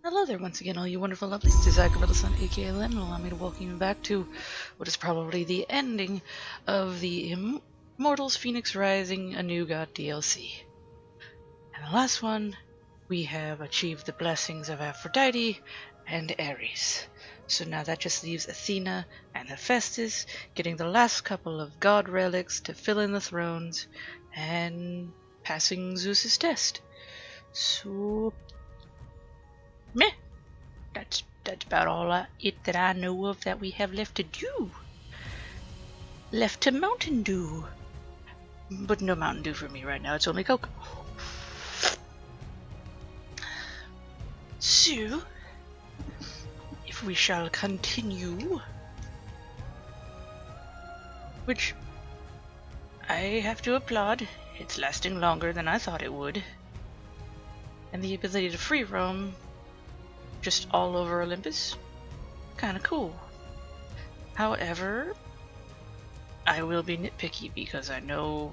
Hello there once again, all you wonderful lovelies. This is Cyclops, aka Len, and allow me to welcome you back to what is probably the ending of the Immortals Phoenix Rising A New God DLC. And the last one, we have achieved the blessings of Aphrodite and Ares. So now that just leaves Athena and Hephaestus getting the last couple of god relics to fill in the thrones and passing Zeus's test. So meh. That's about all that I know of that we have left to do. Left to Mountain Dew. But no Mountain Dew for me right now, it's only Coke. So, if we shall continue, which I have to applaud, it's lasting longer than I thought it would. And the ability to free roam just all over Olympus, kinda cool. However, I will be nitpicky because I know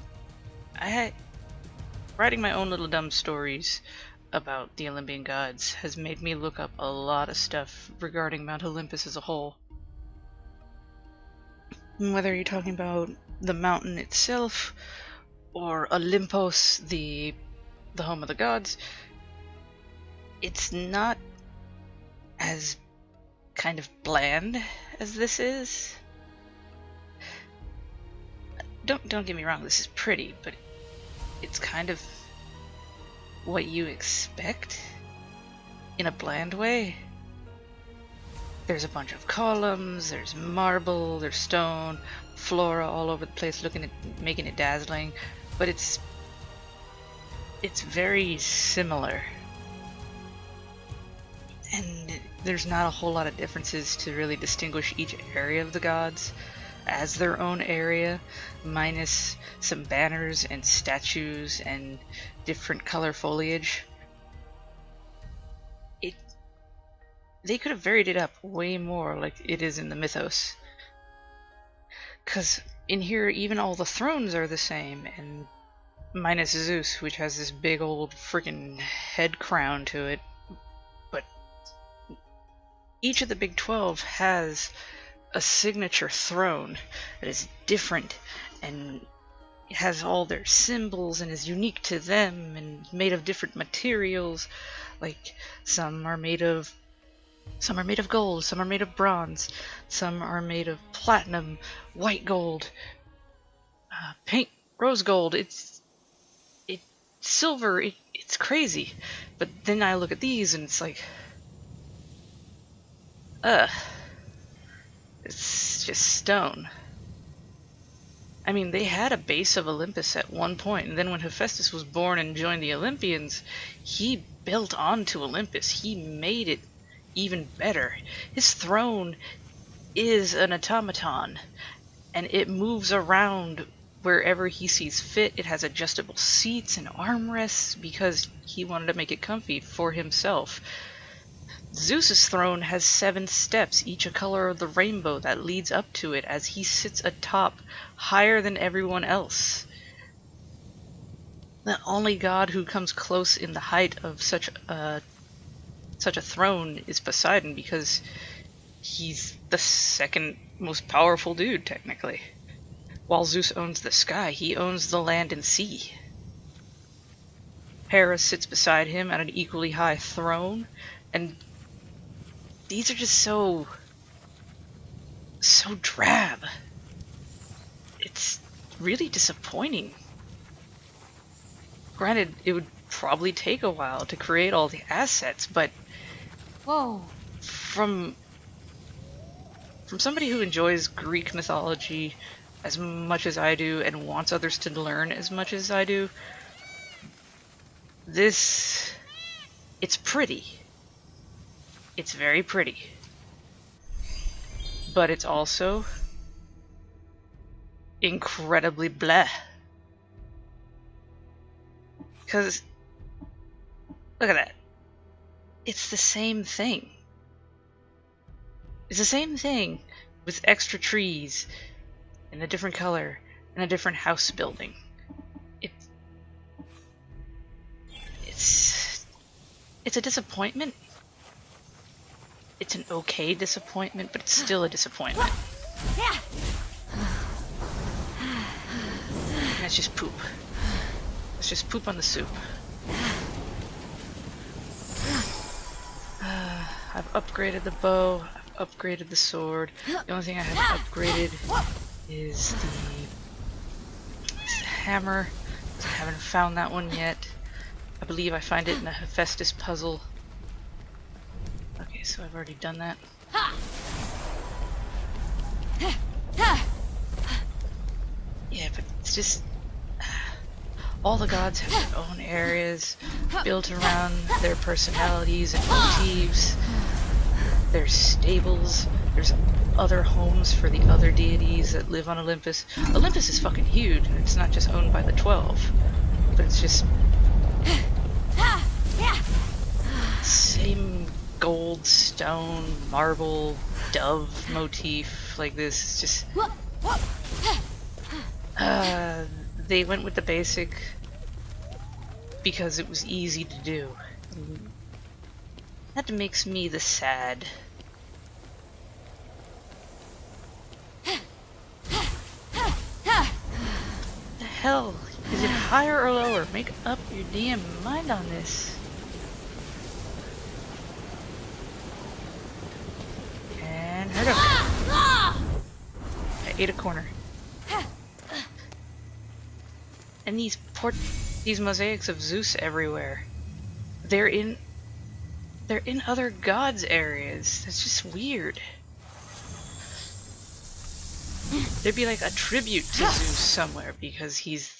writing my own little dumb stories about the Olympian gods has made me look up a lot of stuff regarding Mount Olympus as a whole. Whether you're talking about the mountain itself or Olympus, the home of the gods, it's not as kind of bland as this is. Don't get me wrong, this is pretty, but it's kind of what you expect in a bland way. There's a bunch of columns, there's marble, there's stone, flora all over the place making it dazzling, but it's very similar. And there's not a whole lot of differences to really distinguish each area of the gods as their own area, minus some banners and statues and different color foliage. They could have varied it up way more like it is in the mythos. Cause in here even all the thrones are the same, and minus Zeus, which has this big old freaking head crown to it. But each of the big 12 has a signature throne that is different and it has all their symbols and is unique to them and made of different materials. Like some are made of gold, some are made of bronze, some are made of platinum, white gold, pink, rose gold. It's silver. It's crazy. But then I look at these and it's like, it's just stone. I mean, they had a base of Olympus at one point, and then when Hephaestus was born and joined the Olympians, he built onto Olympus. He made it even better. His throne is an automaton, and it moves around wherever he sees fit. It has adjustable seats and armrests because he wanted to make it comfy for himself. Zeus's throne has 7 steps, each a color of the rainbow, that leads up to it as he sits atop, higher than everyone else. The only god who comes close in the height of such a throne is Poseidon, because he's the second most powerful dude, technically. While Zeus owns the sky, he owns the land and sea. Hera sits beside him at an equally high throne, and these are just so drab. It's really disappointing. Granted, it would probably take a while to create all the assets, but whoa, from somebody who enjoys Greek mythology as much as I do and wants others to learn as much as I do, it's pretty. It's very pretty. But it's also incredibly bleh. Because, look at that. It's the same thing. It's the same thing with extra trees in a different color and a different house building. It's a disappointment, it's an okay disappointment, but it's still a disappointment. And it's just poop. It's just poop on the soup. I've upgraded the bow, I've upgraded the sword. The only thing I haven't upgraded is the hammer. I haven't found that one yet. I believe I find it in the Hephaestus puzzle. Okay, so I've already done that. Yeah, but it's just... all the gods have their own areas built around their personalities and motifs. There's stables, there's other homes for the other deities that live on Olympus. Olympus is fucking huge, and it's not just owned by the 12, but it's just... same gold, stone, marble, dove motif like this. It's just... they went with the basic because it was easy to do. That makes me the sad. The hell? Is it higher or lower? Make up your damn mind on this. And hurt him. I ate a corner. And these mosaics of Zeus everywhere. They're in other gods' areas. That's just weird. There'd be like a tribute to Zeus somewhere because he's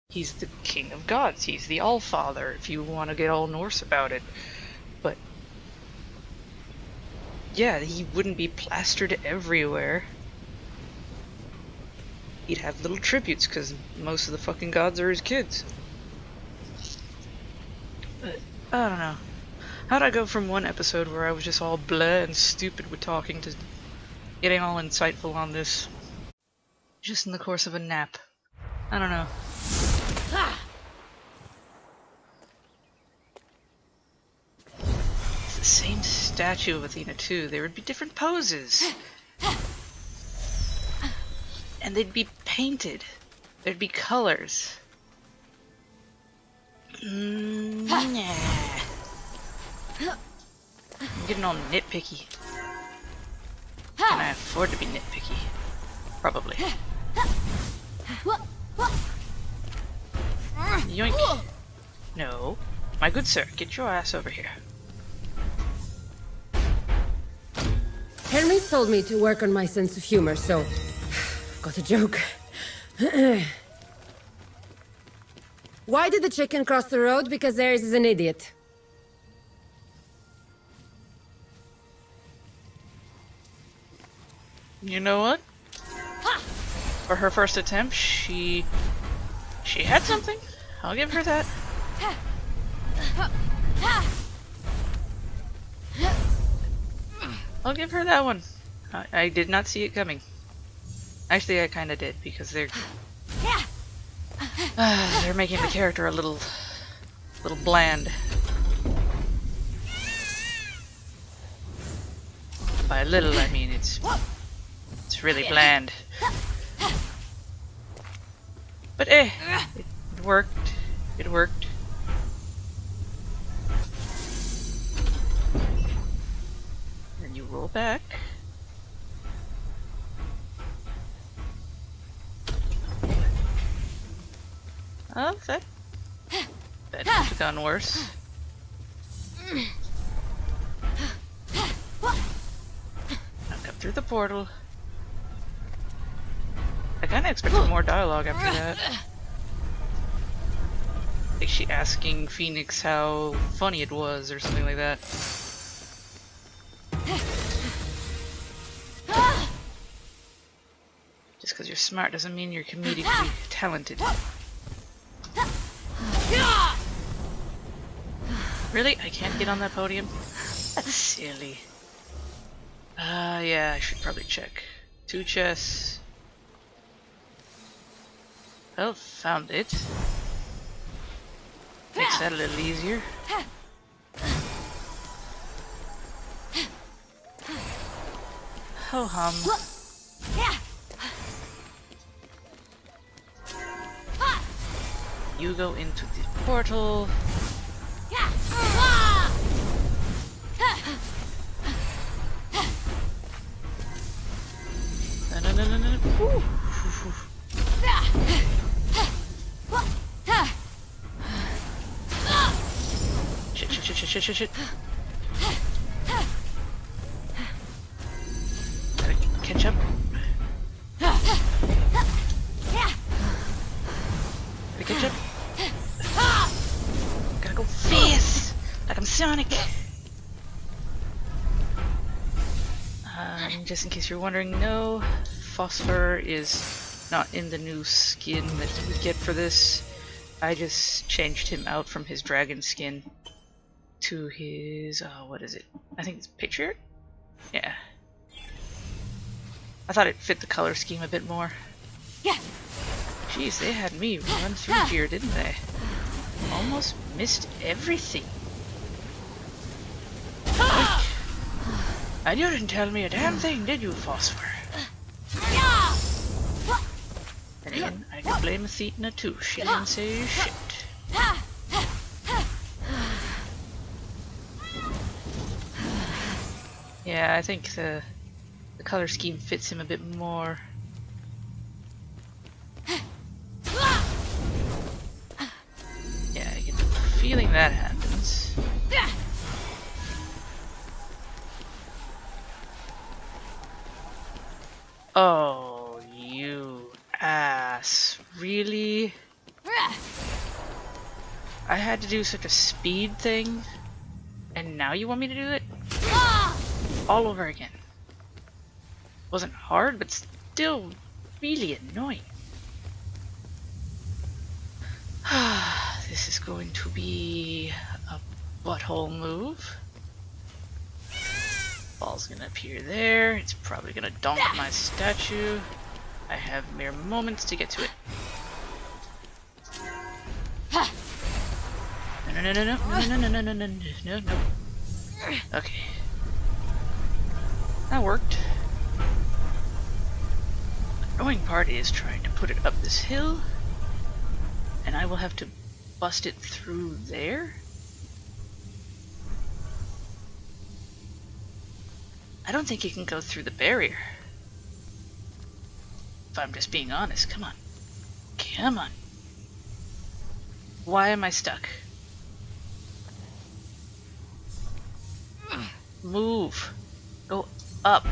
the king of gods. He's the Allfather, if you want to get all Norse about it. But yeah, he wouldn't be plastered everywhere. He'd have little tributes because most of the fucking gods are his kids. But I don't know. How'd I go from one episode where I was just all bleh and stupid with talking to getting all insightful on this just in the course of a nap? I don't know. It's the same statue of Athena too. There would be different poses. And they'd be painted. There'd be colors. Nah. I'm getting all nitpicky. Can I afford to be nitpicky? Probably. Yoink. No. My good sir, get your ass over here. Hermes told me to work on my sense of humor, so I've got a joke. Why did the chicken cross the road? Because Ares is an idiot. You know what? For her first attempt, she had something. I'll give her that. I'll give her that one. I did not see it coming. Actually, I kind of did because they're making the character a little bland. By little, I mean it's really bland. But it worked. It worked. And you roll back. Oh, that could have gone worse. I'll come through the portal. I kinda expected more dialogue after that. Like she asking Phoenix how funny it was or something like that. Just because you're smart doesn't mean you're comedically talented. Really? I can't get on that podium? That's silly. Yeah, I should probably check. 2 chests. Oh, found it. Makes that a little easier. Ho hum. You go into the portal. No. Woo. Shit. Gotta catch up. Gotta go fast, like I'm Sonic. Just in case you're wondering, no, Phosphor is not in the new skin that you would get for this. I just changed him out from his dragon skin to his, what is it? I think it's Patriarch? Yeah. I thought it fit the color scheme a bit more. Yeah. Jeez, they had me run through here, didn't they? Almost missed everything. And you didn't tell me a damn thing, did you, Phosphor? And again, I can blame Athena too. She didn't say shit. Yeah, I think the color scheme fits him a bit more. Yeah, I get the feeling that happens. Oh, you ass. Really? I had to do such a speed thing, and now you want me to do it? All over again. Wasn't hard, but still really annoying. This is going to be a butthole move. Ball's gonna appear there. It's probably gonna donk my statue. I have mere moments to get to it. No. Okay. That worked. The annoying part is trying to put it up this hill, and I will have to bust it through there. I don't think you can go through the barrier. If I'm just being honest, come on. Come on. Why am I stuck? Move. Go up.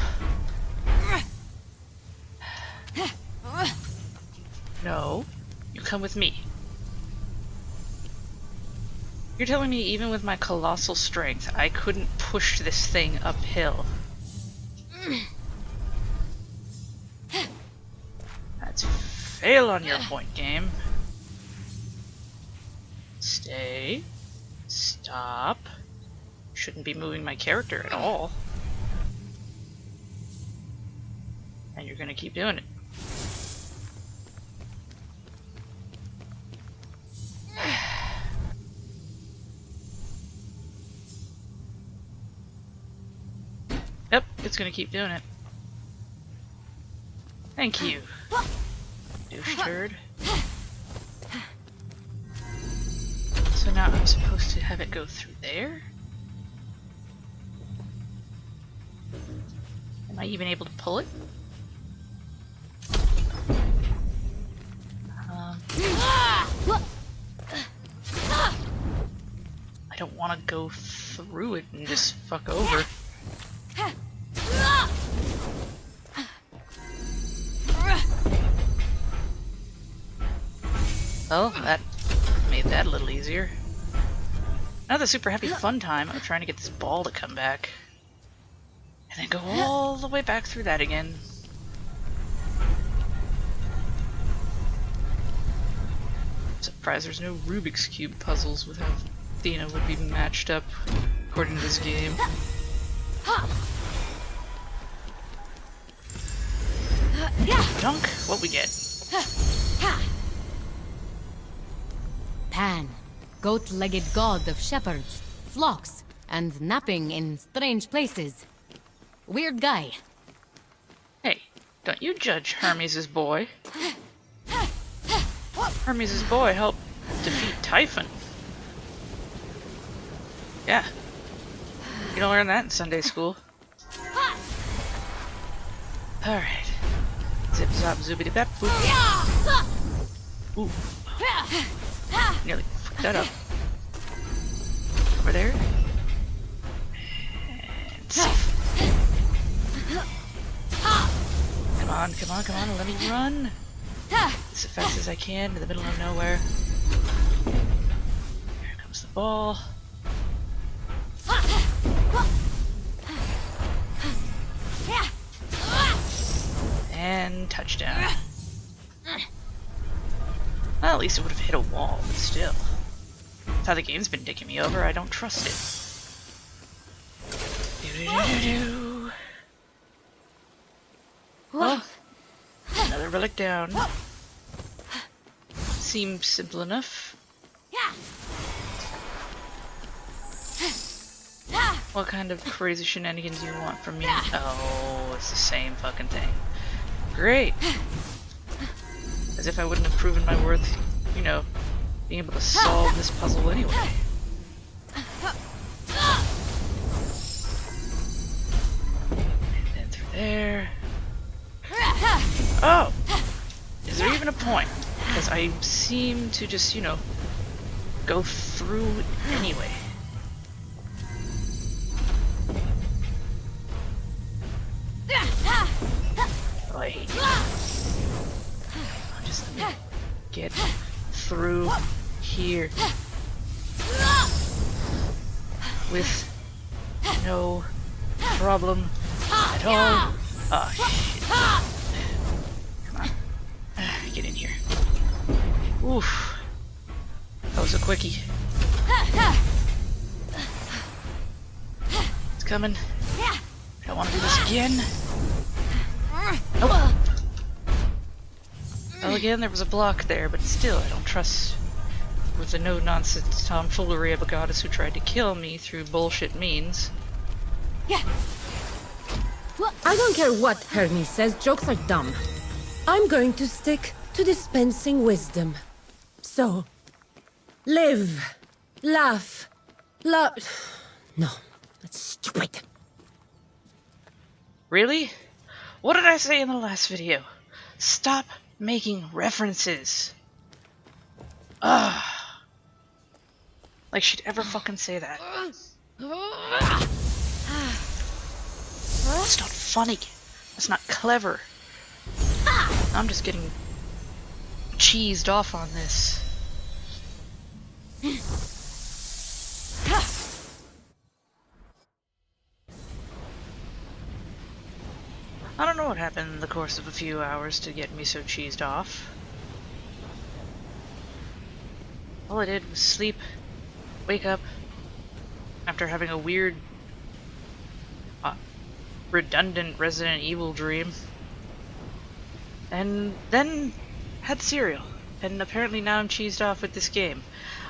No. You come with me. You're telling me even with my colossal strength, I couldn't push this thing uphill? That's fail on your point, game. Stay. Stop. Shouldn't be moving my character at all. And you're gonna keep doing it. Yep, it's gonna keep doing it. Thank you, douche turd. So now I'm supposed to have it go through there? Am I even able to pull it? I don't want to go through it and just fuck over. Well, that made that a little easier. Another super happy fun time of trying to get this ball to come back. And then go all the way back through that again. Surprised there's no Rubik's Cube puzzles with how Athena would be matched up according to this game. Dunk, what we get? Pan, goat-legged god of shepherds, flocks, and napping in strange places. Weird guy. Don't you judge Hermes' boy. Hermes' boy helped defeat Typhon. Yeah. You don't learn that in Sunday school. Alright. Zip zop zoobity bap boop. Ooh. Nearly fucked that up. Over there. And safe. Come on, come on, come on, let me run as fast as I can to the middle of nowhere. Here comes the ball. And touchdown. Well, at least it would have hit a wall, but still. That's how the game's been dicking me over, I don't trust it. Doo-doo-doo-doo-doo. Well, another relic down. Seems simple enough. What kind of crazy shenanigans do you want from me? Oh, it's the same fucking thing. Great! As if I wouldn't have proven my worth, you know, being able to solve this puzzle anyway. And then through there. Oh! Is there even a point? Because I seem to just, you know, go through anyway. Oh, I hate you. Oh, just let me get through here. With no problem at all. Oh, shit. Come on. Get in here. Oof. That was a quickie. It's coming. I don't want to do this again. Nope. Well, again, there was a block there, but still, I don't trust with the no-nonsense tomfoolery of a goddess who tried to kill me through bullshit means. I don't care what Hermes says, jokes are dumb. I'm going to stick to dispensing wisdom. So, live, laugh, love. No, that's stupid. Really? What did I say in the last video? Stop making references. Ugh. Like she'd ever fucking say that. That's not funny. That's not clever. I'm just getting cheesed off on this. I don't know what happened in the course of a few hours to get me so cheesed off. All I did was sleep, wake up, after having a weird, redundant Resident Evil dream, and then had cereal, and apparently now I'm cheesed off with this game.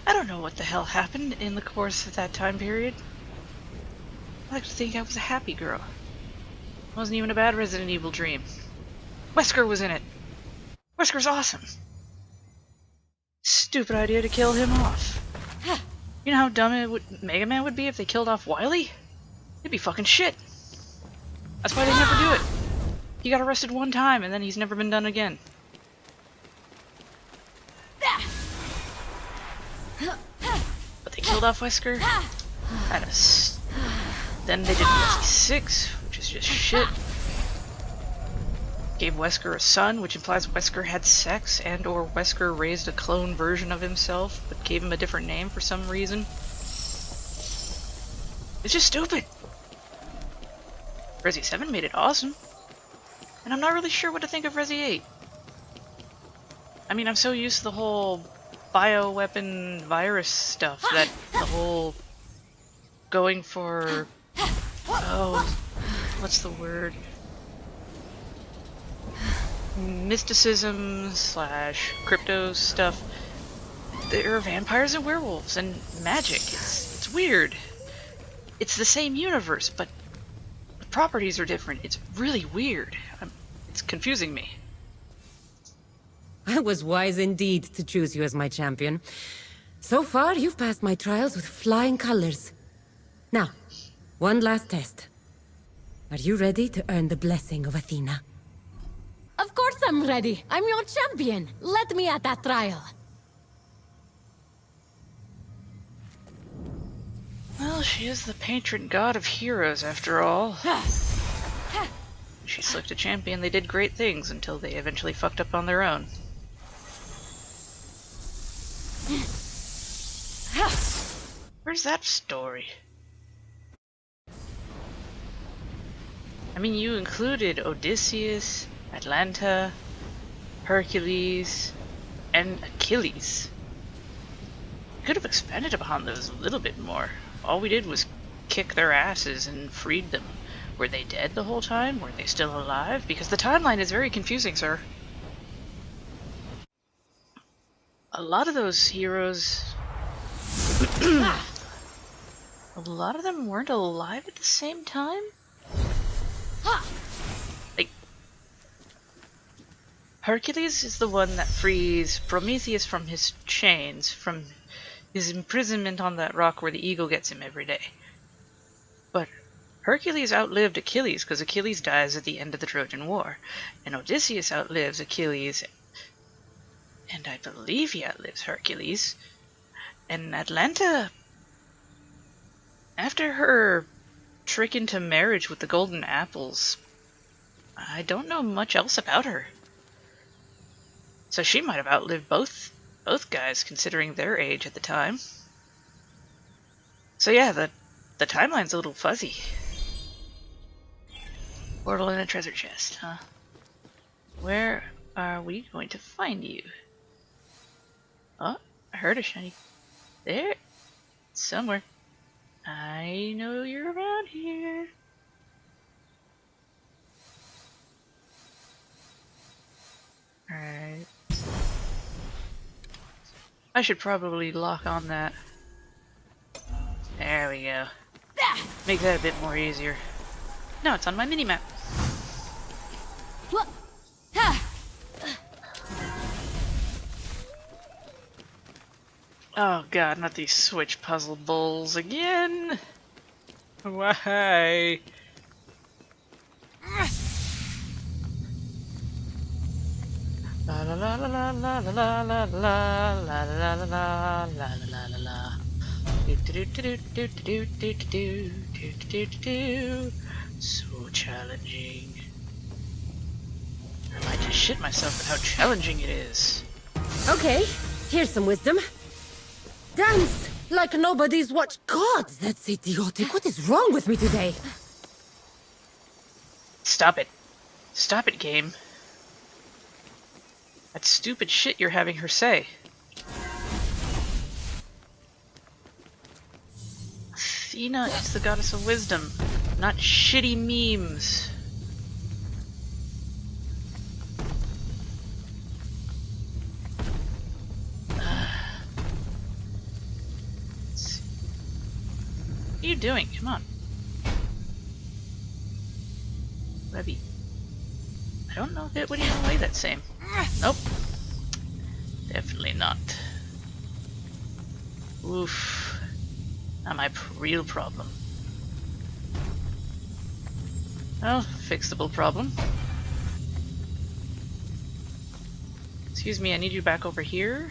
I don't know what the hell happened in the course of that time period. I like to think I was a happy girl. It wasn't even a bad Resident Evil dream. Wesker was in it. Wesker's awesome. Stupid idea to kill him off. You know how dumb Mega Man would be if they killed off Wily? It'd be fucking shit. That's why they never do it. He got arrested one time and then he's never been done again. But they killed off Wesker. Then they did Resi 6, which is just shit. Gave Wesker a son, which implies Wesker had sex and or Wesker raised a clone version of himself, but gave him a different name for some reason. It's just stupid. Resi 7 made it awesome. And I'm not really sure what to think of Resi 8. I mean, I'm so used to the whole bioweapon virus stuff that the whole going for... oh, what's the word? Mysticism / crypto stuff. There are vampires and werewolves and magic. It's weird. It's the same universe, but the properties are different. It's really weird. It's confusing me. I was wise indeed to choose you as my champion. So far, you've passed my trials with flying colors. Now, one last test. Are you ready to earn the blessing of Athena? Of course I'm ready. I'm your champion. Let me at that trial. Well, she is the patron god of heroes, after all. She selected a champion. They did great things until they eventually fucked up on their own. Where's that story? I mean, you included Odysseus, Atlanta, Hercules, and Achilles. You could have expanded upon those a little bit more. All we did was kick their asses and freed them. Were they dead the whole time? Were they still alive? Because the timeline is very confusing, sir. A lot of those heroes... a lot of them weren't alive at the same time? Like... Hercules is the one that frees Prometheus from his chains, from his imprisonment on that rock where the eagle gets him every day. But Hercules outlived Achilles because Achilles dies at the end of the Trojan War. And Odysseus outlives Achilles, and I believe he outlives Hercules. And Atlanta, after her trick into marriage with the golden apples, I don't know much else about her. So she might have outlived both guys, considering their age at the time. So yeah, the timeline's a little fuzzy. Portal in a treasure chest, huh? Where are we going to find you? Oh, I heard a shiny. There. Somewhere. I know you're around here. Alright. I should probably lock on that. There we go. Make that a bit more easier. No, it's on my mini-map. Oh god, not these switch puzzle bowls again! Why? La la la la la la la la la la la la la la la la la la. So challenging. I might just shit myself at how challenging it is. Okay, here's some wisdom. Dance like nobody's watched. God, that's idiotic. What is wrong with me today? Stop it. Stop it, game. That stupid shit you're having her say. Athena is the goddess of wisdom, not shitty memes. What are you doing? Come on. Webby. I don't know if it would even play that same. Nope. Definitely not. Oof. Not my real problem. Well, fixable problem. Excuse me, I need you back over here.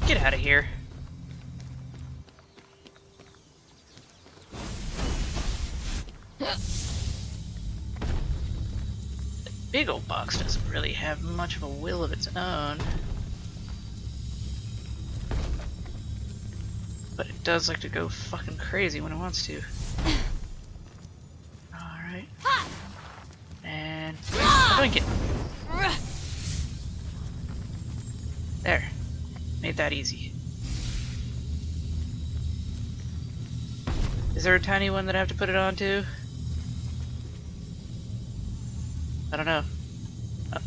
Get out of here. The big old box doesn't really have much of a will of its own. But it does like to go fucking crazy when it wants to. Alright. And doink it. There. Made that easy. Is there a tiny one that I have to put it onto? I don't know. Oh.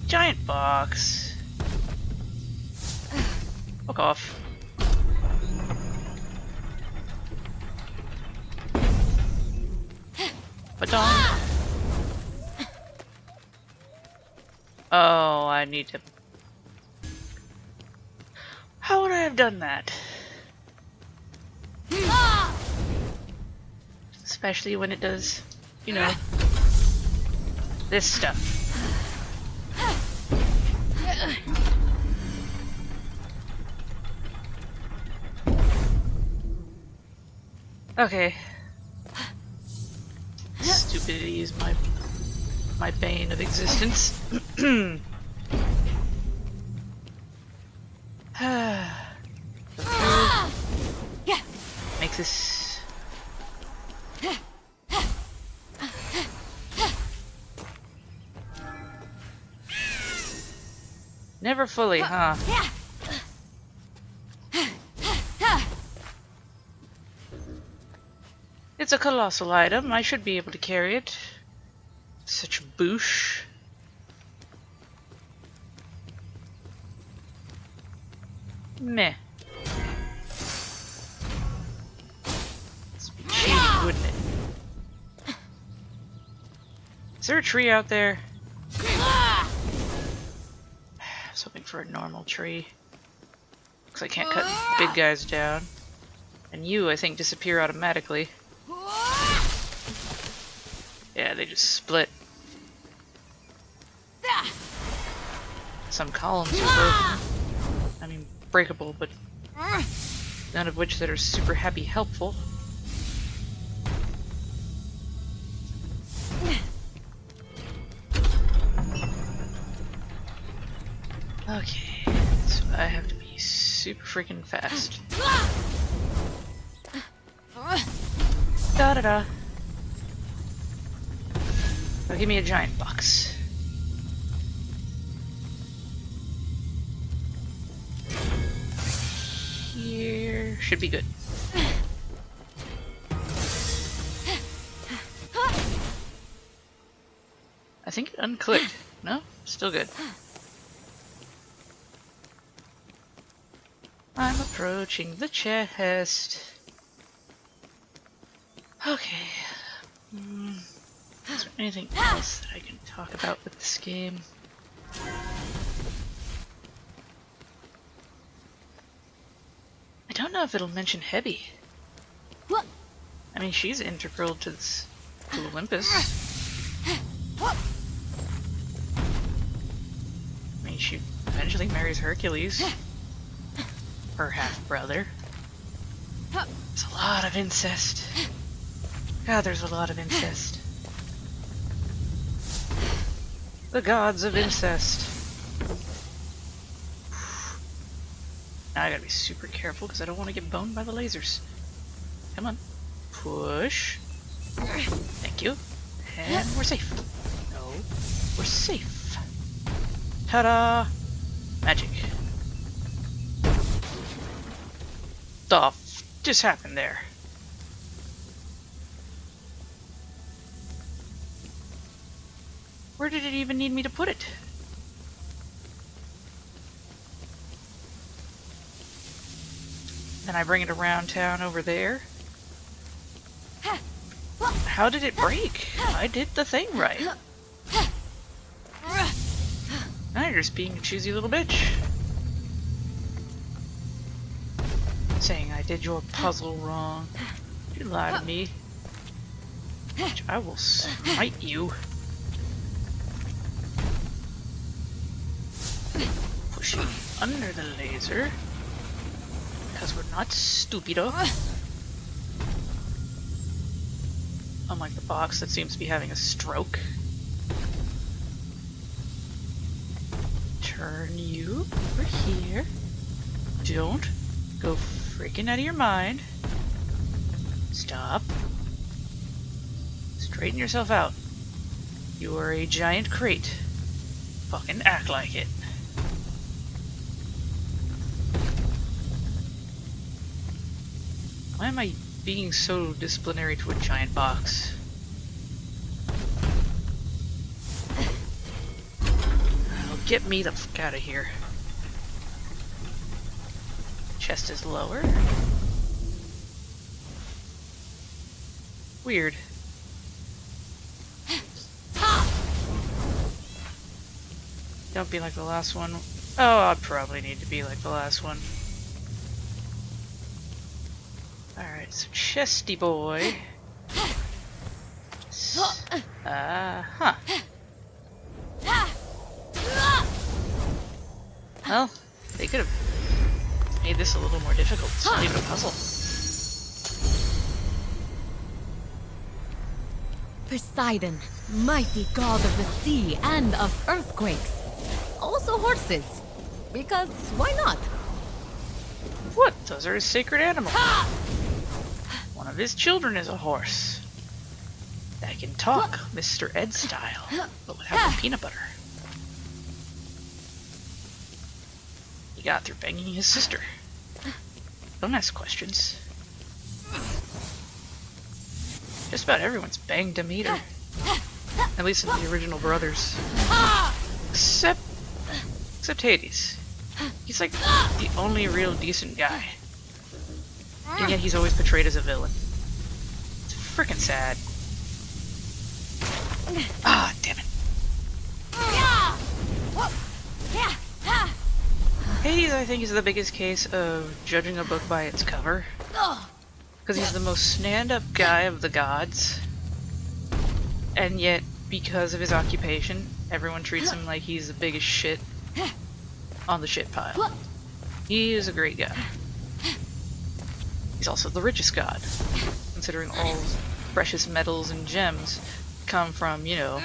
Giant box. Fuck off. Ba-dong. Oh, I need to... How would I have done that? Especially when it does, you know, this stuff. Okay. Stupidity is my bane of existence. Make this. Never fully, huh? It's a colossal item. I should be able to carry it. Such a boosh. Meh. This would be cheating, wouldn't it? Is there a tree out there? I was hoping for a normal tree. Because I can't cut big guys down. And you, I think, disappear automatically. Yeah, they just split. Some columns are broken. I mean, breakable, but none of which that are super happy helpful. Okay, so I have to be super freaking fast. Da-da-da. Oh, give me a giant box. Here should be good. I think it unclicked. No? Still good. I'm approaching the chest. Okay. Is there anything else that I can talk about with this game? I don't know if it'll mention Hebi. I mean, she's integral to this, to Olympus. I mean, she eventually marries Hercules, her half-brother. There's a lot of incest. God, there's a lot of incest. The gods of incest. Now I gotta be super careful because I don't want to get boned by the lasers. Come on. Push. Thank you. And we're safe. No. We're safe. Ta-da! Magic. The f just happened there? Where did it even need me to put it? Then I bring it around town over there. How did it break? I did the thing right. Now you're just being a choosy little bitch. Saying I did your puzzle wrong. You lie to me. I will smite you. Pushing under the laser. Because we're not stupido. Unlike the box that seems to be having a stroke. Turn you over here. Don't go freaking out of your mind. Stop. Straighten yourself out. You are a giant crate. Fucking act like it. Why am I being so disciplinary to a giant box? Oh, get me the fuck out of here. Chest is lower. Don't be like the last one. Oh, I'll probably need to be like the last one. Alright, so chesty boy. Huh. Well, they could have made this a little more difficult. It's not even a puzzle. Poseidon, mighty god of the sea and of earthquakes. Also horses. Because why not? What? Those are his sacred animals. One of his children is a horse. That can talk, Mr. Ed style, but without the peanut butter. He got through banging his sister. Don't ask questions. Just about everyone's banged Demeter. At least in the original Brothers. Except Hades. He's like the only real decent guy. And yet he's always portrayed as a villain. It's frickin' sad. Ah, damn it. Hades, I think, is the biggest case of judging a book by its cover. Because he's the most stand-up guy of the gods. And yet, because of his occupation, everyone treats him like he's the biggest shit on the shit pile. He is a great guy. He's also the richest god, considering all precious metals and gems come from, you know,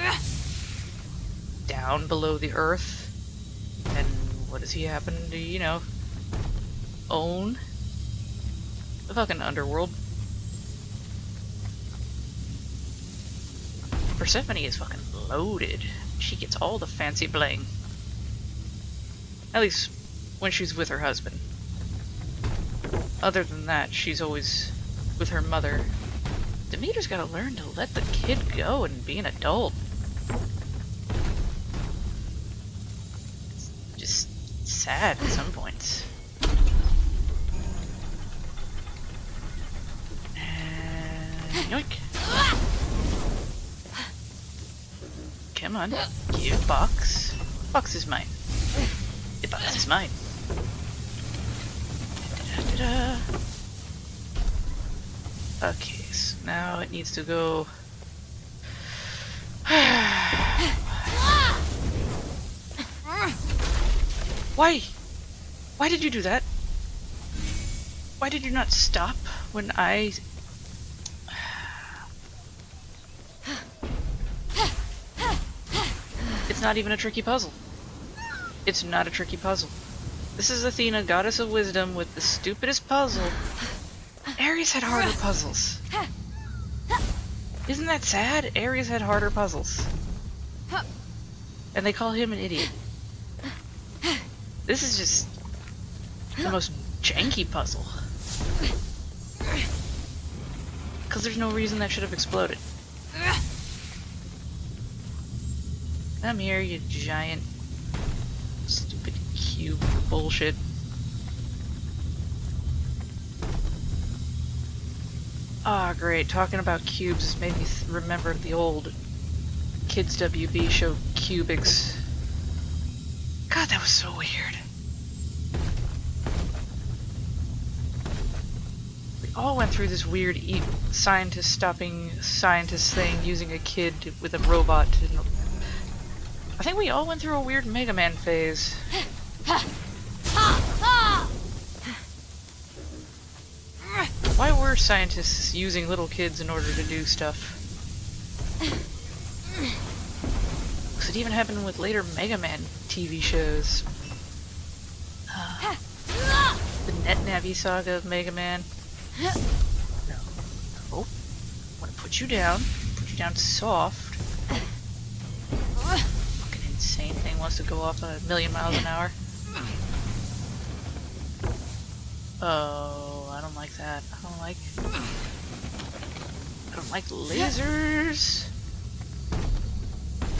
down below the earth. And what does he happen to, you know, own? The fucking underworld. Persephone is fucking loaded. She gets all the fancy bling. At least when she's with her husband. Other than that, she's always with her mother. Demeter's gotta learn to let the kid go and be an adult. It's just sad at some points. And yoink. Come on, give box. Box is mine. The box is mine. Da-da-da-da. Okay, so now it needs to go. Why? Why did you do that? Why did you not stop when I... It's not even a tricky puzzle. It's not a tricky puzzle. This is Athena, goddess of wisdom, with the stupidest puzzle. Ares had harder puzzles. Isn't that sad? Ares had harder puzzles. And they call him an idiot. This is just the most janky puzzle. Because there's no reason that should have exploded. Come here, you giant, stupid cube bullshit. Ah, great. Talking about cubes has made me remember the old Kids WB show Cubics. God, that was so weird. We all went through this weird scientist stopping scientist thing using a kid with a robot. I think we all went through a weird Mega Man phase. Why were scientists using little kids in order to do stuff? Because it even happened with later Mega Man TV shows. The NetNavi saga of Mega Man. No. No. I'm gonna put you down soft. Fucking insane thing wants to go off at 1,000,000 miles an hour. Oh, I don't like that. I don't like lasers.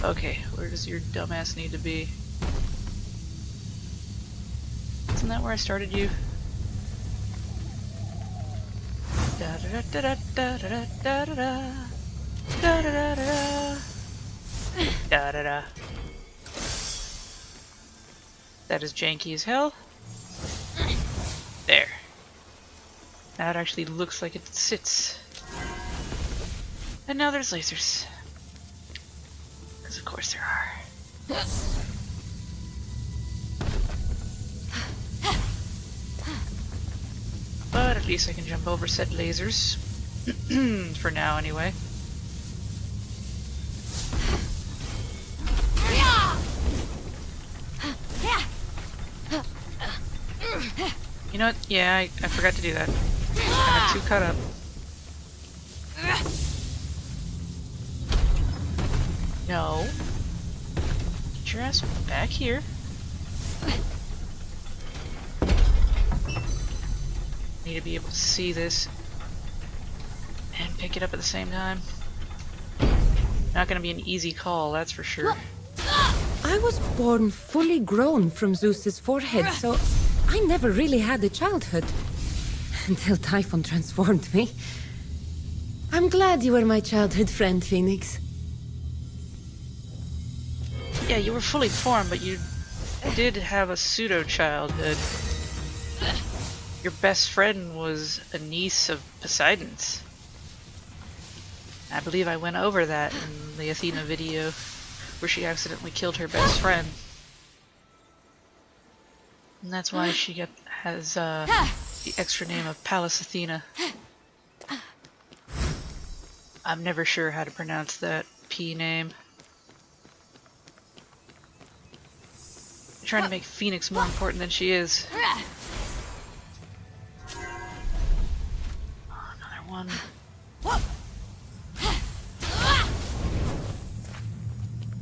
Okay, where does your dumbass need to be? Isn't that where I started you? Da da da da da da da da da da da da da da da da. That is janky as hell. There. Now it actually looks like it sits. And now there's lasers. Because of course there are. But at least I can jump over said lasers. For now anyway. You know what? Yeah, I forgot to do that. I got too caught up. No. Get your ass back here. Need to be able to see this and pick it up at the same time. Not gonna be an easy call, that's for sure. I was born fully grown from Zeus's forehead, so I never really had a childhood. Until Typhon transformed me. I'm glad you were my childhood friend, Phoenix. Yeah, you were fully formed, but you did have a pseudo-childhood. Your best friend was a niece of Poseidon's. I believe I went over that in the Athena video, where she accidentally killed her best friend. And that's why she has the extra name of Pallas Athena. I'm never sure how to pronounce that P name. I'm trying to make Phoenix more important than she is. Oh, another one.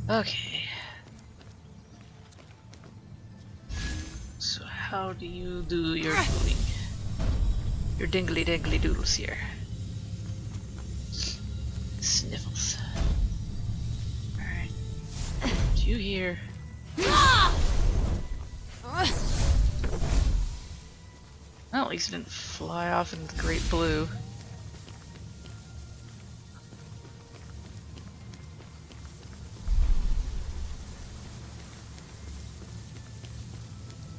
Okay. So how do you do your doing? Your dingly dangly doodles here. Sniffles. Alright. You here. Well, at least it didn't fly off in the great blue.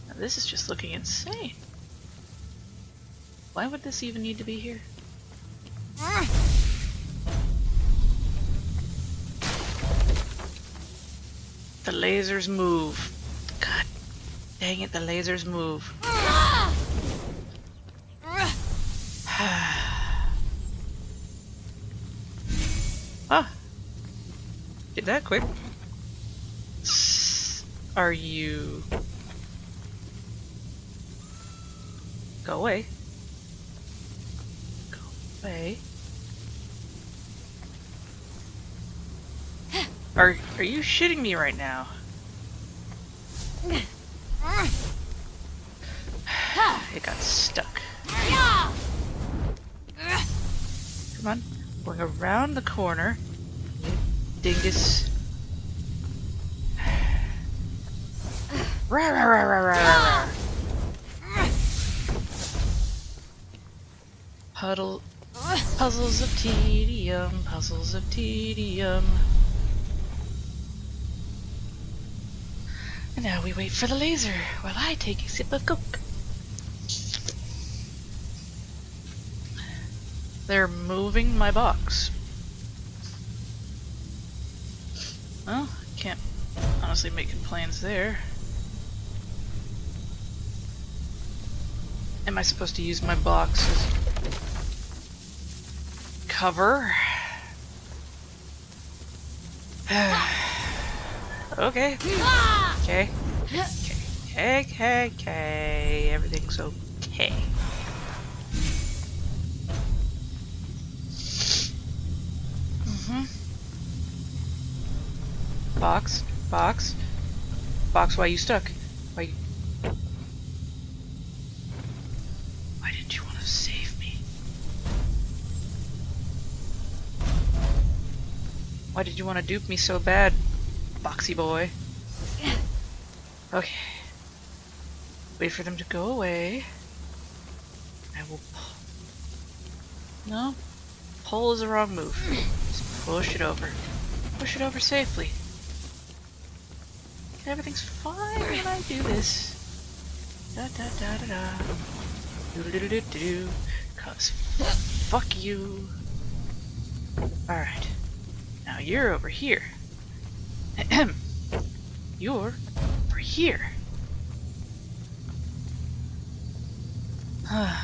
Now this is just looking insane. Why would this even need to be here? The lasers move. God dang it, the lasers move. Ah, did that quick. Are you... Go away. Go away. Are you shitting me right now? It got stuck. Come on, going around the corner. You dingus. Rah, rah, rah, rah, rah, rah. Puzzles of tedium, puzzles of tedium. And now we wait for the laser while I take a sip of Coke. They're moving my box. Well, can't honestly make complaints there. Am I supposed to use my box as cover? Okay. Okay. Okay. Everything's okay. Box. Box. Box, why you stuck? Why didn't you want to save me? Why did you want to dupe me so bad, boxy boy? Okay. Wait for them to go away. I will pull. No? Pull is the wrong move. Just push it over. Push it over safely. Everything's fine when I do this. Da da da da da. Do do do do do. Cause fuck you. Alright. Now you're over here. You're over here. And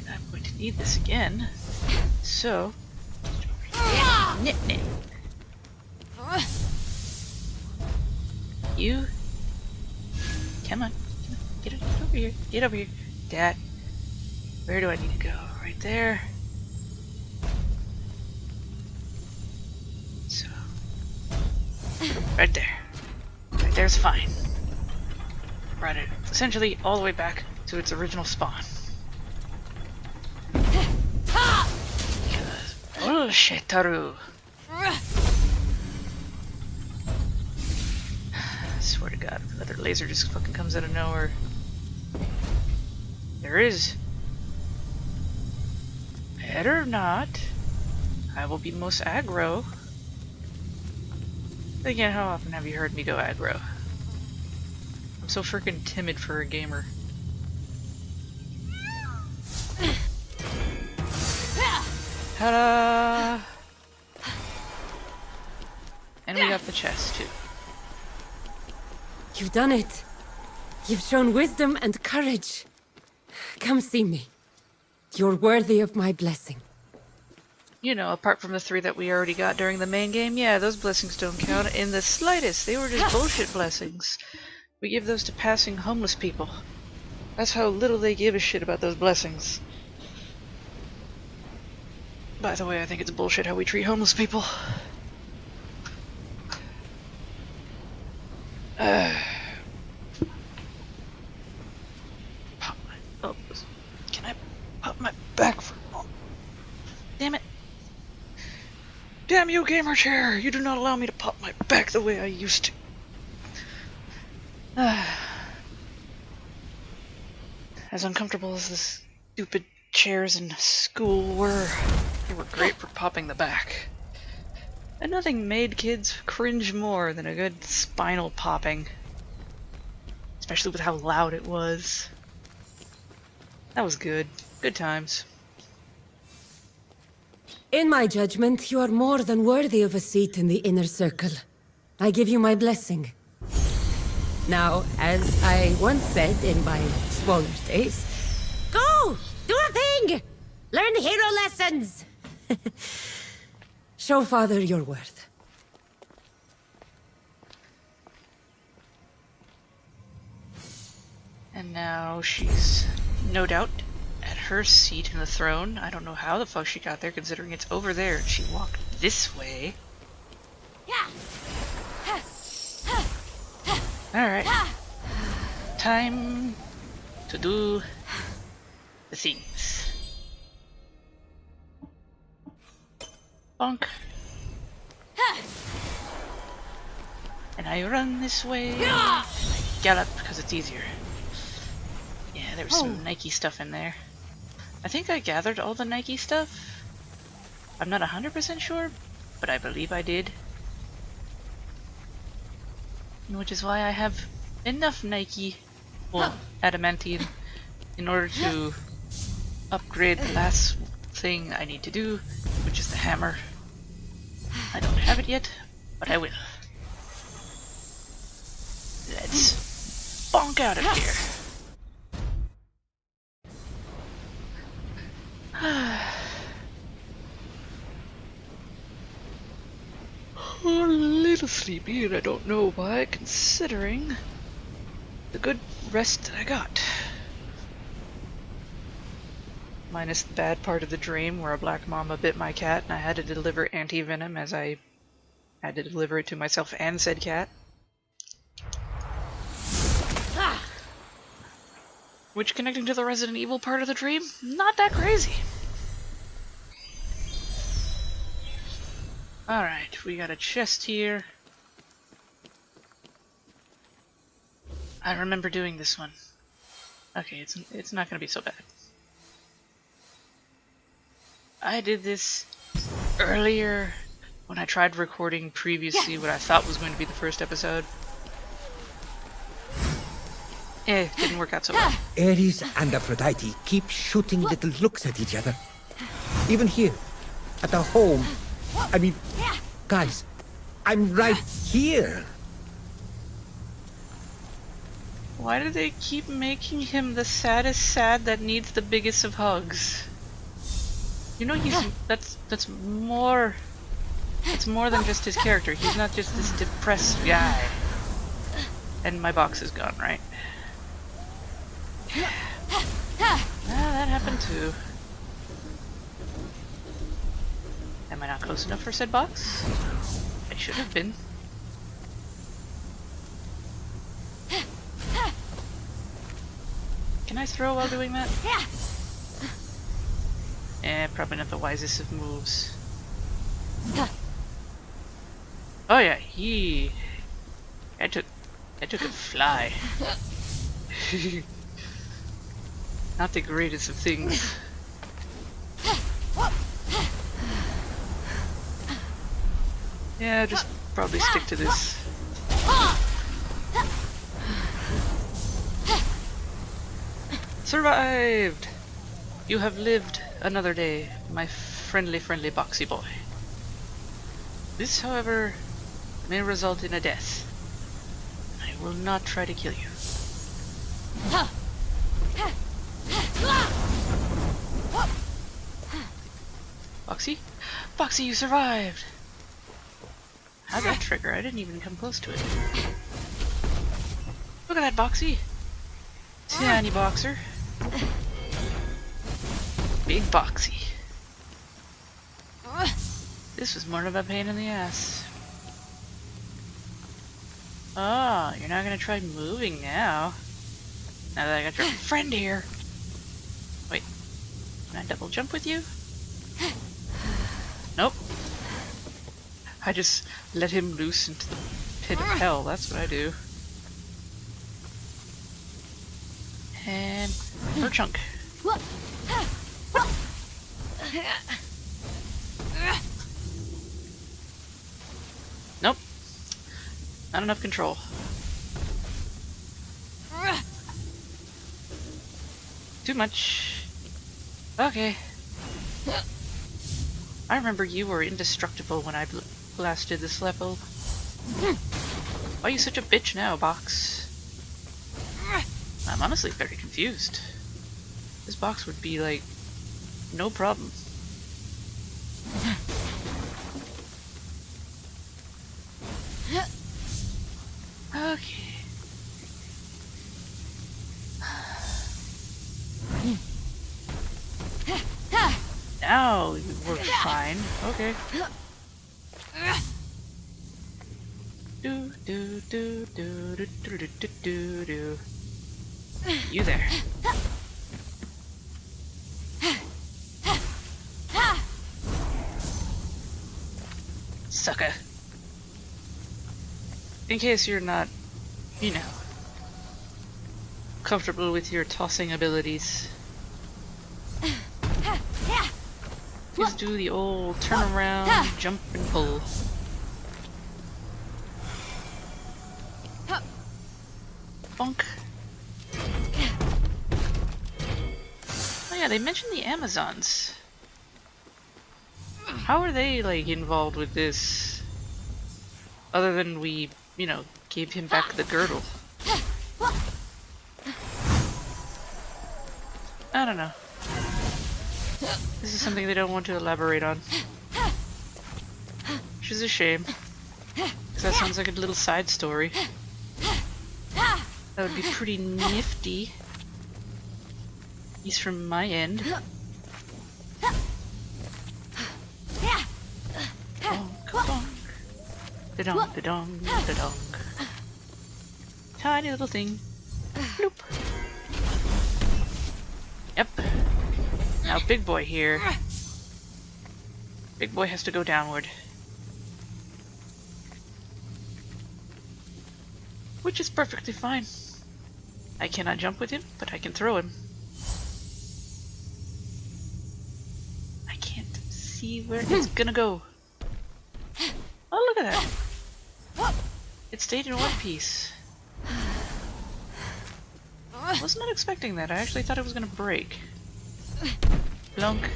I'm going to need this again. So, nip nip. You, come on, get over here, get over here. Dad, where do I need to go? Right there. So, right there. Right there's fine. Brought it essentially all the way back to its original spawn. Bullshit, Taru. I swear to God, if another laser just fucking comes out of nowhere. There is. Better not. I will be most aggro. Again, how often have you heard me go aggro? I'm so freaking timid for a gamer. Ta-da! And we got the chest too. You've done it. You've shown wisdom and courage. Come see me. You're worthy of my blessing. You know, apart from the 3 that we already got during the main game, yeah, those blessings don't count in the slightest. They were just bullshit blessings. We give those to passing homeless people. That's how little they give a shit about those blessings. By the way, I think it's bullshit how we treat homeless people. Pop my elbows. Can I pop my back for a moment? Damn it. Damn you, gamer chair! You do not allow me to pop my back the way I used to. As uncomfortable as the stupid chairs in school were, they were great for popping the back. And nothing made kids cringe more than a good spinal popping. Especially with how loud it was. That was good. Good times. In my judgment, you are more than worthy of a seat in the inner circle. I give you my blessing. Now, as I once said in my smaller days, go! Do a thing! Learn hero lessons! Show Father your worth. And now she's, no doubt, at her seat in the throne. I don't know how the fuck she got there, considering it's over there and she walked this way. Alright. Time to do the things. Bonk. And I run this way. And I gallop because it's easier. Yeah, there was some Nike stuff in there. I think I gathered all the Nike stuff. I'm not 100% sure, but I believe I did. Which is why I have enough Nike, well, adamantium, in order to upgrade the last thing I need to do, which is the hammer. I don't have it yet, but I will. Let's bonk out of here. A little sleepy, and I don't know why, considering the good rest that I got. Minus the bad part of the dream where a black mamba bit my cat and I had to deliver anti-venom as I had to deliver it to myself and said cat. Which, connecting to the Resident Evil part of the dream, not that crazy. Alright, we got a chest here. I remember doing this one. Okay, it's not gonna be so bad. I did this earlier when I tried recording previously what I thought was going to be the first episode. Didn't work out so well. Ares and Aphrodite keep shooting little looks at each other. Even here, at our home. I mean, guys, I'm right here. Why do they keep making him the saddest sad that needs the biggest of hugs? You know, that's more than just his character. He's not just this depressed guy. And my box is gone, right? That happened too. Am I not close enough for said box? I should have been. Can I throw while doing that? Probably not the wisest of moves. Oh yeah, I took a fly. Not the greatest of things. Yeah, just probably stick to this. Survived! You have lived another day, my friendly boxy boy. This, however, may result in a death. I will not try to kill you. Boxy? Boxy, you survived! How'd that trigger? I didn't even come close to it. Look at that, Boxy! Tiny boxer. Big Boxy. This was more of a pain in the ass. Oh, you're not gonna try moving now. Now that I got your friend here. Wait, can I double jump with you? Nope. I just let him loose into the pit of hell, that's what I do. And her chunk. Nope. Not enough control. Too much. Okay. I remember you were indestructible when I blasted this level. Why are you such a bitch now, Box? I'm honestly very confused. This box would be like, no problem. Okay. Now you work fine. Okay. Do do do do do do do do do do. You there. Sucker. In case you're not, you know, comfortable with your tossing abilities, just do the old turn around, jump and pull. Bonk. Oh yeah, they mentioned the Amazons. How are they, like, involved with this? Other than we, you know, gave him back the girdle. I don't know. This is something they don't want to elaborate on. Which is a shame. Because that sounds like a little side story. That would be pretty nifty. At least from my end. Bonk, bonk. Da-dong, da-dong, da-dong. Tiny little thing. Bloop. Yep. Now Big Boy here. Big Boy has to go downward. Which is perfectly fine. I cannot jump with him, but I can throw him. I can't see where it's gonna go. that. It stayed in one piece. I was not expecting that. I actually thought it was gonna break. Blunk.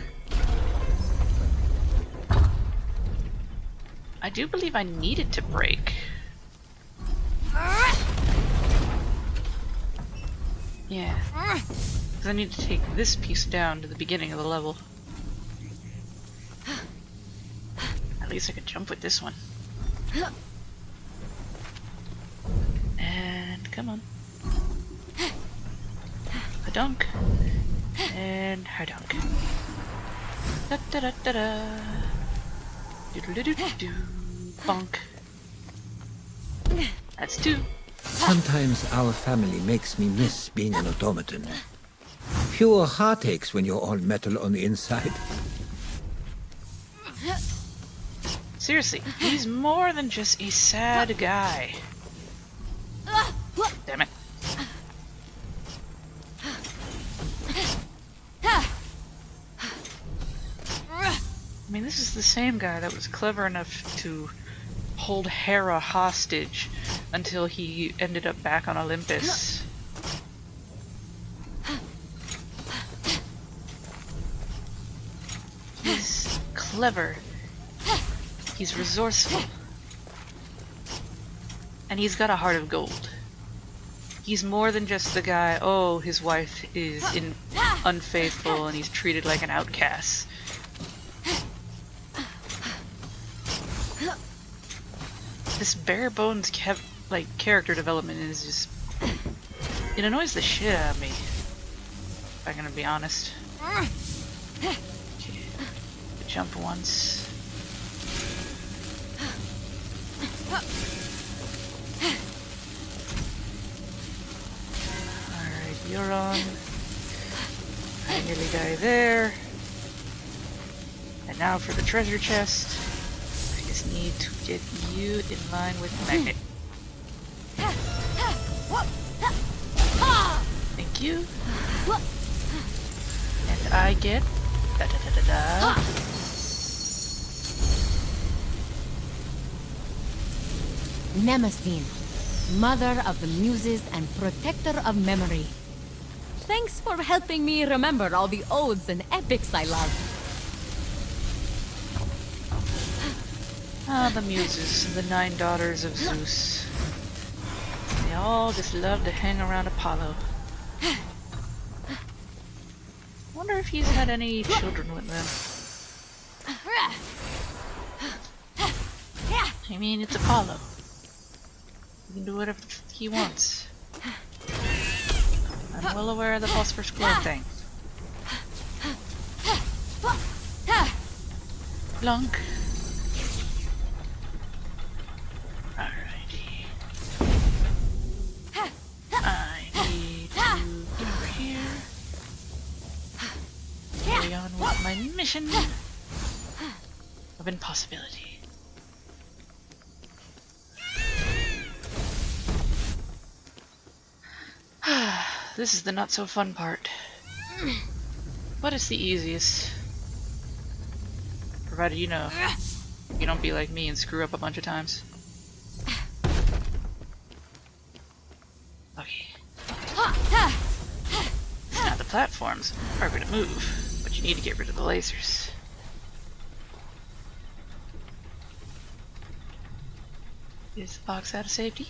I do believe I need it to break. Yeah. Because I need to take this piece down to the beginning of the level. At least I could jump with this one. And come on. Hadunk. And hadunk. Da da da da da. Doodle doo doo doo. Bonk. That's 2. Sometimes our family makes me miss being an automaton. Fewer heartaches when you're all metal on the inside. Seriously, he's more than just a sad guy. Damn it. I mean, this is the same guy that was clever enough to hold Hera hostage until he ended up back on Olympus. He's clever. He's resourceful. And he's got a heart of gold. He's more than just the guy, oh, his wife is unfaithful and he's treated like an outcast. This bare bones character development is just... It annoys the shit out of me, if I'm gonna be honest. Okay. Jump once. Alright, you're on. I nearly die there. And now for the treasure chest. I just need to get you in line with magnet. Thank you. And I get da da da da da. Mnemosyne, mother of the muses and protector of memory. Thanks for helping me remember all the odes and epics I love. Ah, the muses, the 9 daughters of Zeus. They all just love to hang around Apollo. Wonder if he's had any children with them. I mean, it's Apollo. He can do whatever he wants. I'm well aware of the phosphorus glow thing. Blunk. Alrighty. I need to get over here. Carry on with my mission of impossibility. This is the not so fun part. But it's the easiest. Provided you know. You don't be like me and screw up a bunch of times. Okay. Now the platforms are going to move, but you need to get rid of the lasers. Is the box out of safety?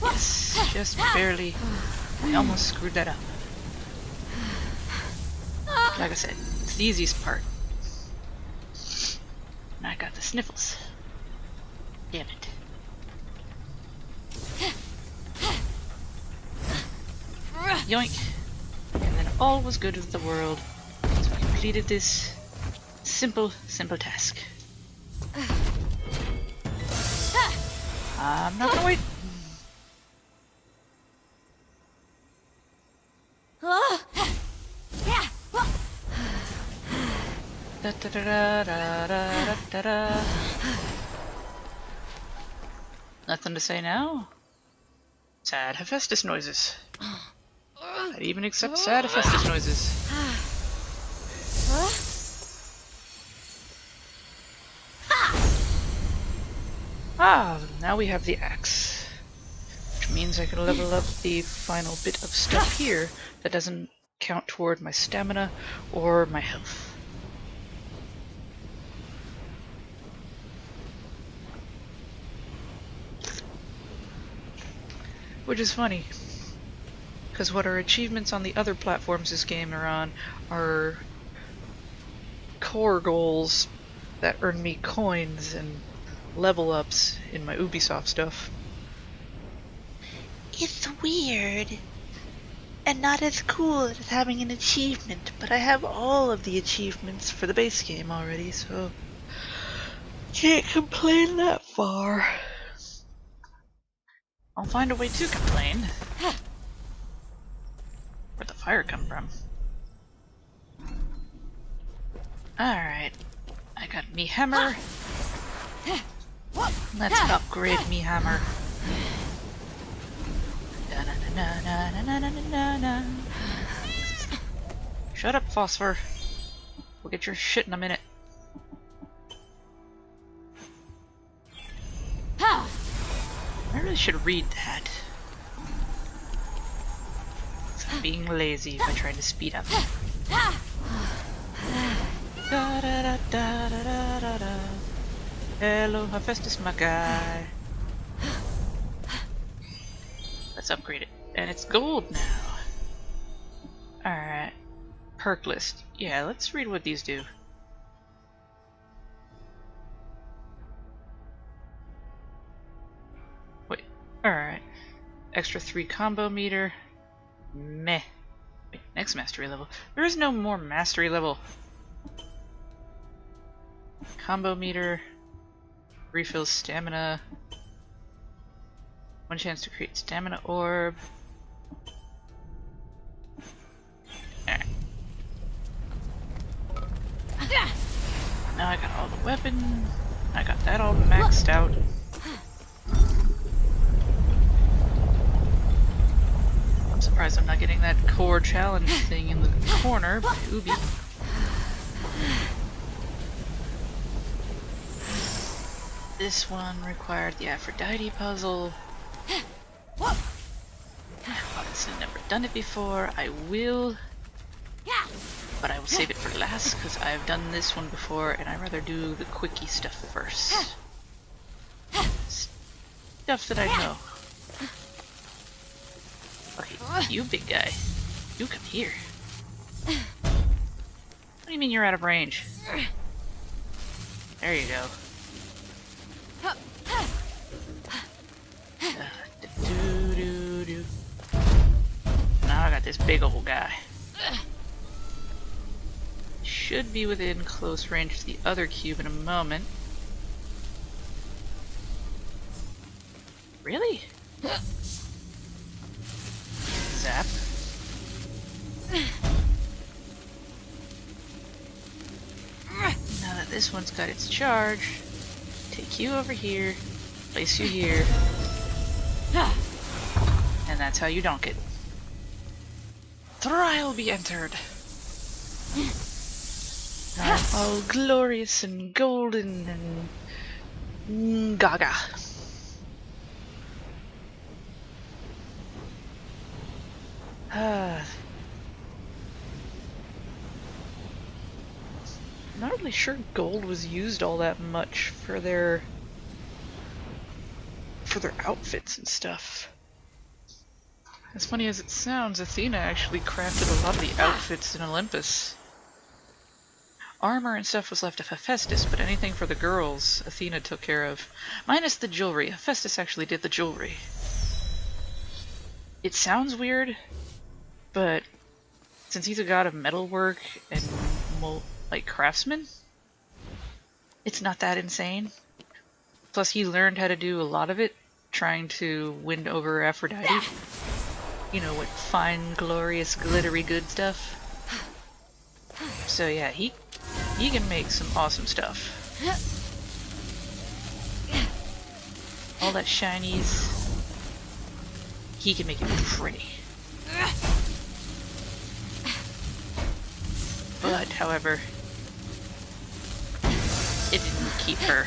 Yes, just barely. I almost screwed that up. Like I said, it's the easiest part. And I got the sniffles. Damn it. Yoink. And then all was good with the world. So I completed this simple task. I'm not gonna wait. Da, da, da, da, da, da, da, da. Nothing to say now? Sad Hephaestus noises. I'd even accept sad Hephaestus noises. Ah, now we have the axe. Which means I can level up the final bit of stuff here that doesn't count toward my stamina or my health. Which is funny, because what our achievements on the other platforms this game are on are core goals that earn me coins and level ups in my Ubisoft stuff. It's weird, and not as cool as having an achievement, but I have all of the achievements for the base game already, so can't complain that far. I'll find a way to complain. Where'd the fire come from? Alright, I got me hammer. Let's upgrade me hammer. Shut up, Phosphor. We'll get your shit in a minute. I really should read that. I'm being lazy by trying to speed up. Hello, Hephaestus, my guy. Let's upgrade it. And it's gold now. Alright. Perk list. Yeah, let's read what these do. Wait. Alright. Extra 3 combo meter. Meh. Wait, next mastery level. There is no more mastery level. Combo meter. Refills stamina. 1 chance to create stamina orb. Alright. Now I got all the weapon. I got that all maxed out. I'm surprised I'm not getting that core challenge thing in the corner by Ubi. This one required the Aphrodite puzzle. I've obviously never done it before. I will. But I will save it for last because I've done this one before and I'd rather do the quickie stuff first. Stuff that I know. Okay, you big guy. You come here. What do you mean you're out of range? There you go. Now I got this big old guy. Should be within close range to the other cube in a moment. Really? Zap. Now that this one's got its charge, take you over here, place you here, and that's how you dunk it. Trial be entered. All glorious and golden and gaga. I'm not really sure gold was used all that much for their outfits and stuff. As funny as it sounds, Athena actually crafted a lot of the outfits in Olympus. Armor and stuff was left to Hephaestus, but anything for the girls, Athena took care of. Minus the jewelry. Hephaestus actually did the jewelry. It sounds weird, but since he's a god of metalwork and like craftsman, it's not that insane. Plus he learned how to do a lot of it trying to win over Aphrodite. You know, with fine, glorious, glittery good stuff. So yeah, he can make some awesome stuff. All that shinies, he can make it pretty. But, however, it didn't keep her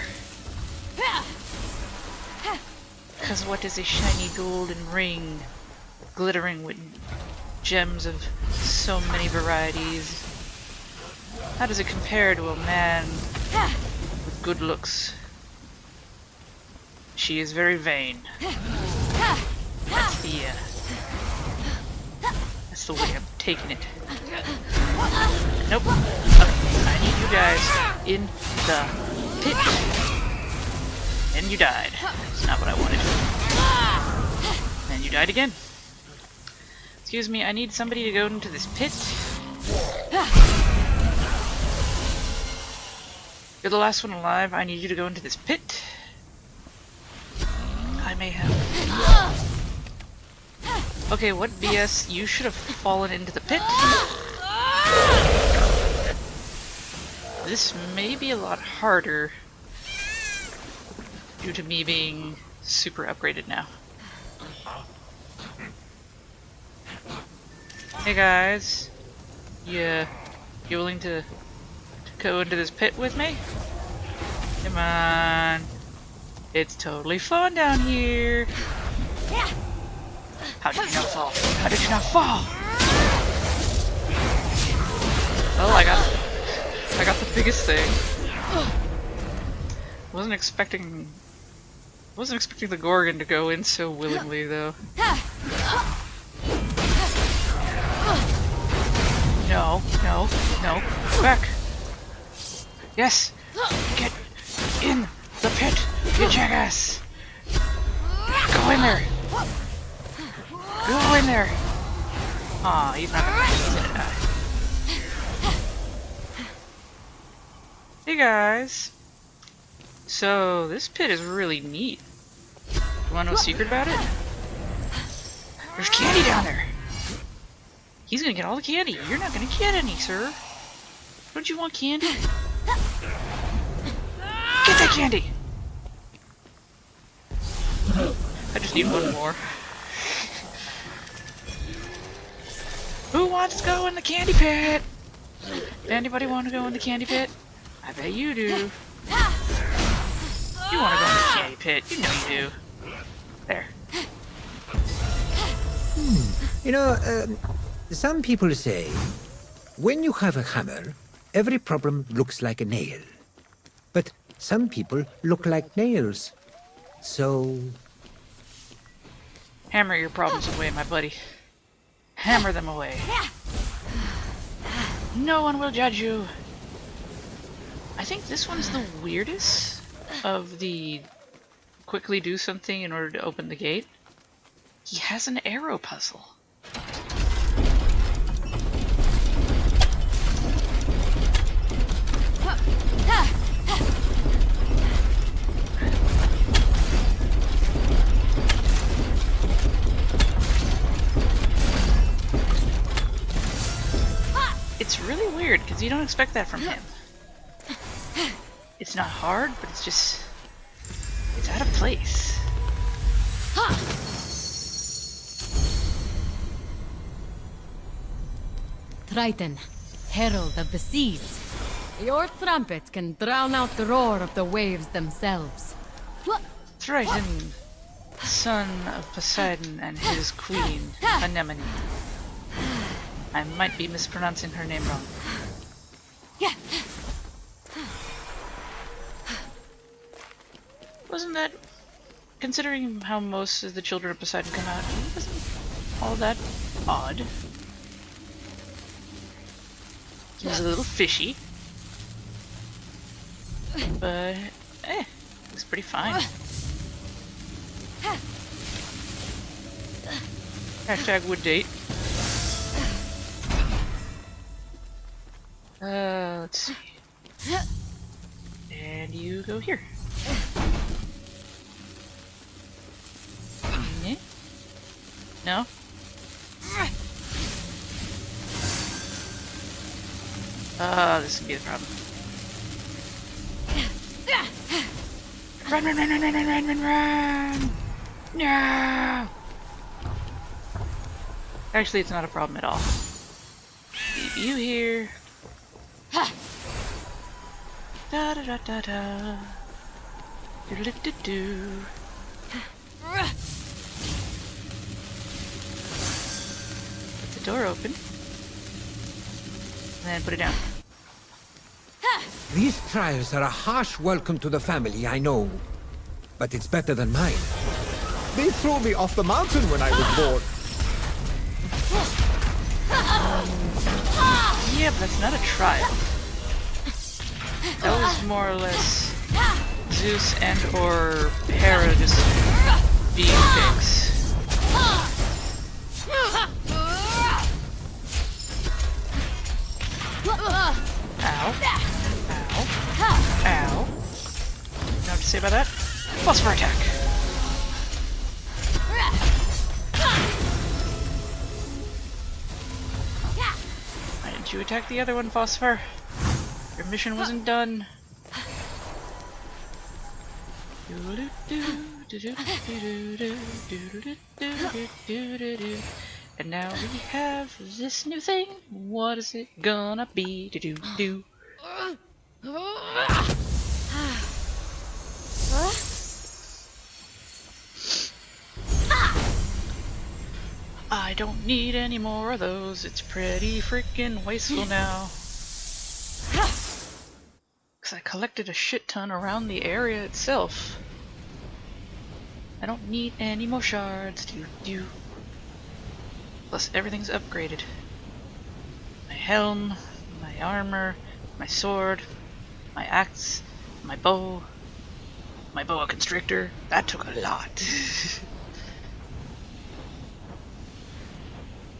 Because what is a shiny golden ring glittering with gems of so many varieties? How does it compare to a man with good looks? She is very vain. That's the way I'm taking it. Nope. Okay, I need you guys in the pit. And you died. That's not what I wanted. And you died again. Excuse me, I need somebody to go into this pit. You're the last one alive. I need you to go into this pit. I may have... Okay, what BS? You should have fallen into the pit. This may be a lot harder due to me being super upgraded now. Hey guys, you willing to go into this pit with me? Come on, it's totally fun down here. How did you not fall? How did you not fall? Well, I got the biggest thing. Wasn't expecting the Gorgon to go in so willingly, though. No, no, no. Go back. Yes! Get in the pit, you jackass! Go in there! Go in there! Aw, he's not gonna die. Hey guys! So, this pit is really neat. You wanna know a secret about it? There's candy down there! He's gonna get all the candy. You're not gonna get any, sir. Don't you want candy? Get that candy! I just need one more. Who wants to go in the candy pit? Anybody want to go in the candy pit? I bet you do. You want to go in the candy pit. You know you do. There. You know, some people say, when you have a hammer, every problem looks like a nail. But some people look like nails. So... Hammer your problems away, my buddy. Hammer them away. No one will judge you. I think this one's the weirdest of the quickly do something in order to open the gate. He has an arrow puzzle. It's really weird because you don't expect that from him. It's not hard, but it's just... it's out of place. Triton, herald of the seas. Your trumpet can drown out the roar of the waves themselves. Triton, son of Poseidon and his queen, Anemone. I might be mispronouncing her name wrong. Wasn't that, considering how most of the children of Poseidon come out, wasn't all that odd? He was a little fishy. But, looks pretty fine. Hashtag would date. Let's see. And you go here. No? This could be the problem. Run, run, run, run, run, run, run, run, run! No! Actually, it's not a problem at all. Leave you here. Da da da da da. Do do do do. door open. And then put it down. These trials are a harsh welcome to the family, I know. But it's better than mine. They threw me off the mountain when I was born. Yeah, but that's not a trial. That was more or less Zeus and or Hera just being dicks. Ow. Ow. Ow. You know what to say about that? Phosphor attack. Why didn't you attack the other one, Phosphor? Your mission wasn't done. And now we have this new thing. What is it gonna be? Do. I don't need any more of those. It's pretty freaking wasteful now. Because I collected a shit ton around the area itself. I don't need any more shards. Do. Plus everything's upgraded. My helm, my armor, my sword, my axe, my bow, my boa constrictor. That took a lot.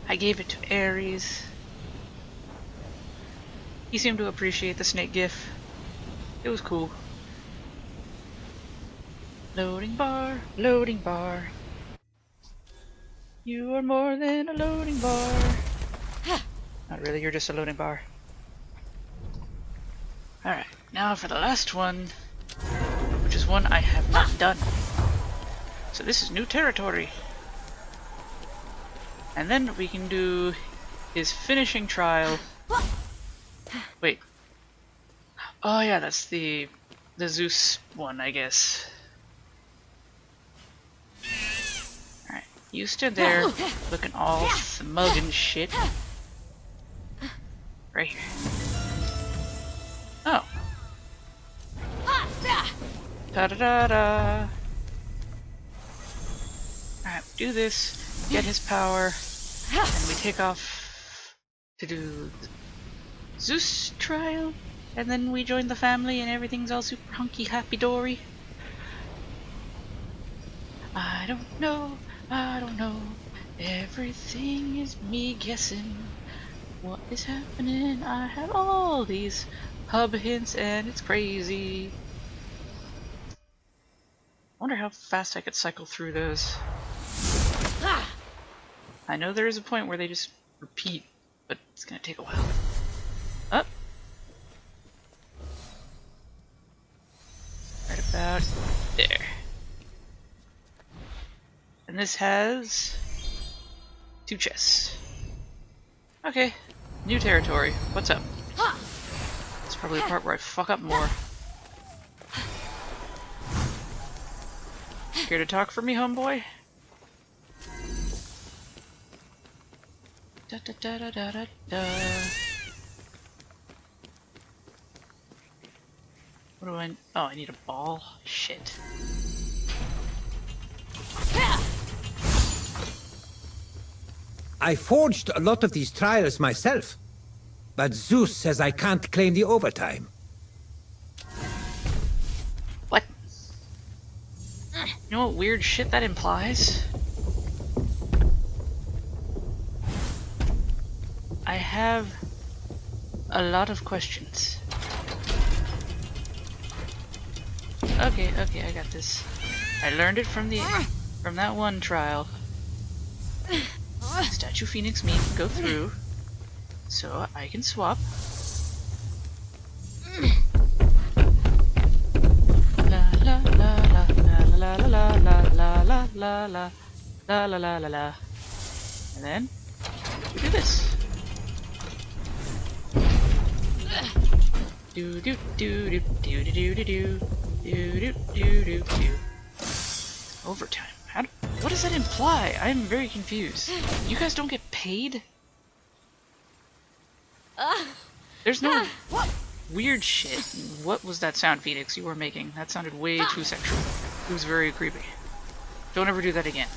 I gave it to Ares. He seemed to appreciate the snake gif. It was cool. Loading bar, loading bar. You are more than a loading bar. Not really, you're just a loading bar. Alright, now for the last one, which is one I have not done. So this is new territory. And then we can do his finishing trial. Wait. Oh yeah, that's the Zeus one, I guess. Alright, you stood there, looking all smug and shit. Right here. Oh. Ta-da-da-da! Alright, do this, get his power, and we take off to do the Zeus trial, and then we join the family and everything's all super hunky happy dory. I don't know, everything is me guessing what is happening. I have all these hub hints and it's crazy. I wonder how fast I could cycle through those. I know there is a point where they just repeat, but it's gonna take a while. Up. Right about there. And this has 2 chests. Okay, new territory. What's up? It's probably the part where I fuck up more. Care to talk for me, homeboy? Da da da da da da da. What do I? Oh, I need a ball. Shit. I forged a lot of these trials myself, but Zeus says I can't claim the overtime. What? You know what weird shit that implies? I have a lot of questions. Okay, I got this. I learned it from that one trial. Statue Phoenix me go through, so I can swap. La la la la la la la la la la la la la la la la la. And then we do this. Do do do do do do do do do do do do. Overtime. What does that imply? I'm very confused. You guys don't get paid There's no weird shit. What was that sound, Phoenix, you were making? That sounded way too sexual. It was very creepy. Don't ever do that again.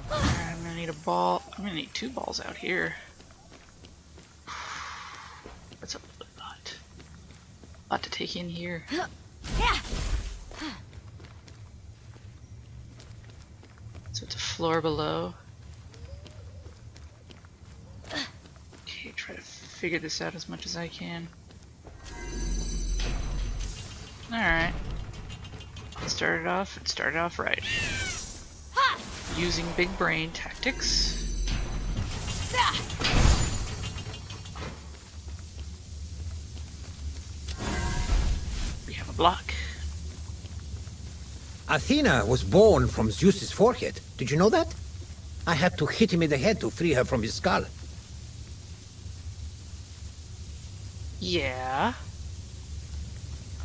I'm gonna need a ball. I'm gonna need 2 balls out here. That's a lot. A lot to take in here. So it's a floor below. Okay, try to figure this out as much as I can. Alright. It started off right. Using big brain tactics. We have a block. Athena was born from Zeus's forehead. Did you know that? I had to hit him in the head to free her from his skull. Yeah.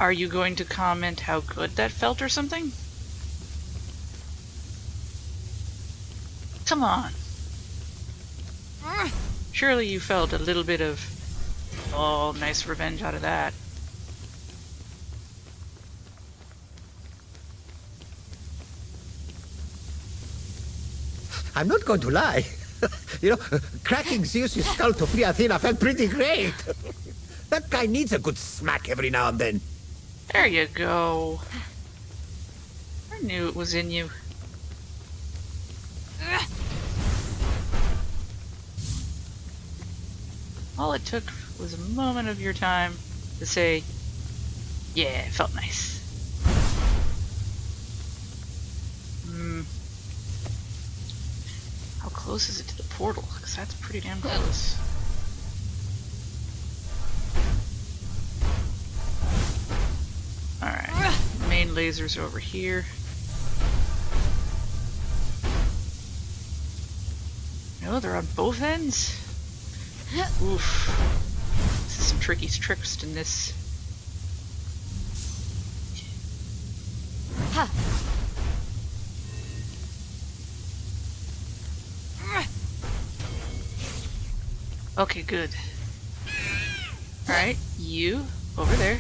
Are you going to comment how good that felt or something? Come on. Surely you felt a little bit of, oh, nice revenge out of that. I'm not going to lie. You know, cracking Zeus's skull to free Athena felt pretty great. That guy needs a good smack every now and then. There you go. I knew it was in you. All it took was a moment of your time to say, yeah, it felt nice. How close is it to the portal? Because that's pretty damn close. Alright, main lasers over here. No, they're on both ends? Oof. This is some tricky tricks in this. Okay, good. Alright, you, over there.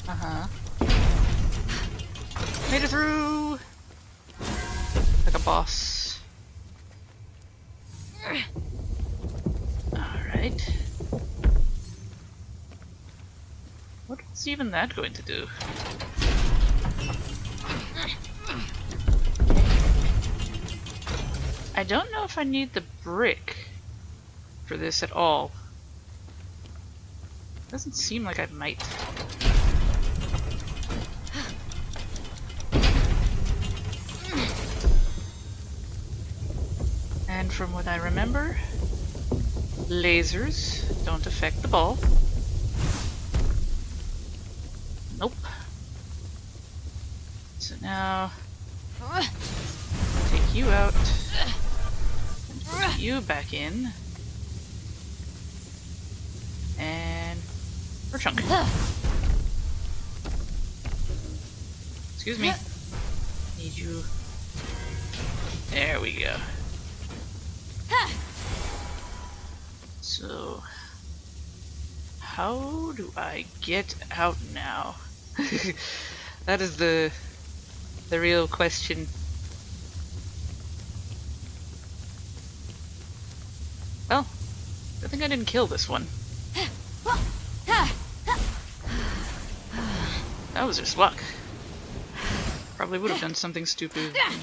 Uh-huh. Made it through! Like a boss. Alright. What's even that going to do? I don't know if I need the brick for this at all. Doesn't seem like I might. And from what I remember, lasers don't affect the ball. Nope. So now, take you out. Put you back in. And for chunk. Excuse me. Need you. There we go. So, how do I get out now? That is the real question. Well, I think I didn't kill this one. That was just luck. Probably would have done something stupid and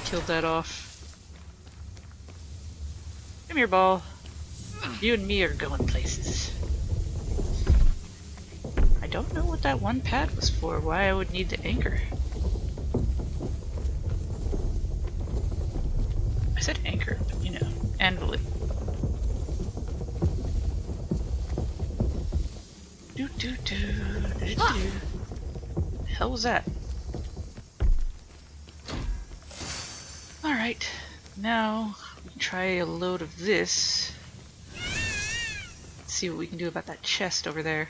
killed that off. Come here, ball. You and me are going places. I don't know what that one pad was for, why I would need to anchor. I said anchor, but you know, anvil it. The hell was that? Alright, now we can try a load of this. see what we can do about that chest over there.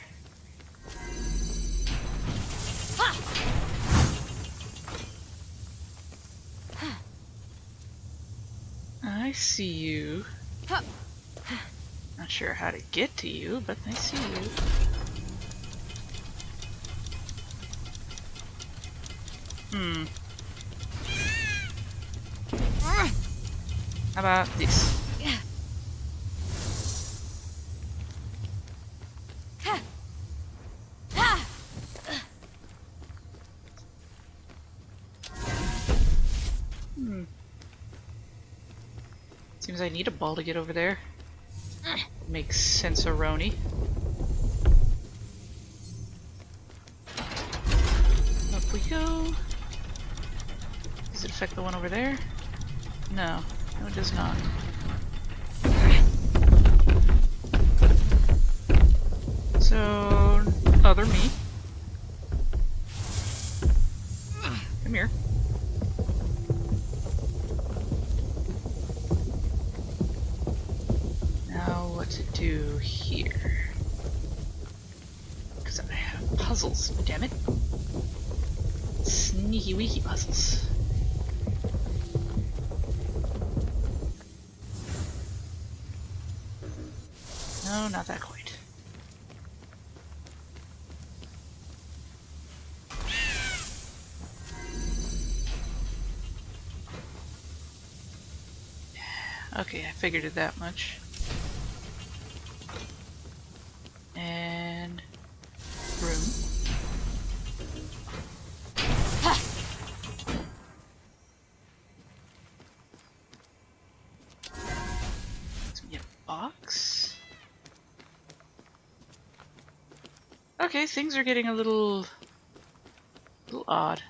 I see you. Not sure how to get to you, but I see you. How about this? Seems I need a ball to get over there. Makes sense-a-roni. Up we go. Does it affect the one over there? No. No, it does not. So, other me. Come here. Now, what to do here? Because I have puzzles, damn it. Sneaky weaky puzzles. No, not that quite. Okay, I figured it that much. And room. Let's get a box. Okay, things are getting a little odd.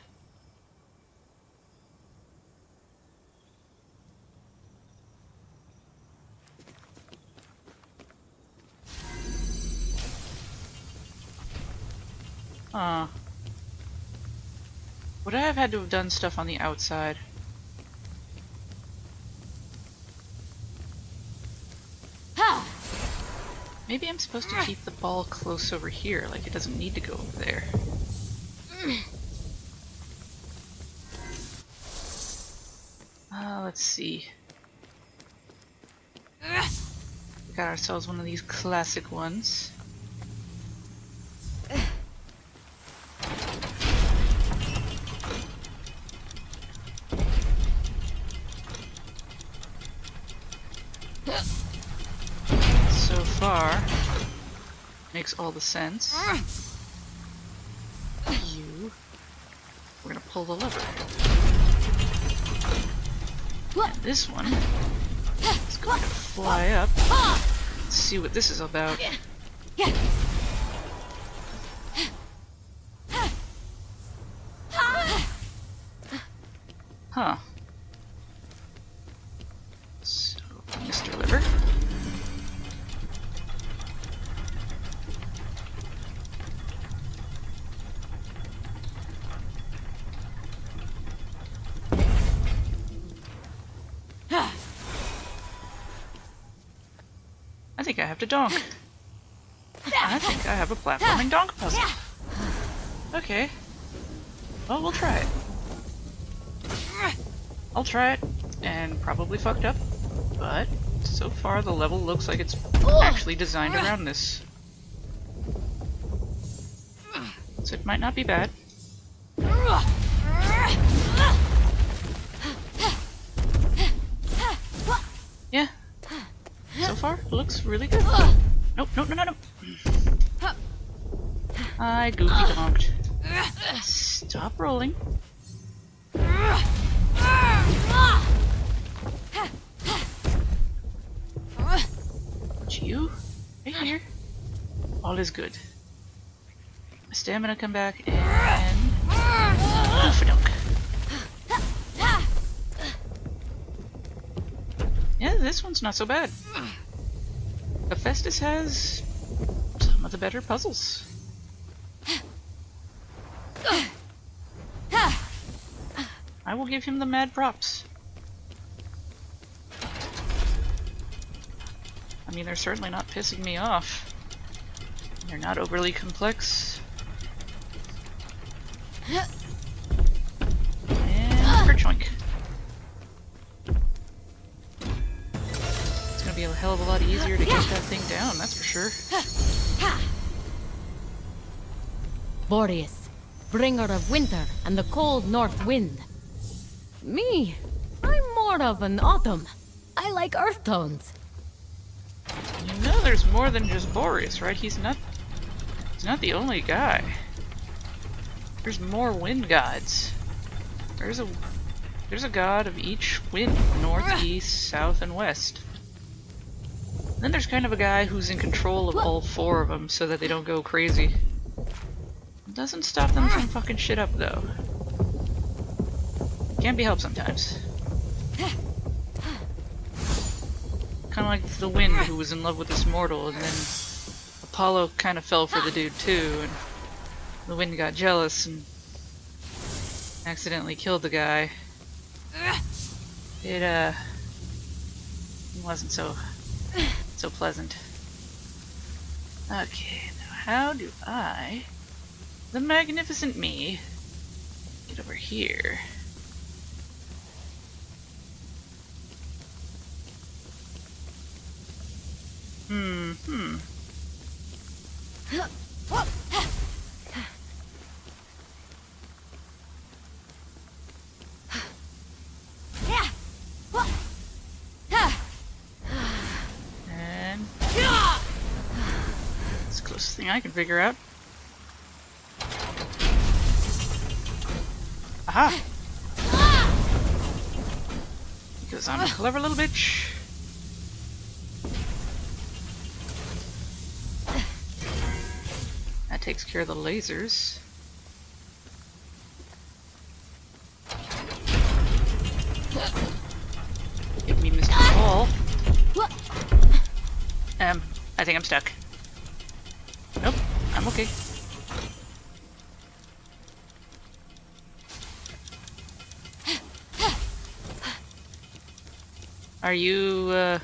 Would I have had to have done stuff on the outside? Maybe I'm supposed to keep the ball close over here, like it doesn't need to go over there. Let's see. We got ourselves one of these classic ones. So far, makes all the sense. We're gonna pull the lever. And this one is going to fly up. Let's see what this is about. Huh. So, Mr. Liver. I think I have to donk. I think I have a platforming donk puzzle. Okay. Well, we'll try it. I'll try it, and probably fucked up, but so far the level looks like it's actually designed around this. So it might not be bad. Yeah. So far, it looks really good. Nope, no, no, no, no. I goofy donked. Stop rolling. You, right here. All is good. My stamina come back and goof a dunk. Yeah, this one's not so bad. Hephaestus has some of the better puzzles. I will give him the mad props. I mean, they're certainly not pissing me off. They're not overly complex. And kerchoink. It's gonna be a hell of a lot easier to get that thing down, that's for sure. Boreas, bringer of winter and the cold north wind. Me, I'm more of an autumn. I like earth tones. You know there's more than just Boreas, right? He's not the only guy. There's more wind gods. There's a god of each wind, north, east, south, and west. And then there's kind of a guy who's in control of all four of them so that they don't go crazy. It doesn't stop them from fucking shit up though. Can't be helped sometimes. Kind of like the wind who was in love with this mortal, and then Apollo kind of fell for the dude too, and the wind got jealous and accidentally killed the guy. It wasn't so pleasant. Okay, now how do I, the magnificent me, get over here? And it's the closest thing I can figure out. Aha! Because I'm a clever little bitch. That takes care of the lasers. Give me Mr. Ball. I think I'm stuck. Nope, I'm okay. Are you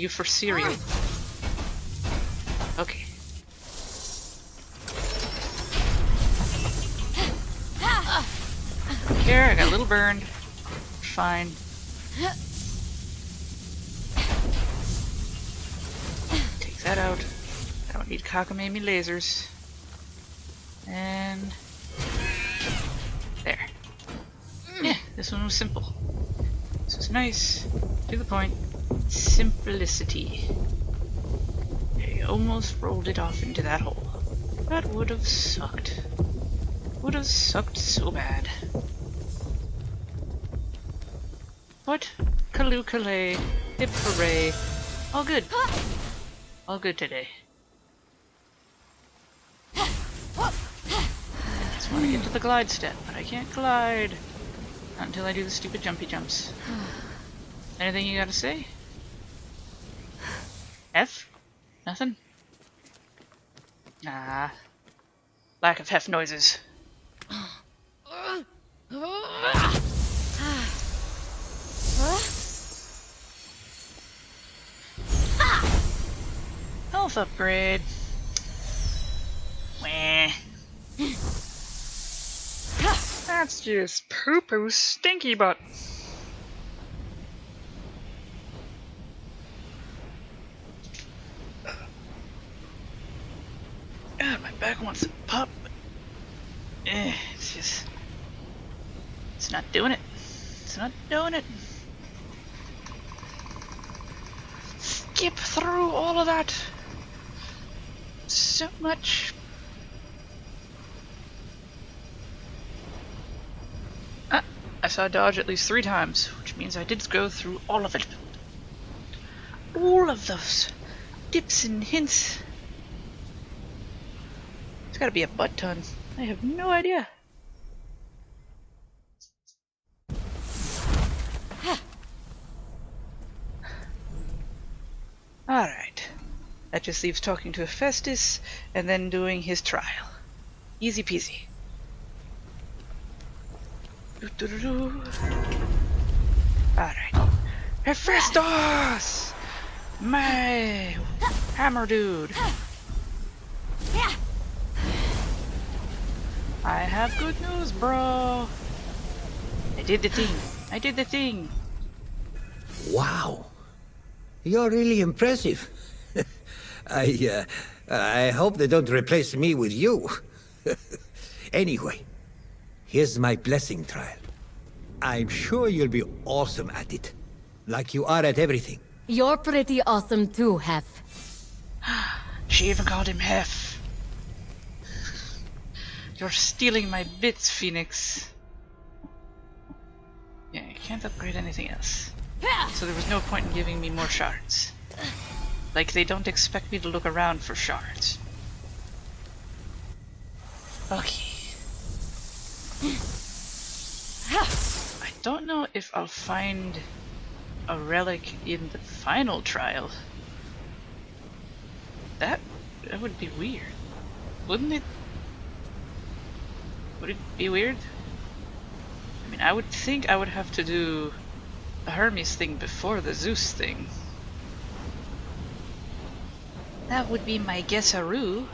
for cereal? Okay. Here, I got a little burned. Fine. Take that out. I don't need cockamamie lasers. And there. Yeah, this one was simple. This was nice. To the point. Simplicity. I almost rolled it off into that hole. That would have sucked. Would have sucked so bad. But Kaloo-Kalay, hip hooray, all good. All good today. I just want to get to the glide step, but I can't glide. Not until I do the stupid jumpy jumps. Anything you gotta say? F? Nothing? Nah. Lack of hef noises. Health upgrade. Wah. That's just poo-poo stinky butt. God, my back wants to pop. It's just... it's not doing it. It's not doing it. Skip through all of that. So much. I saw dodge at least 3 times, which means I did go through all of it. All of those dips and hints. It's gotta be a butt ton. I have no idea. Alright. That just leaves talking to Hephaestus and then doing his trial. Easy peasy. Alright. Hephaestus! My hammer dude. I have good news, bro. I did the thing. I did the thing. Wow. You're really impressive. I hope they don't replace me with you. Anyway, here's my blessing trial. I'm sure you'll be awesome at it. Like you are at everything. You're pretty awesome too, Hef. She even called him Hef. You're stealing my bits, Phoenix. Yeah, I can't upgrade anything else. So there was no point in giving me more shards. Like, they don't expect me to look around for shards. Okay. I don't know if I'll find a relic in the final trial. That would be weird. Wouldn't it? Would it be weird? I mean, I would think I would have to do the Hermes thing before the Zeus thing. That would be my guessaroo.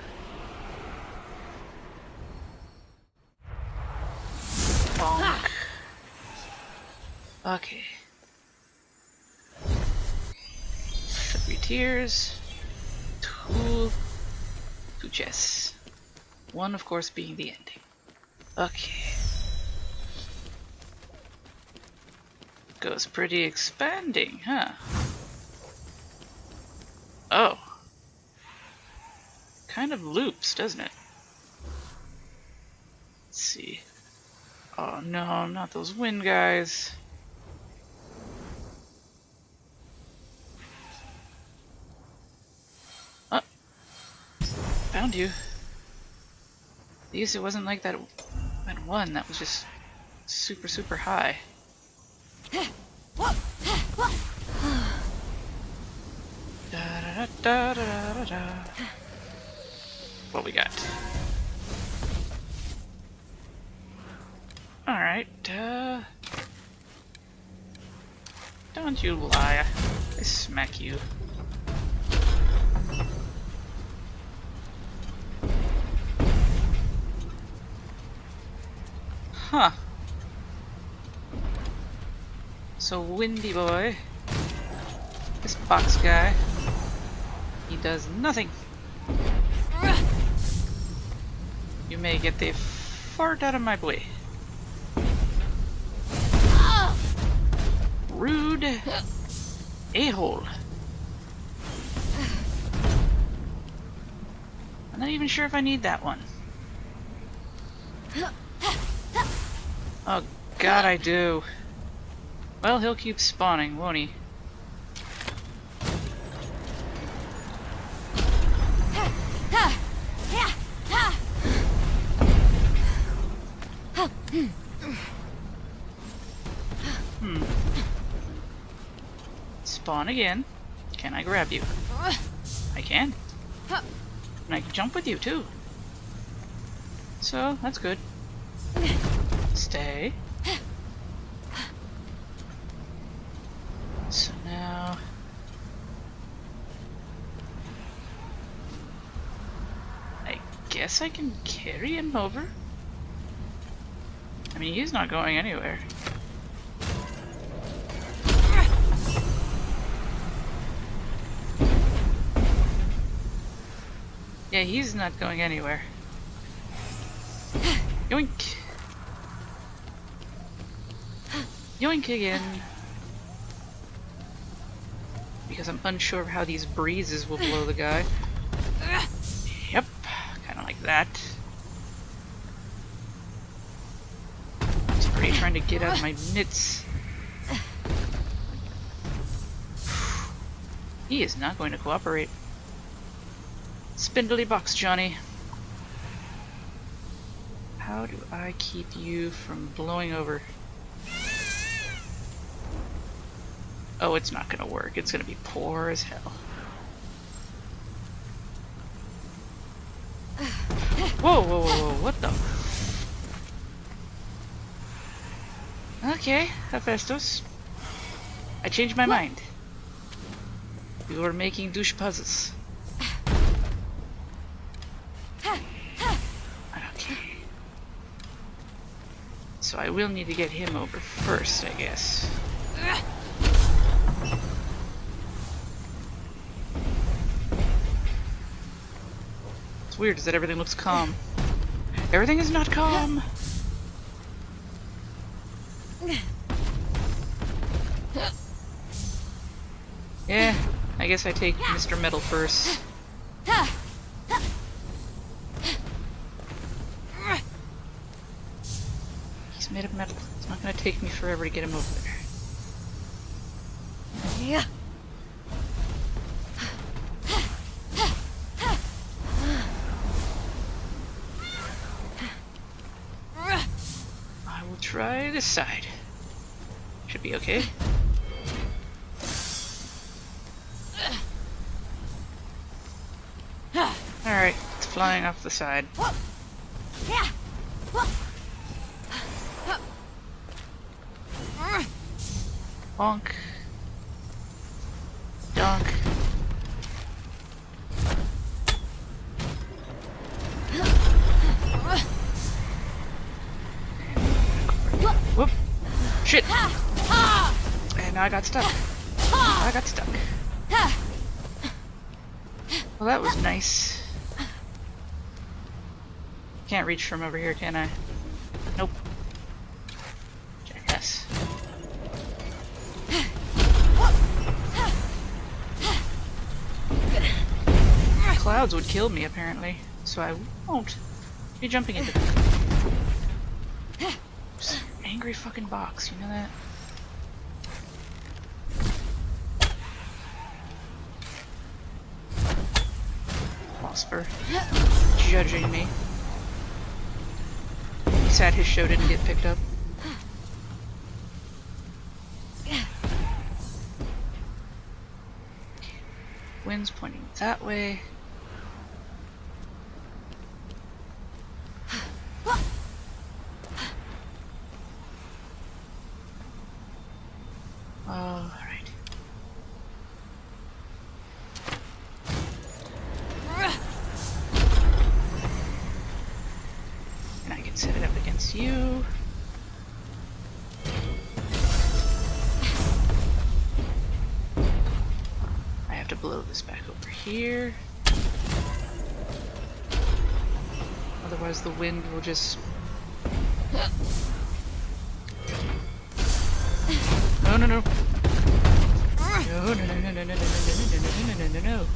Bonk. Okay. 3 tiers. 2 chests. 1, of course, being the ending. Okay. Goes pretty expanding, huh? Oh. Kind of loops, doesn't it? Let's see. Oh no, not those wind guys. Oh. Found you. At least it wasn't like that one that was just super high. What we got? Alright, don't you lie. I smack you. Huh. So Windy Boy, this box guy, he does nothing. You may get the fart out of my way. Rude a-hole. I'm not even sure if I need that one. Oh god, I do. Well, he'll keep spawning, won't he? Spawn again. Can I grab you? I can. And I can jump with you too. So, that's good. Stay. So now... I guess I can carry him over? I mean, he's not going anywhere. Yeah, he's not going anywhere. Yoink! Yoink again! Because I'm unsure of how these breezes will blow the guy. Yep, kinda like that. He's already trying to get out of my mitts. He is not going to cooperate. Spindly box, Johnny. How do I keep you from blowing over? Oh, it's not gonna work. It's gonna be poor as hell. Whoa, whoa, whoa, whoa, what the? Okay, Hephaestus. I changed my mind. We were making douche puzzles. Okay. So I will need to get him over first, I guess. It's weird is that everything looks calm. Everything is not calm! Yeah, I guess I take Mr. Metal first. He's made of metal. It's not gonna take me forever to get him over there. Yeah. I will try this side. Should be okay. Alright, it's flying off the side. Bonk. Donk. Whoop. Shit. And now I got stuck. I got stuck. Well, that was nice. Can't reach from over here, can I? Nope. Jackass. Clouds would kill me, apparently, so I won't be jumping into them. Just an angry fucking box, you know that? Phosphor. Judging me. He's sad his show didn't get picked up. Wind's pointing that way. Alright. And I can set it up against you. I have to blow this back over here. Otherwise the wind will just... No, no, no. No, no, no, no, no, no, no, no, no, no, no, no, no.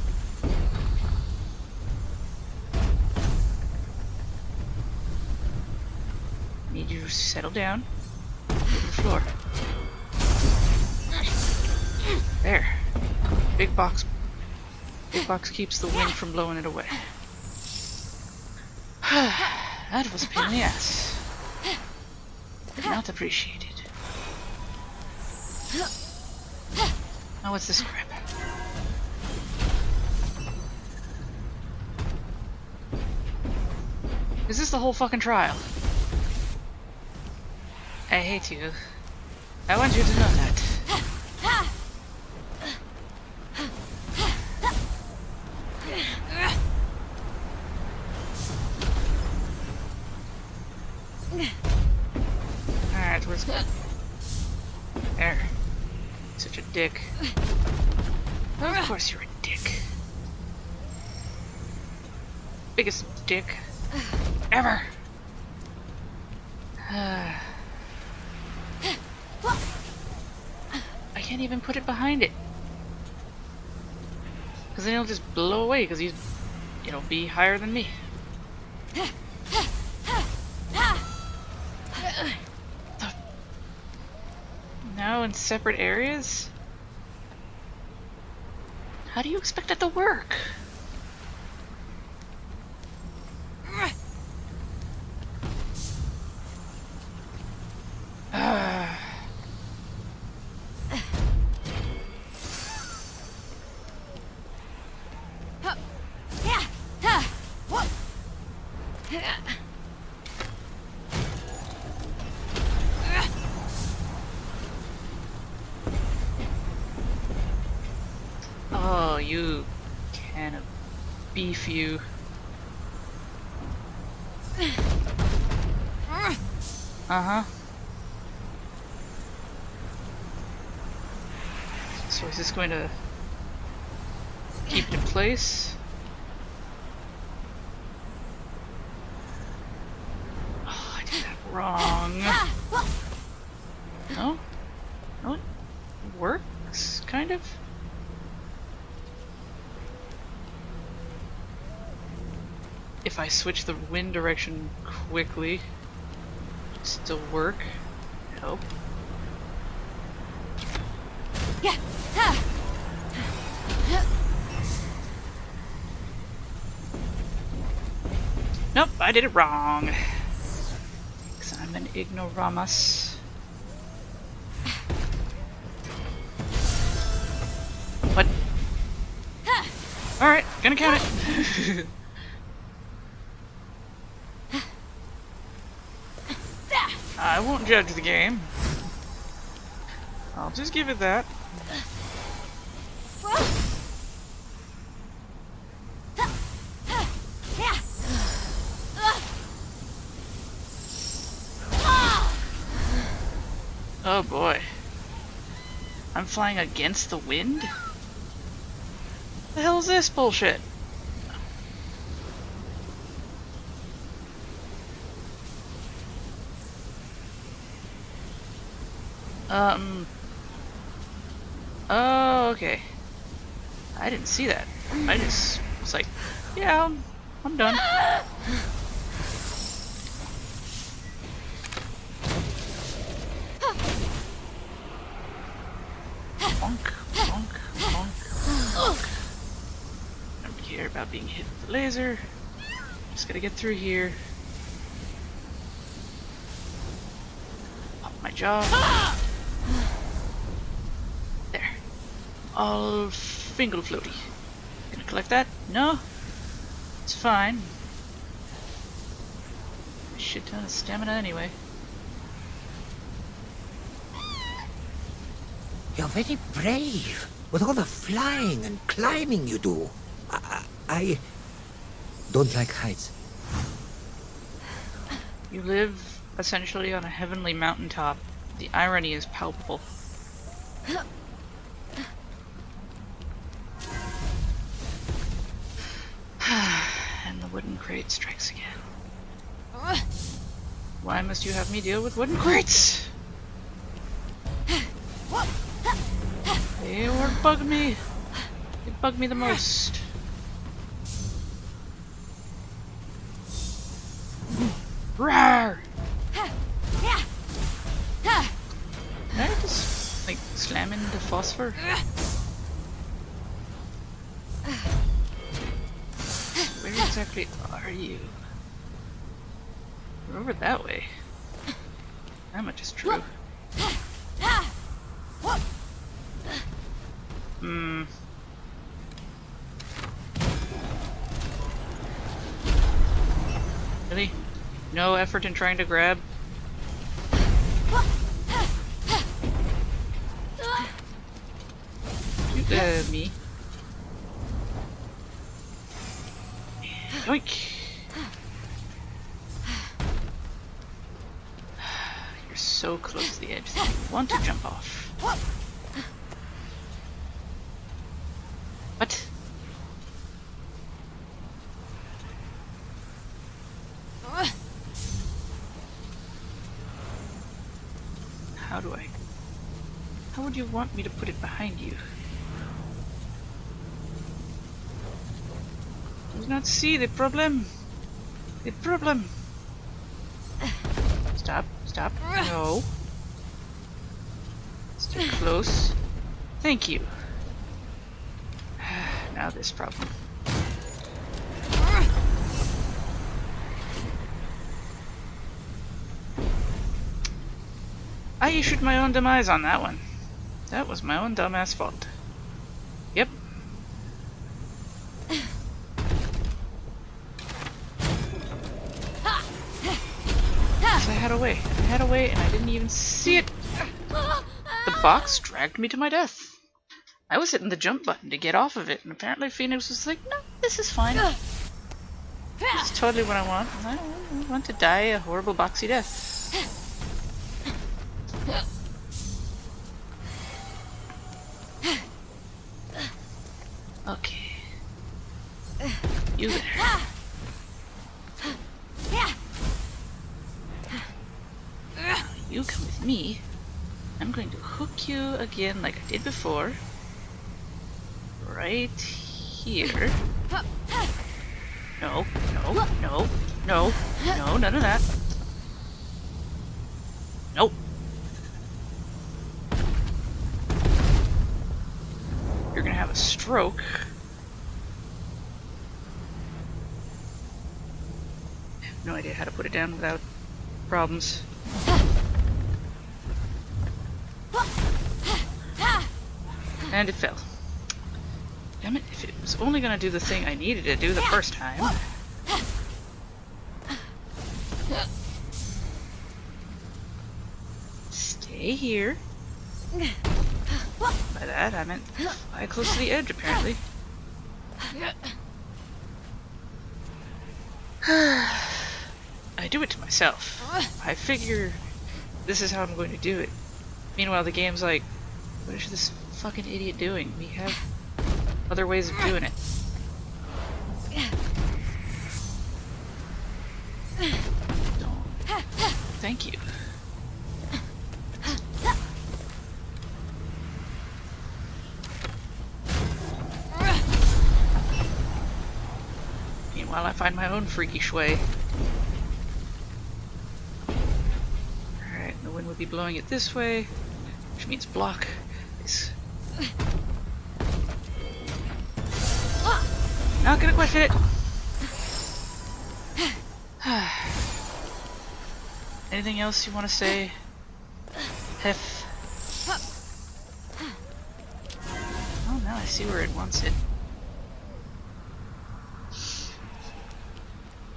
Need you to settle down. Go to the floor. There. Big box. Big box keeps the wind from blowing it away. That was a pain in the ass. Not appreciated. Now what's this crap? Is this the whole fucking trial? I hate you. I want you to know that. Alright, where's that? There. Such a dick. Of course you're a dick. Biggest dick ever. I can't even put it behind it. Because then it'll just blow away because it'll be higher than me. Now in separate areas? How do you expect that to work? Oh, you can of beef, you. Uh-huh. So is this going to keep it in place? Oh, I did that wrong. No? No, it works, kind of? If I switch the wind direction quickly, it'll still work. Help. Yeah. Nope, I did it wrong. 'Cause I'm an ignoramus. What? Alright, gonna count it. I won't judge the game. I'll just give it that. Oh boy. I'm flying against the wind? The hell is this bullshit? Oh, okay. I didn't see that. I just was like, yeah, I'm done. Bonk, bonk, bonk, bonk. I don't care about being hit with the laser. Just gotta get through here. Pop my jaw. There. All fingle floaty. Gonna collect that? No? It's fine. A shit ton of stamina anyway. You're very brave, with all the flying and climbing you do. I don't like heights. You live essentially on a heavenly mountaintop. The irony is palpable. And the wooden crate strikes again. Why must you have me deal with wooden crates? They won't bug me. They bug me the most. Rawr! Can I just, like, slam into phosphor? Where exactly are you? You're over that way. That much is true. Hmm. Really? No effort in trying to grab? Me. Yoink! You're so close to the edge that you want to jump off. What? How would you want me to put it behind you? Do not see the problem. The problem. Stop. Stop. No. It's too close. Thank you. Now this problem. I issued my own demise on that one. That was my own dumbass fault. Yep. I had a way. I had a way and I didn't even see it. The box dragged me to my death. I was hitting the jump button to get off of it, and apparently Phoenix was like, no, this is fine. This is totally what I want. I don't want to die a horrible boxy death. You there. You come with me. I'm going to hook you again like I did before. Right here. No, no, no, no, no, none of that. Nope. You're gonna have a stroke. I have no idea how to put it down without problems. And it fell. Damn it, if it was only gonna do the thing I needed to do the first time. Stay here. By that, I meant fly close to the edge, apparently. I do it to myself. I figure this is how I'm going to do it. Meanwhile, the game's like, what is this fucking idiot doing? We have other ways of doing it. Don't. Thank you. Meanwhile, I find my own freakish way. Alright, the wind would be blowing it this way, which means block is not gonna quite fit. Anything else you want to say, Hef? Oh, now I see where it wants it.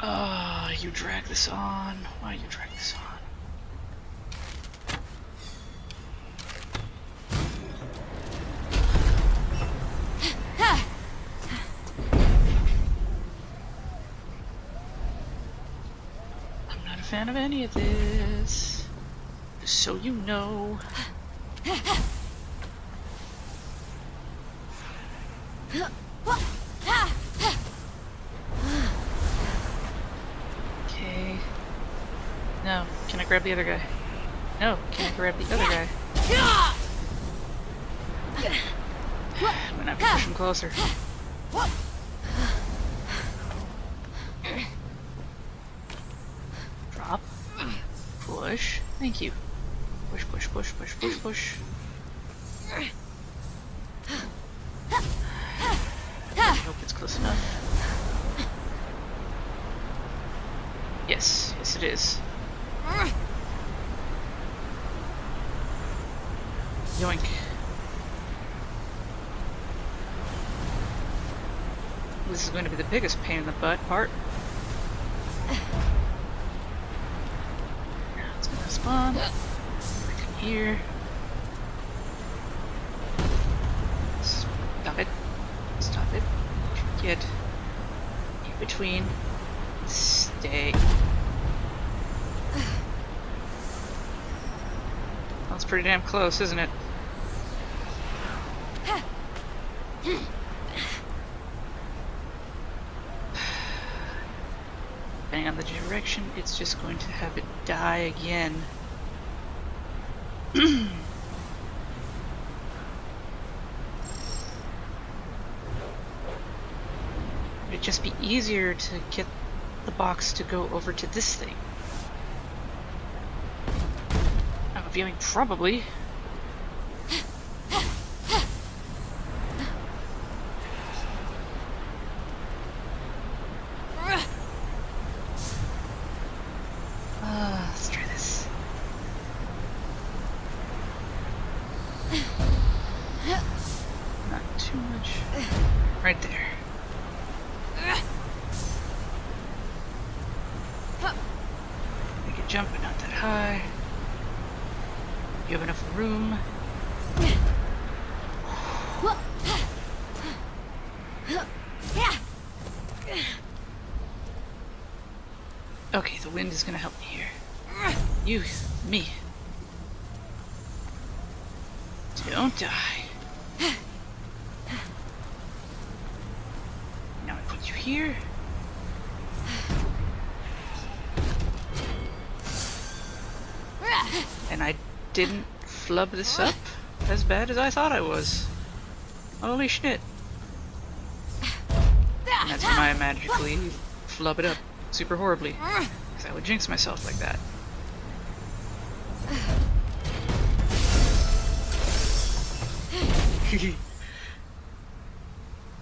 Ah, you drag this on. Why you drag this on? I'm not a fan of any of this. Just so you know. Okay. No, can I grab the other guy? No, can I grab the other guy? I'm gonna have to push him closer. Drop. Push. Thank you. Push, push, push, push, push, push. I hope it's close enough. Yes, yes it is. Yoink. This is going to be the biggest pain in the butt part. Now it's gonna spawn. Right in here. Stop it. Stop it. Get in between. Stay. That's pretty damn close, isn't it? Depending on the direction, it's just going to have it die again. It'd just be easier to get the box to go over to this thing. I have a feeling probably. Let's try this. Not too much. Right there. Make it jump, but not that high. You have enough room. Okay, the wind is gonna help me here. You, me. Don't die. Now I put you here. And I didn't flub this up as bad as I thought I was. Holy shit. And that's when I magically flub it up super horribly. Because I would jinx myself like that.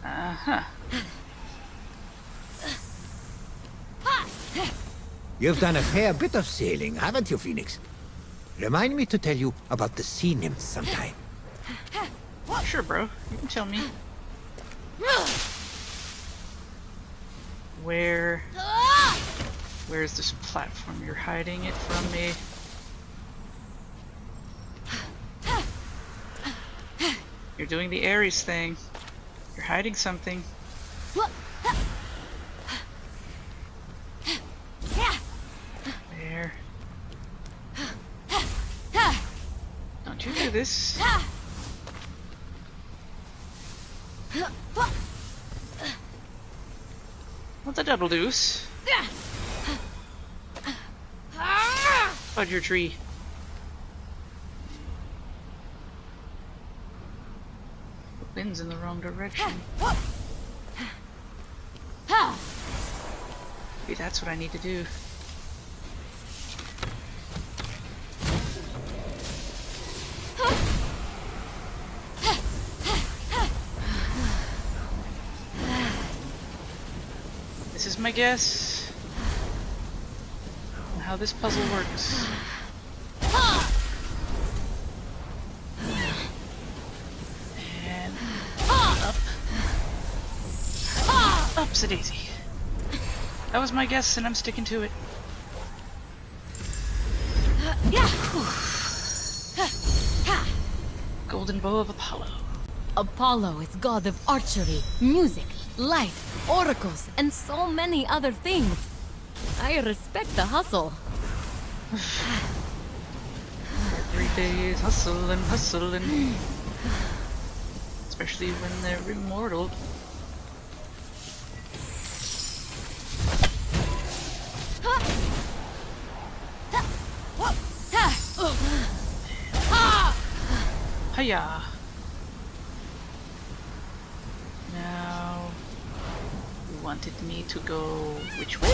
Uh-huh. You've done a fair bit of sailing, haven't you, Phoenix? Remind me to tell you about the sea nymphs sometime. Sure, bro. You can tell me. Where's this platform? You're hiding it from me. You're doing the Ares thing. You're hiding something. There. Don't you do this. What's a double deuce? Fudge your tree. The wind's in the wrong direction. Maybe that's what I need to do. This is my guess on how this puzzle works. And up. Up's a daisy. That was my guess and I'm sticking to it. Golden bow of Apollo. Apollo is god of archery, music, light, oracles, and so many other things. I respect the hustle. Every day is hustling, hustling. Especially when they're immortal. Hiya! Now, you wanted me to go which way?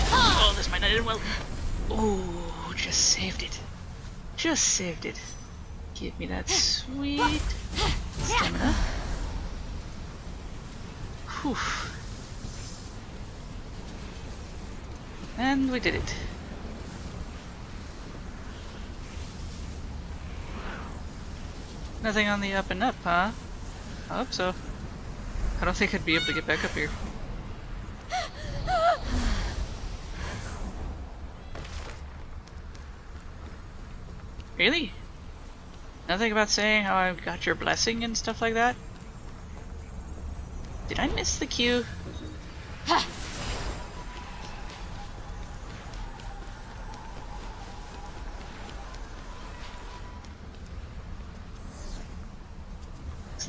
Oh, this might not end well. Oh, just saved it. Just saved it. Give me that sweet stamina. Whew. And we did it. Nothing on the up and up, huh? I hope so. I don't think I'd be able to get back up here. Really? Nothing about saying how I got your blessing and stuff like that? Did I miss the cue? I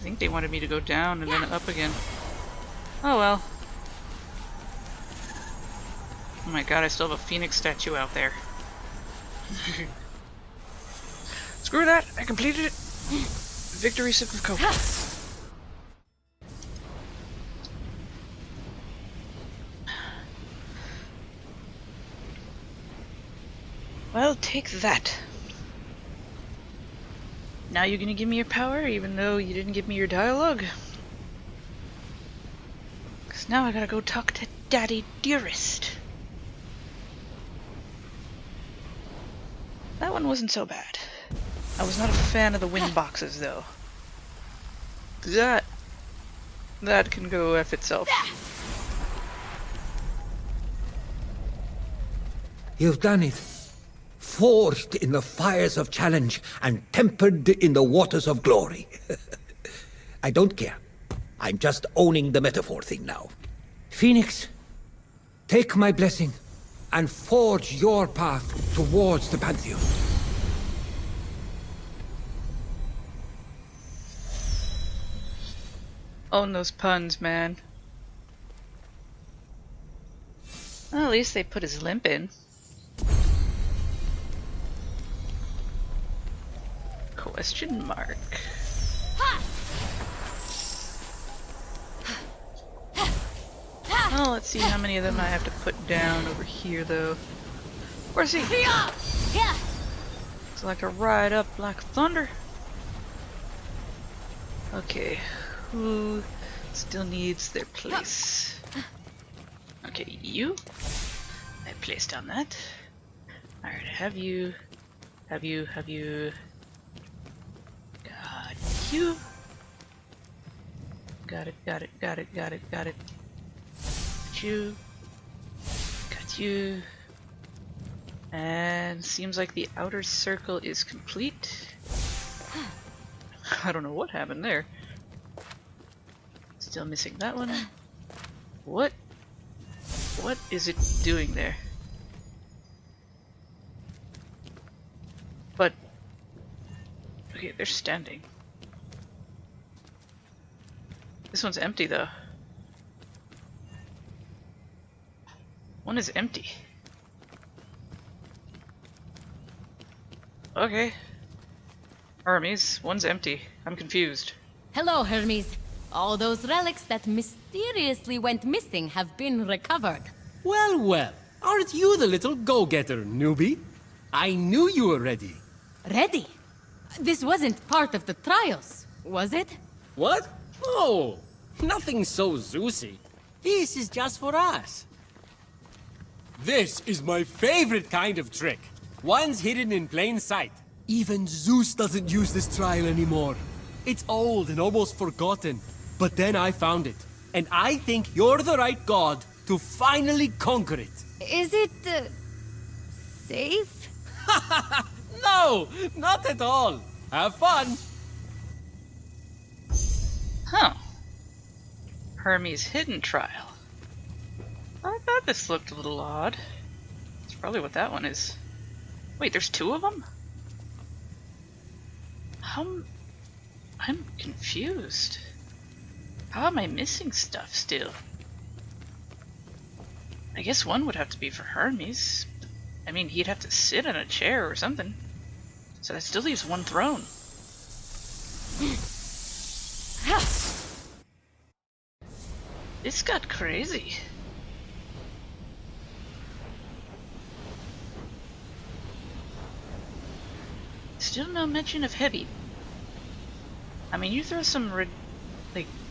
think they wanted me to go down and then up again. Oh well. Oh my god, I still have a phoenix statue out there. Screw that! I completed it! Victory sip of coke. Well, take that. Now you're gonna give me your power, even though you didn't give me your dialogue? Cause now I gotta go talk to Daddy Dearest. That one wasn't so bad. I was not a fan of the wind boxes, though. That can go F itself. You've done it. Forged in the fires of challenge and tempered in the waters of glory. I don't care. I'm just owning the metaphor thing now. Phoenix, take my blessing and forge your path towards the Pantheon. Own those puns, man. Well, at least they put his limp in. Question mark. Well, let's see how many of them I have to put down over here, though. Where's he? It's like a ride up like thunder. Okay, who still needs their place? Okay, you. I placed down that. Alright, have you. Got you. Got it. Got you. Got you. And seems like the outer circle is complete. I don't know what happened there. Still missing that one. What is it doing there? But okay, they're standing. This one's empty though. One is empty. Okay. Hermes, one's empty. I'm confused. Hello, Hermes. All those relics that mysteriously went missing have been recovered. Well, well. Aren't you the little go-getter, newbie? I knew you were ready. Ready? This wasn't part of the trials, was it? What? Oh, nothing so Zeusy. This is just for us. This is my favorite kind of trick. One's hidden in plain sight. Even Zeus doesn't use this trial anymore. It's old and almost forgotten. But then I found it. And I think you're the right god to finally conquer it. Is it... safe? No, not at all. Have fun. Huh. Hermes' hidden trial. I thought this looked a little odd. That's probably what that one is. Wait, there's two of them? I'm confused. How am I missing stuff still? I guess one would have to be for Hermes. I mean, he'd have to sit in a chair or something. So that still leaves one throne. This got crazy. Still no mention of Heavy. I mean, you throw some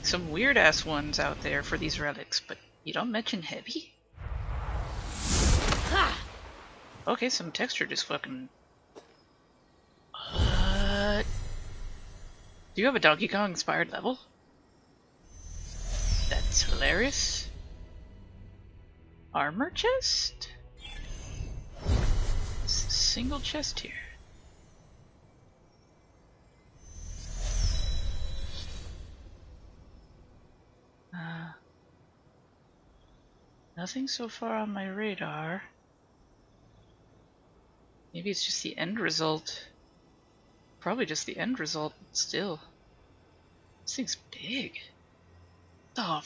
some weird ass ones out there for these relics, but you don't mention Heavy? Okay, some texture just fucking... Do you have a Donkey Kong inspired level? That's hilarious. Armor chest? Single chest here. Nothing so far on my radar. Maybe it's just the end result. Probably just the end result, but still. This thing's big. The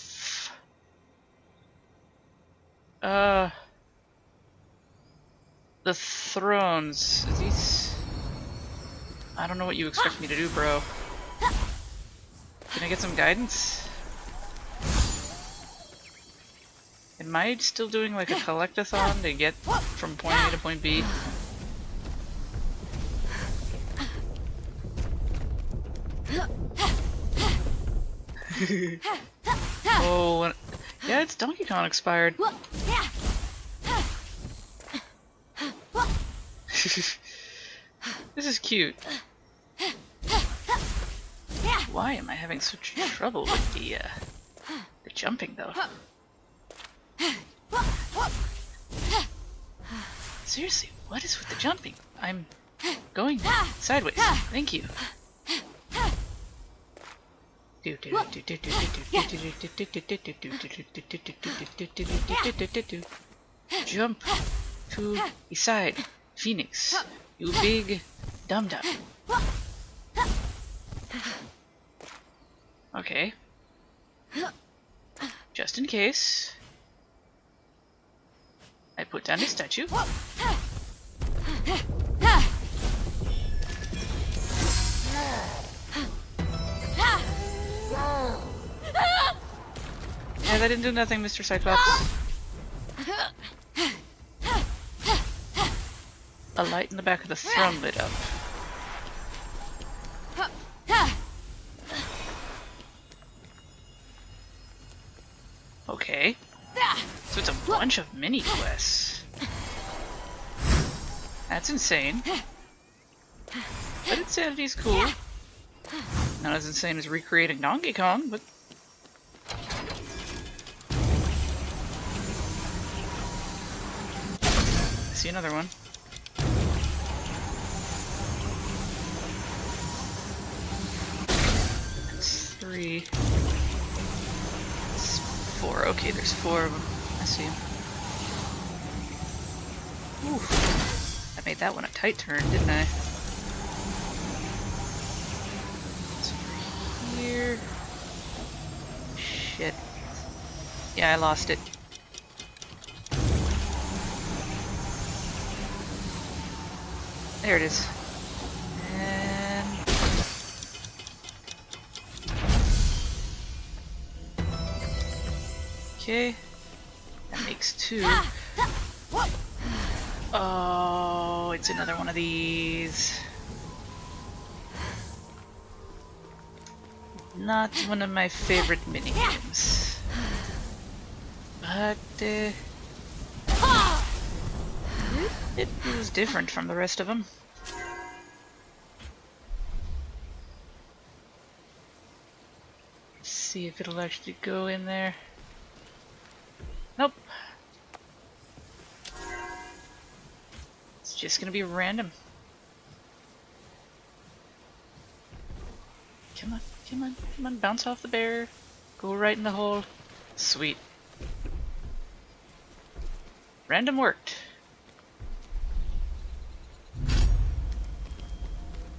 the thrones. These... I don't know what you expect me to do, bro. Can I get some guidance? Am I still doing like a collectathon to get from point A to point B? Oh, yeah, it's Donkey Kong expired. This is cute. Why am I having such trouble with the jumping though? Seriously, what is with the jumping? I'm going sideways. Thank you. Jump to the side, Phoenix. You big dum dum. Okay. Just in case. I put down his statue. Yeah, that didn't do nothing, Mr. Cyclops. A light in the back of the throne lit up. Okay. So it's a bunch of mini quests. That's insane. But Insanity's cool. Not as insane as recreating Donkey Kong, but... I see another one. That's 3. That's 4. Okay, there's 4 of them. I see them. Oof. I made that one a tight turn, didn't I? It's over here. Shit. Yeah, I lost it. There it is. And... okay. That makes 2. Oh, it's another one of these. Not one of my favorite minigames. But, it was different from the rest of them. Let's see if it'll actually go in there. Nope. It's just gonna be random. Come on, come on, come on, bounce off the bear. Go right in the hole. Sweet. Random worked.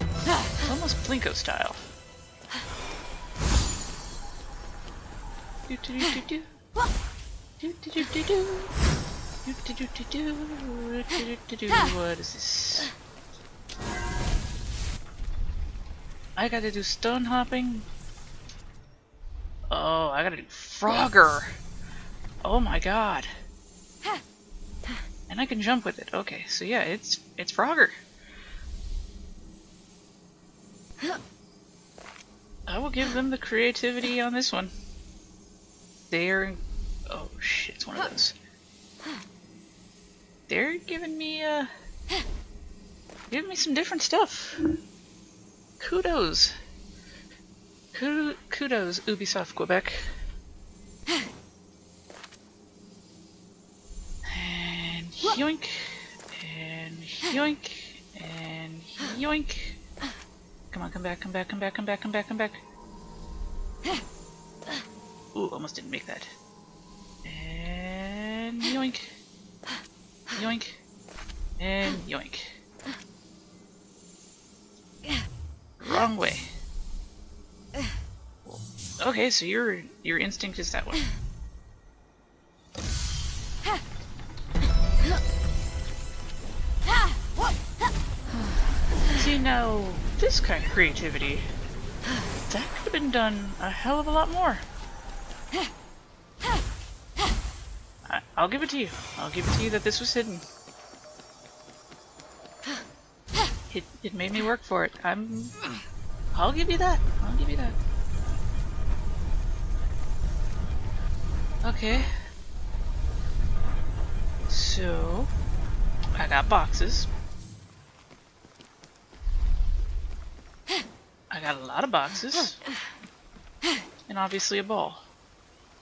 It's almost Plinko style. Do do do do do. Do do do do do. Do do do do do. Do do do. What is this? I gotta do stone hopping. Oh, I gotta do Frogger. Oh my god. And I can jump with it. Okay, so yeah, it's Frogger. I will give them the creativity on this one. They're... oh shit, it's one of those. They're giving me some different stuff. Kudos. Kudos, Ubisoft Quebec. And yoink. And yoink. And yoink. Come on, come back, come back, come back, come back, come back, come back. Ooh, almost didn't make that. And yoink. Yoink. And yoink. Wrong way. Okay, so your instinct is that way. See, now, this kind of creativity, that could have been done a hell of a lot more. I'll give it to you. I'll give it to you that this was hidden. It made me work for it. I'll give you that. I'll give you that. Okay. So, I got boxes. I got a lot of boxes. And obviously a ball.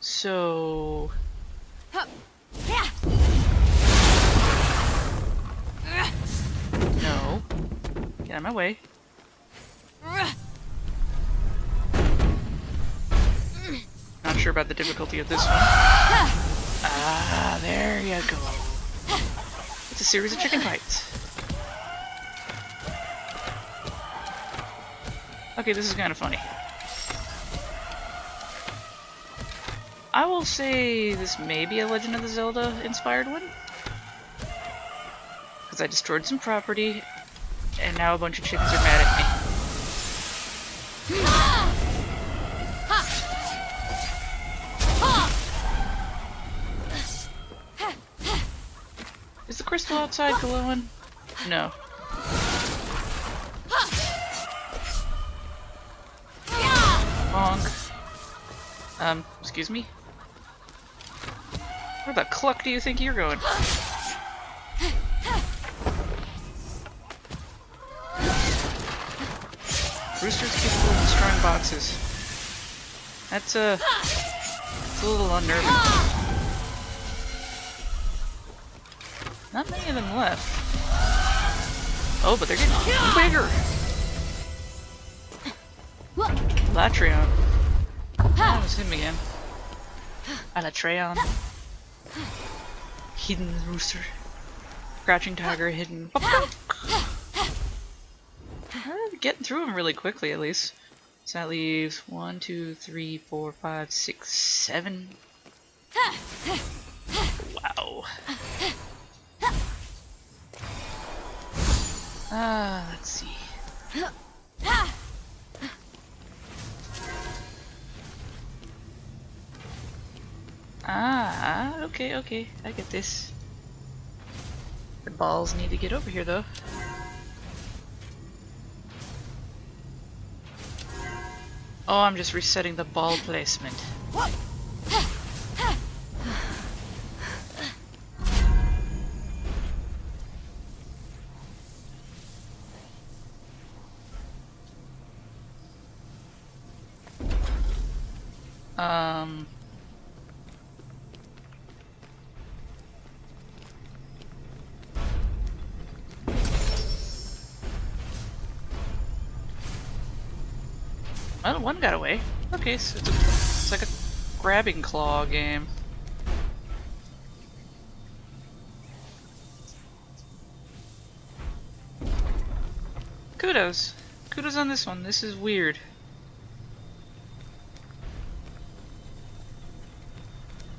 So... no. Get out of my way. Not sure about the difficulty of this one. Ah, there you go. It's a series of chicken fights. Okay, this is kind of funny. I will say this may be a Legend of the Zelda inspired one. Because I destroyed some property, and now a bunch of chickens are mad at me. Is the crystal outside glowing? No. Bonk. Excuse me? Where the cluck do you think you're going? Roosters capable of destroying boxes. That's it's a little unnerving. Not many of them left. Oh, but they're getting bigger! Latreon. That was him again. Alatreon. Hidden rooster. Crouching tiger, hidden. Getting through them really quickly, at least. So that leaves 1, 2, 3, 4, 5, 6, 7. Wow. Let's see. Okay, I get this. The balls need to get over here, though. Oh, I'm just resetting the ball placement. Well, one got away. Okay, so it's like a grabbing claw game. Kudos. Kudos on this one. This is weird.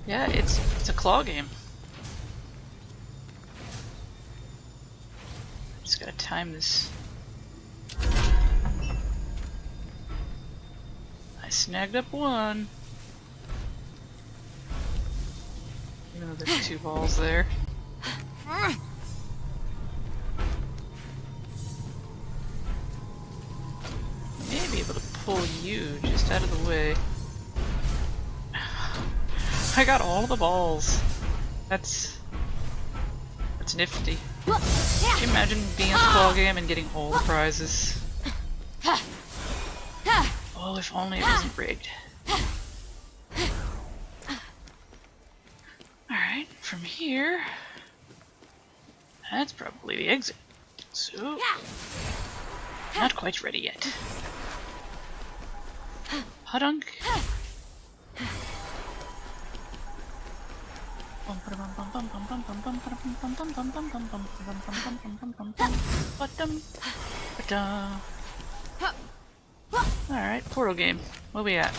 Yeah, it's a claw game. Just gotta time this. I snagged up one. Even though there's 2 balls there. May be able to pull you just out of the way. I got all the balls. That's nifty. Can you imagine being in a claw game and getting all the prizes? Oh, if only it wasn't rigged. Alright, from here... That's probably the exit. So... Not quite ready yet. Hadunk. Alright, portal game. Where we at?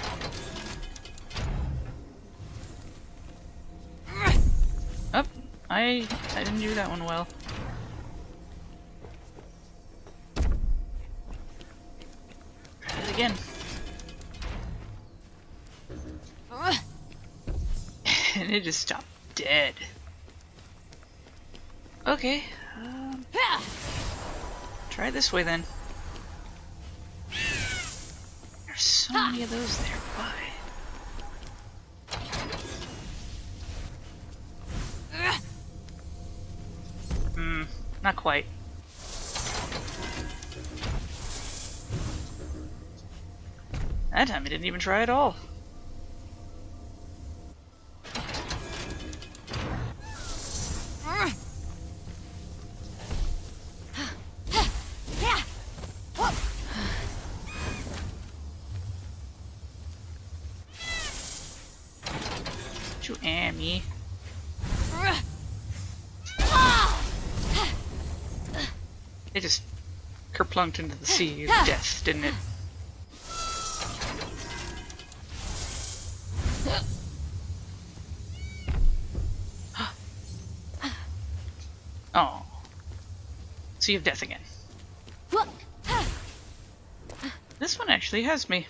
Oh, I didn't do that one well. Try it again. And it just stopped dead. Okay. Try this way then. There's so many of those there. Why? Not quite. That time I didn't even try at all. You Amy. It just kerplunked into the sea of death, didn't it? Oh. Sea of Death again. This one actually has me.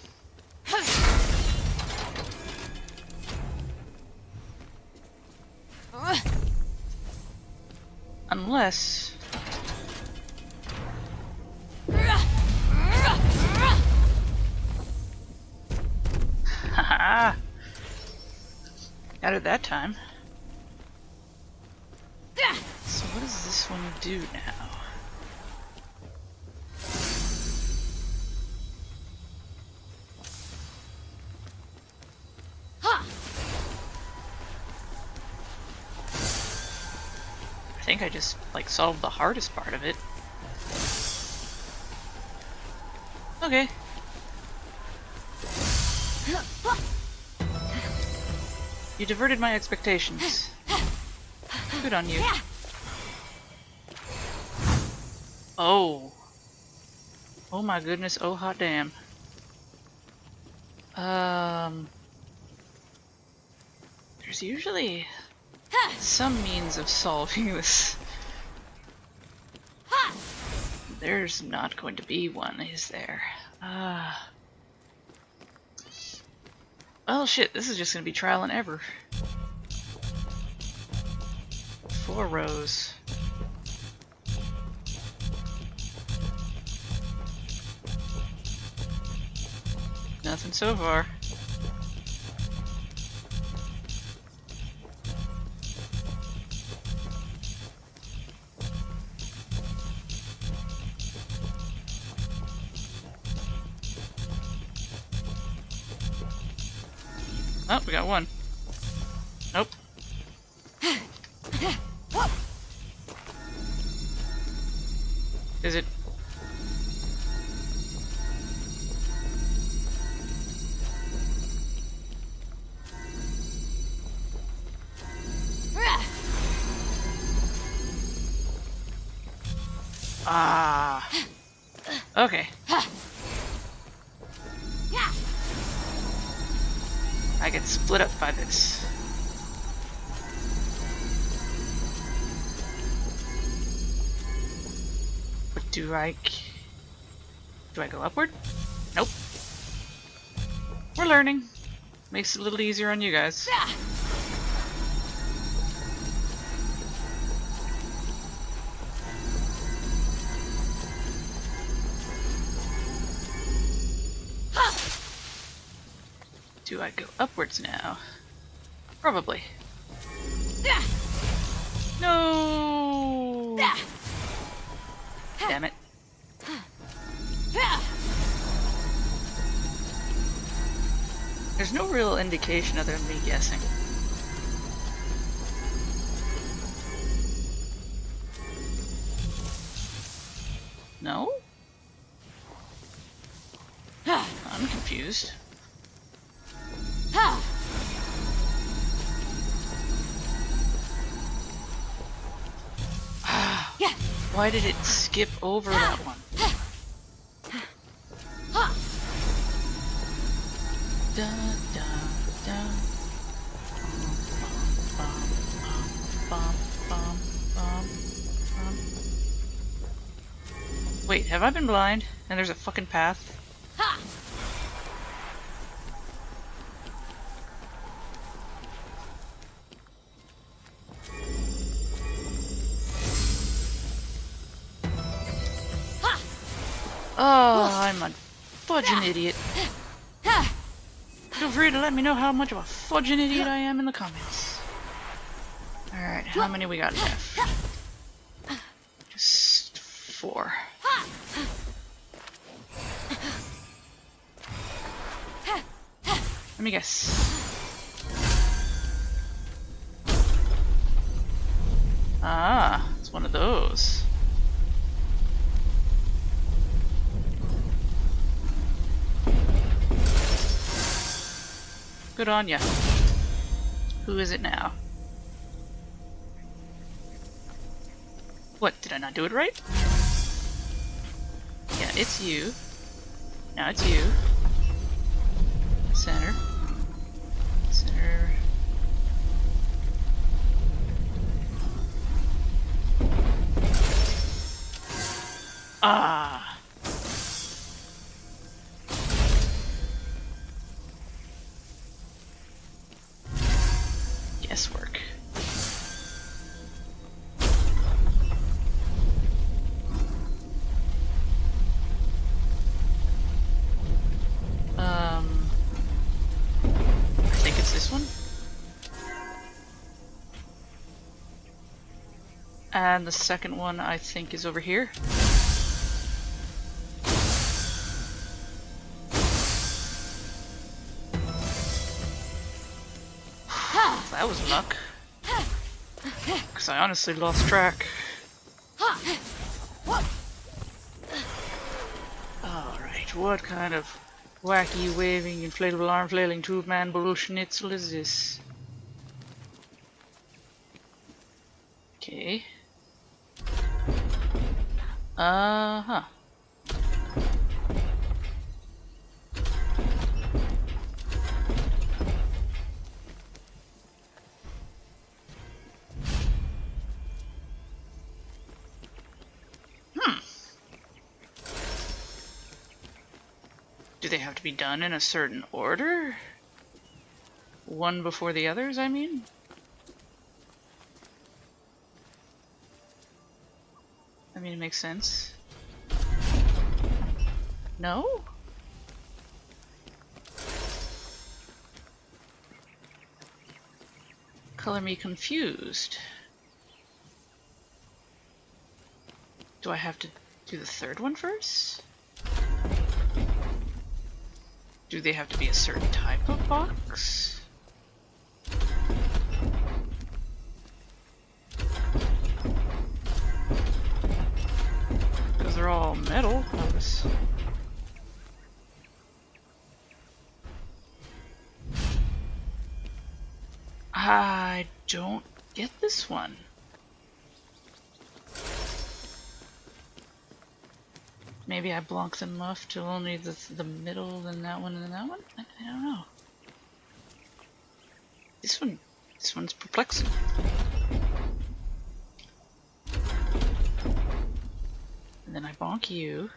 Unless... Haha! Got it that time. So what does this one do now? I think I just, like, solved the hardest part of it. Okay. You diverted my expectations. Good on you. Oh. Oh my goodness, oh hot damn. There's usually some means of solving this. There's not going to be one, is there? Well, shit, this is just gonna be trial and error. 4 rows. Nothing so far. Oh, we got one. Nope. Is it? Ah. Okay. I get split up by this. But do I go upward? Nope. We're learning. Makes it a little easier on you guys. Do I go upwards now? Probably. No! Damn it. There's no real indication other than me guessing. No? I'm confused. Why did it skip over that one? Da, da, da. Bum, bum, bum, bum. Wait, have I been blind? And there's a fucking path? Oh, I'm a fudging idiot. Feel free to let me know how much of a fudging idiot I am in the comments. Alright, how many we got left? Just 4. Let me guess. Ah, it's one of those. Good on ya. Who is it now? What, did I not do it right? Yeah, it's you. Now it's you. Center. Center. Ah! Guesswork. I think it's this one. And the second one I think is over here. That was luck. Because I honestly lost track. Alright, what kind of wacky, waving, inflatable arm flailing tube-man bullschnitzel is this? Okay. Uh-huh. Do they have to be done in a certain order? One before the others, I mean? I mean, it makes sense. No? Color me confused. Do I have to do the third one first? Do they have to be a certain type of box? Because they're all metal. I don't get this one. Maybe I blocked them off to only the middle, then that one, and then that one? I don't know. This one's perplexing. And then I bonk you.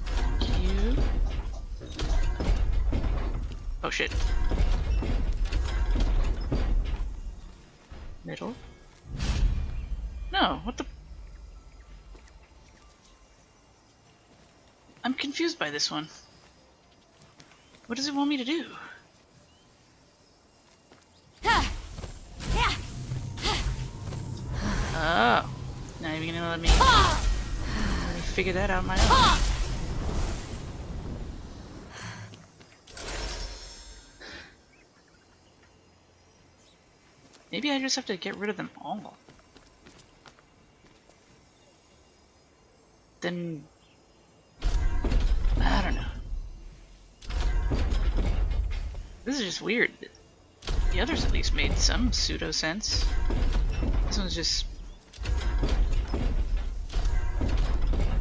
Bonk you. Oh shit. Middle? No, what the? I'm confused by this one. What does it want me to do? Oh, not even gonna let me figure that out my own. Maybe I just have to get rid of them all. Then I don't know. This is just weird. The others at least made some pseudo sense. This one's just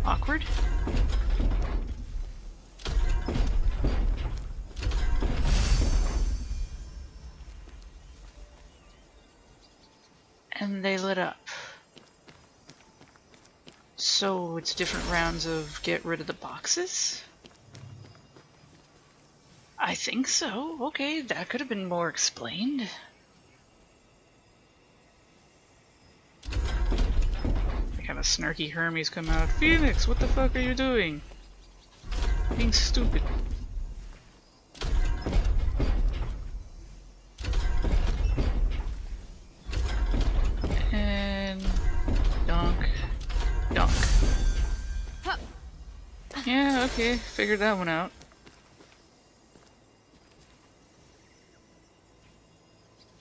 awkward. And they lit up. So it's different rounds of get rid of the boxes? I think so. Okay, that could have been more explained. The kind of snarky Hermes come out. Phoenix, what the fuck are you doing? Being stupid. And donk. Donk. Yeah, okay, figured that one out.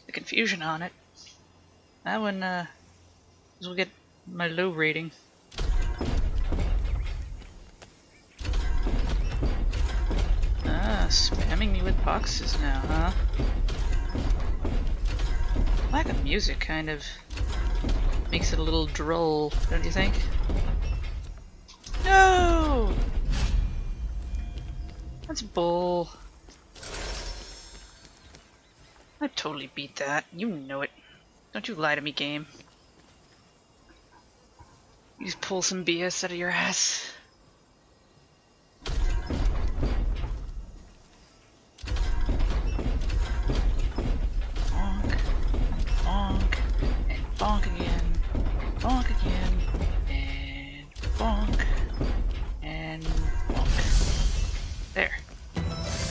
The confusion on it. That one, this will get my low rating. Ah, spamming me with boxes now, huh? Lack of music kind of makes it a little droll, don't you think? No! That's bull. I totally beat that. You know it. Don't you lie to me, game. You just pull some BS out of your ass. Bonk, bonk, and bonk again, bonk again, and bonk, and bonk. There.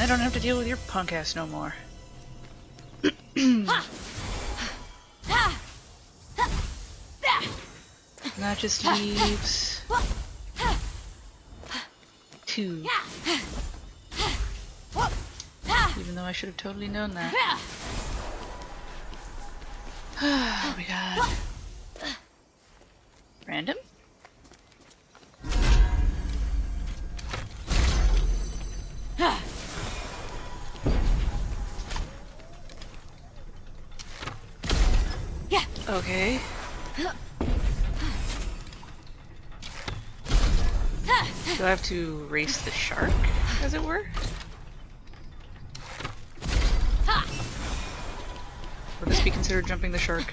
I don't have to deal with your punk ass no more. That just leaves 2. Even though I should have totally known that. We got random. Okay. Do I have to race the shark, as it were? Would this be considered jumping the shark?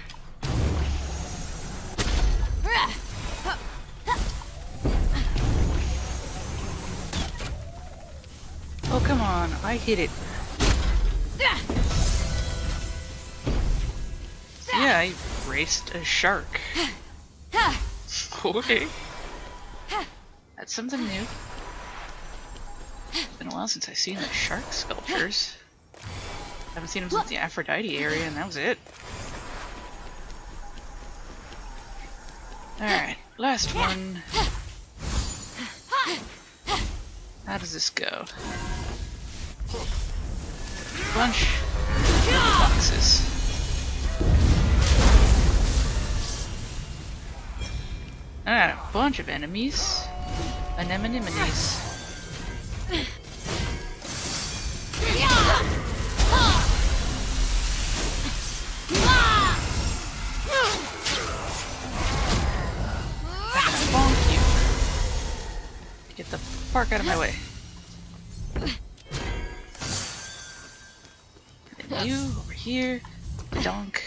Oh, come on. I hit it. Yeah, I raced a shark. Okay. That's something new. It's been a while since I've seen the shark sculptures. I haven't seen them since the Aphrodite area, and that was it. Alright, last one. How does this go? Bunch of boxes. Alright, a bunch of enemies. Anemones. Bonk you. Get the fuck out of my way. And then you over here. Donk.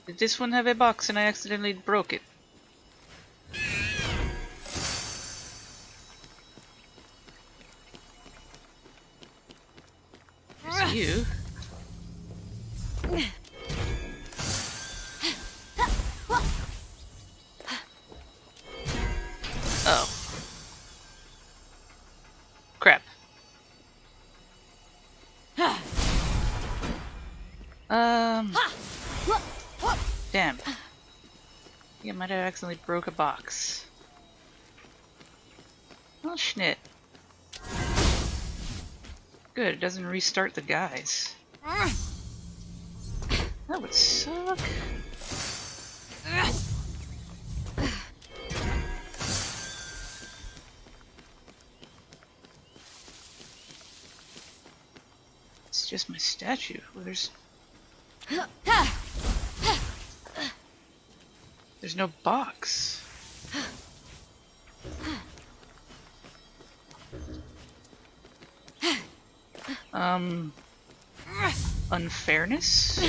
Did this one have a box and I accidentally broke it? There's you. Oh. Crap. Damn. I think I might have accidentally broke a box. Oh, schnit. Good, it doesn't restart the guys. That would suck. It's just my statue. Well, there's no box. Unfairness?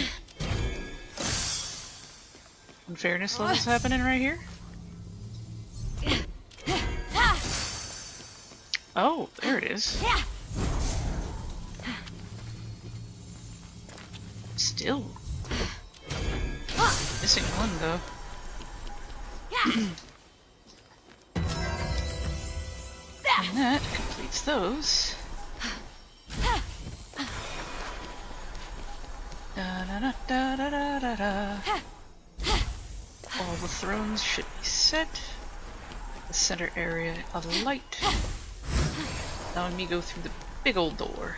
Unfairness levels happening right here? Oh, there it is. Still. Missing one though. And that completes those. Da da da da da da da. All the thrones should be set. The center area of light. Now let me go through the big old door.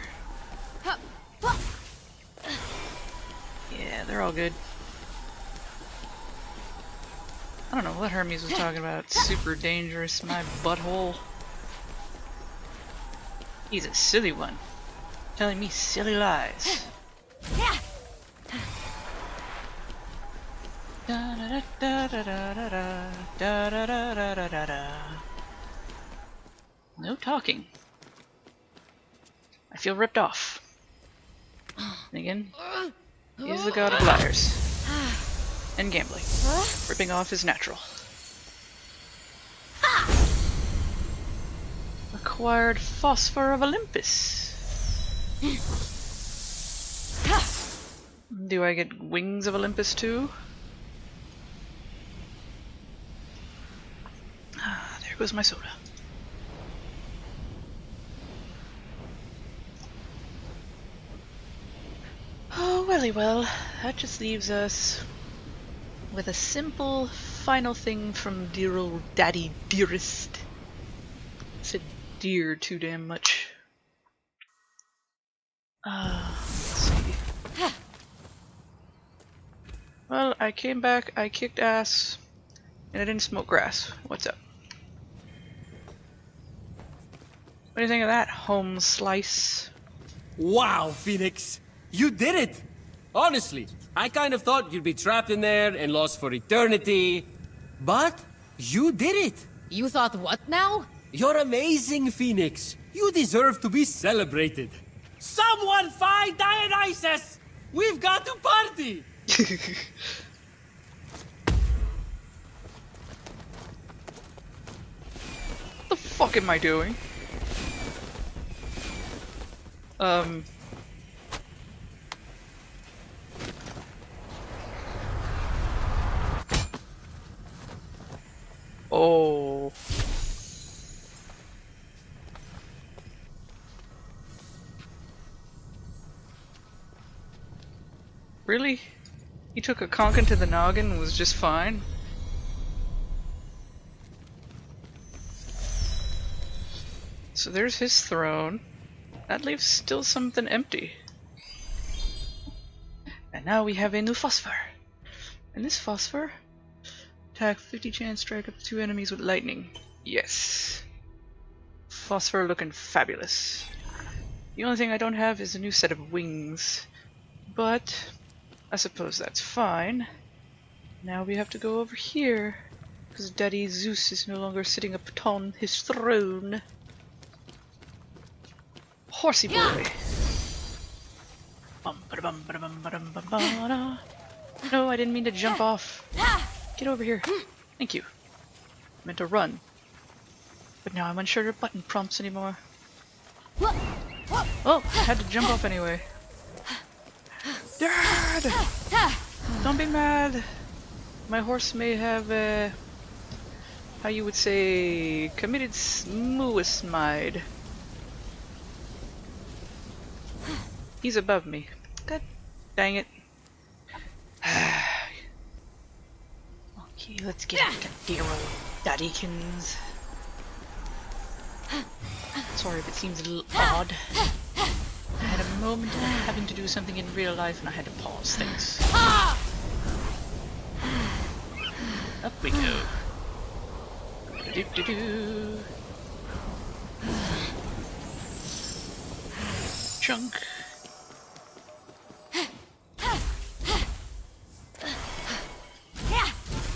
Yeah, they're all good. I don't know what Hermes was talking about. Super dangerous, my butthole. He's a silly one. Telling me silly lies. Da da da da da da da da da da da da da. No talking. I feel ripped off. And again, He's the god of liars. And gambling. Ripping off is natural. Acquired phosphor of Olympus. Do I get wings of Olympus too? Ah, there goes my soda. Oh, welly well. That just leaves us with a simple final thing from dear old Daddy Dearest. Said dear too damn much. Let's see. Well, I came back, I kicked ass, and I didn't smoke grass. What's up? What do you think of that, home slice? Wow, Phoenix! You did it! Honestly, I kind of thought you'd be trapped in there and lost for eternity. But you did it! You thought what now? You're amazing, Phoenix. You deserve to be celebrated. Someone find Dionysus! We've got to party! What the fuck am I doing? Oh. Really? He took a conk into the noggin and was just fine? So there's his throne. That leaves still something empty. And now we have a new phosphor. And this phosphor, attack 50 chance, strike up to 2 enemies with lightning. Yes. Phosphor looking fabulous. The only thing I don't have is a new set of wings. But I suppose that's fine. Now we have to go over here, because Daddy Zeus is no longer sitting upon his throne. Horsey boy. No, I didn't mean to jump off. Get over here. Thank you. I meant to run. But now I'm unsure of button prompts anymore. Oh, I had to jump off anyway. Dad! Don't be mad. My horse may have, how you would say, committed suicide. He's above me. God dang it. Okay, let's get to dear old Daddykins. Sorry if it seems a little odd. I had a moment of having to do something in real life and I had to pause things. Up we go. Do-do-do. Chunk.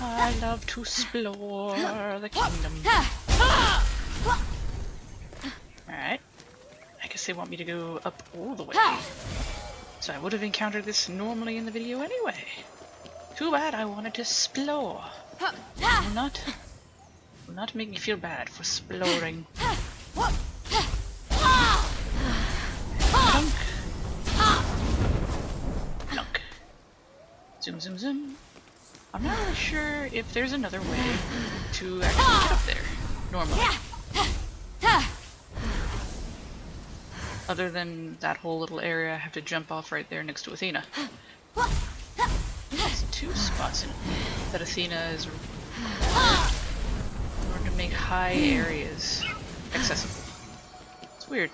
I love to explore the kingdom. Alright. I guess they want me to go up all the way. So I would have encountered this normally in the video anyway. Too bad I wanted to explore. Will not make me feel bad for exploring. Plunk. Plunk. Zoom, zoom, zoom. I'm not really sure if there's another way to actually get up there, normally. Other than that whole little area I have to jump off right there next to Athena. There's 2 spots in that Athena is required in order to make high areas accessible. It's weird.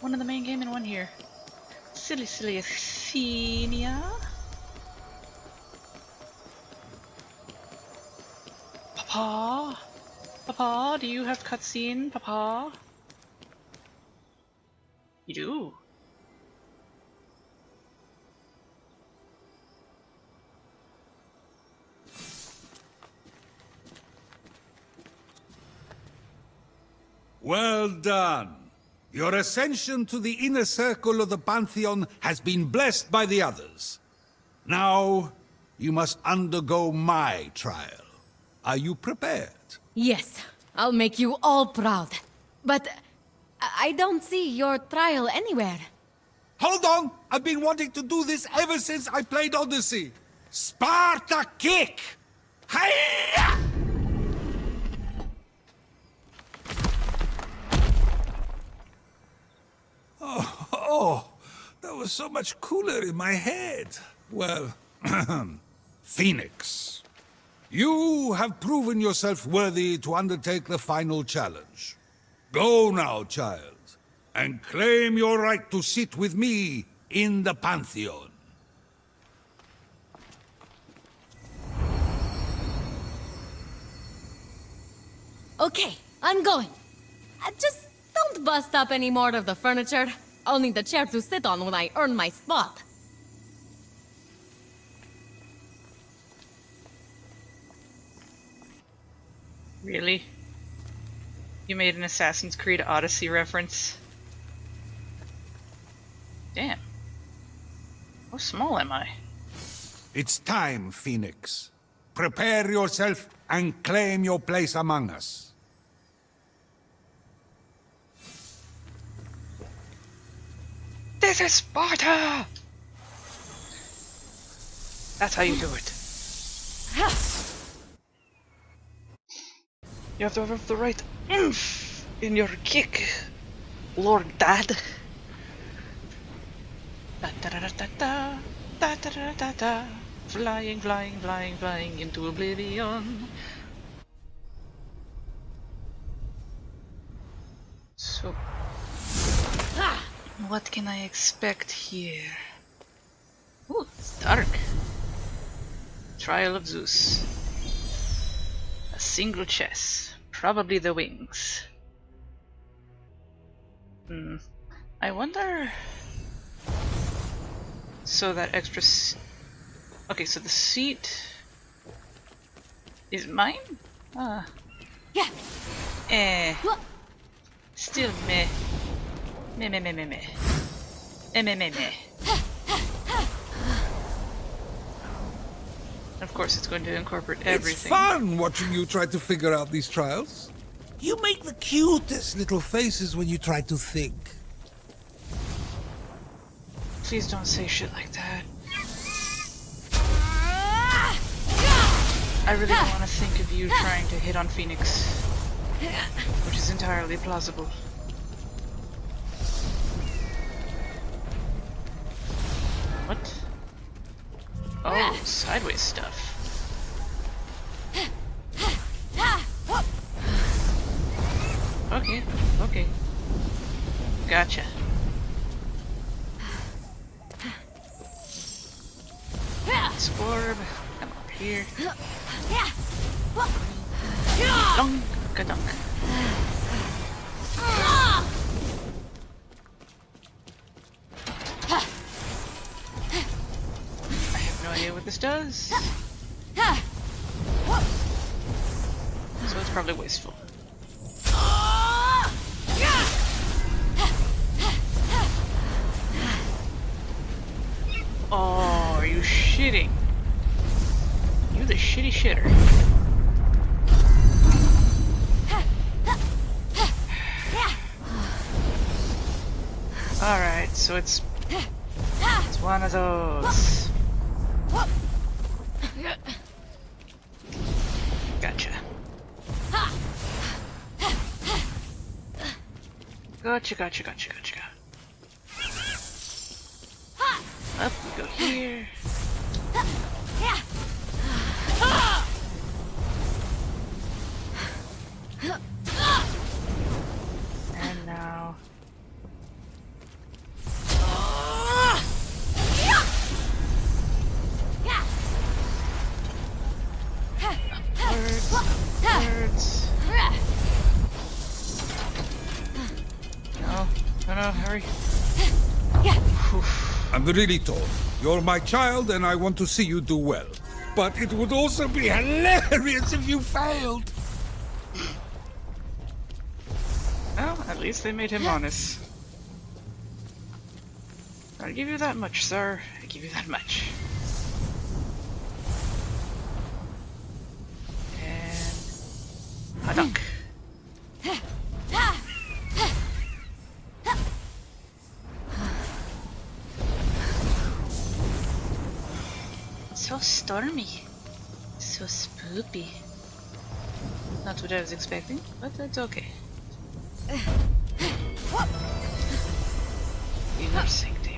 One in the main game and one here. Silly, silly Athena. Papa? Papa, do you have cutscene, Papa? You do? Well done. Your ascension to the inner circle of the Pantheon has been blessed by the others. Now, you must undergo my trial. Are you prepared? Yes, I'll make you all proud. But I don't see your trial anywhere. Hold on! I've been wanting to do this ever since I played Odyssey. Sparta kick! Hiya! Oh, that was so much cooler in my head. Well, Phoenix, you have proven yourself worthy to undertake the final challenge. Go now, child, and claim your right to sit with me in the Pantheon. Okay, I'm going. Just don't bust up any more of the furniture. I'll need the chair to sit on when I earn my spot. Really? You made an Assassin's Creed Odyssey reference? Damn. How small am I? It's time, Phoenix. Prepare yourself and claim your place among us. This is Sparta! That's how you do it. You have to have the right oomph in your kick, Lord Dad. Da da da da da da da da da da. Flying, flying, flying, flying into oblivion. So, what can I expect here? Ooh, it's dark. Trial of Zeus. A single chess. Probably the wings. I wonder... So that extra... Okay, so the seat... is mine? Yeah. Still meh. Meh meh meh meh meh. Meh meh meh. Of course, it's going to incorporate everything. It's fun watching you try to figure out these trials. You make the cutest little faces when you try to think. Please don't say shit like that. I really don't want to think of you trying to hit on Phoenix, which is entirely plausible. What? Oh, sideways stuff. Okay, okay. Gotcha. Scorb, come up here. Dunk-a-dunk. I have no idea what this does. So it's probably wasteful. Oh, are you shitting? You the shitty shitter. Alright, so it's one of those. Gotcha. Gotcha, gotcha, gotcha, gotcha. Up we go here. And now... Upwards. No, hurry. I'm really told. You're my child and I want to see you do well. But it would also be hilarious if you failed. Well, at least they made him honest. I'll give you that much, sir. I'll give you that much. And a duck. So stormy. So spoopy. Not what I was expecting, but that's okay. Inner sanctum.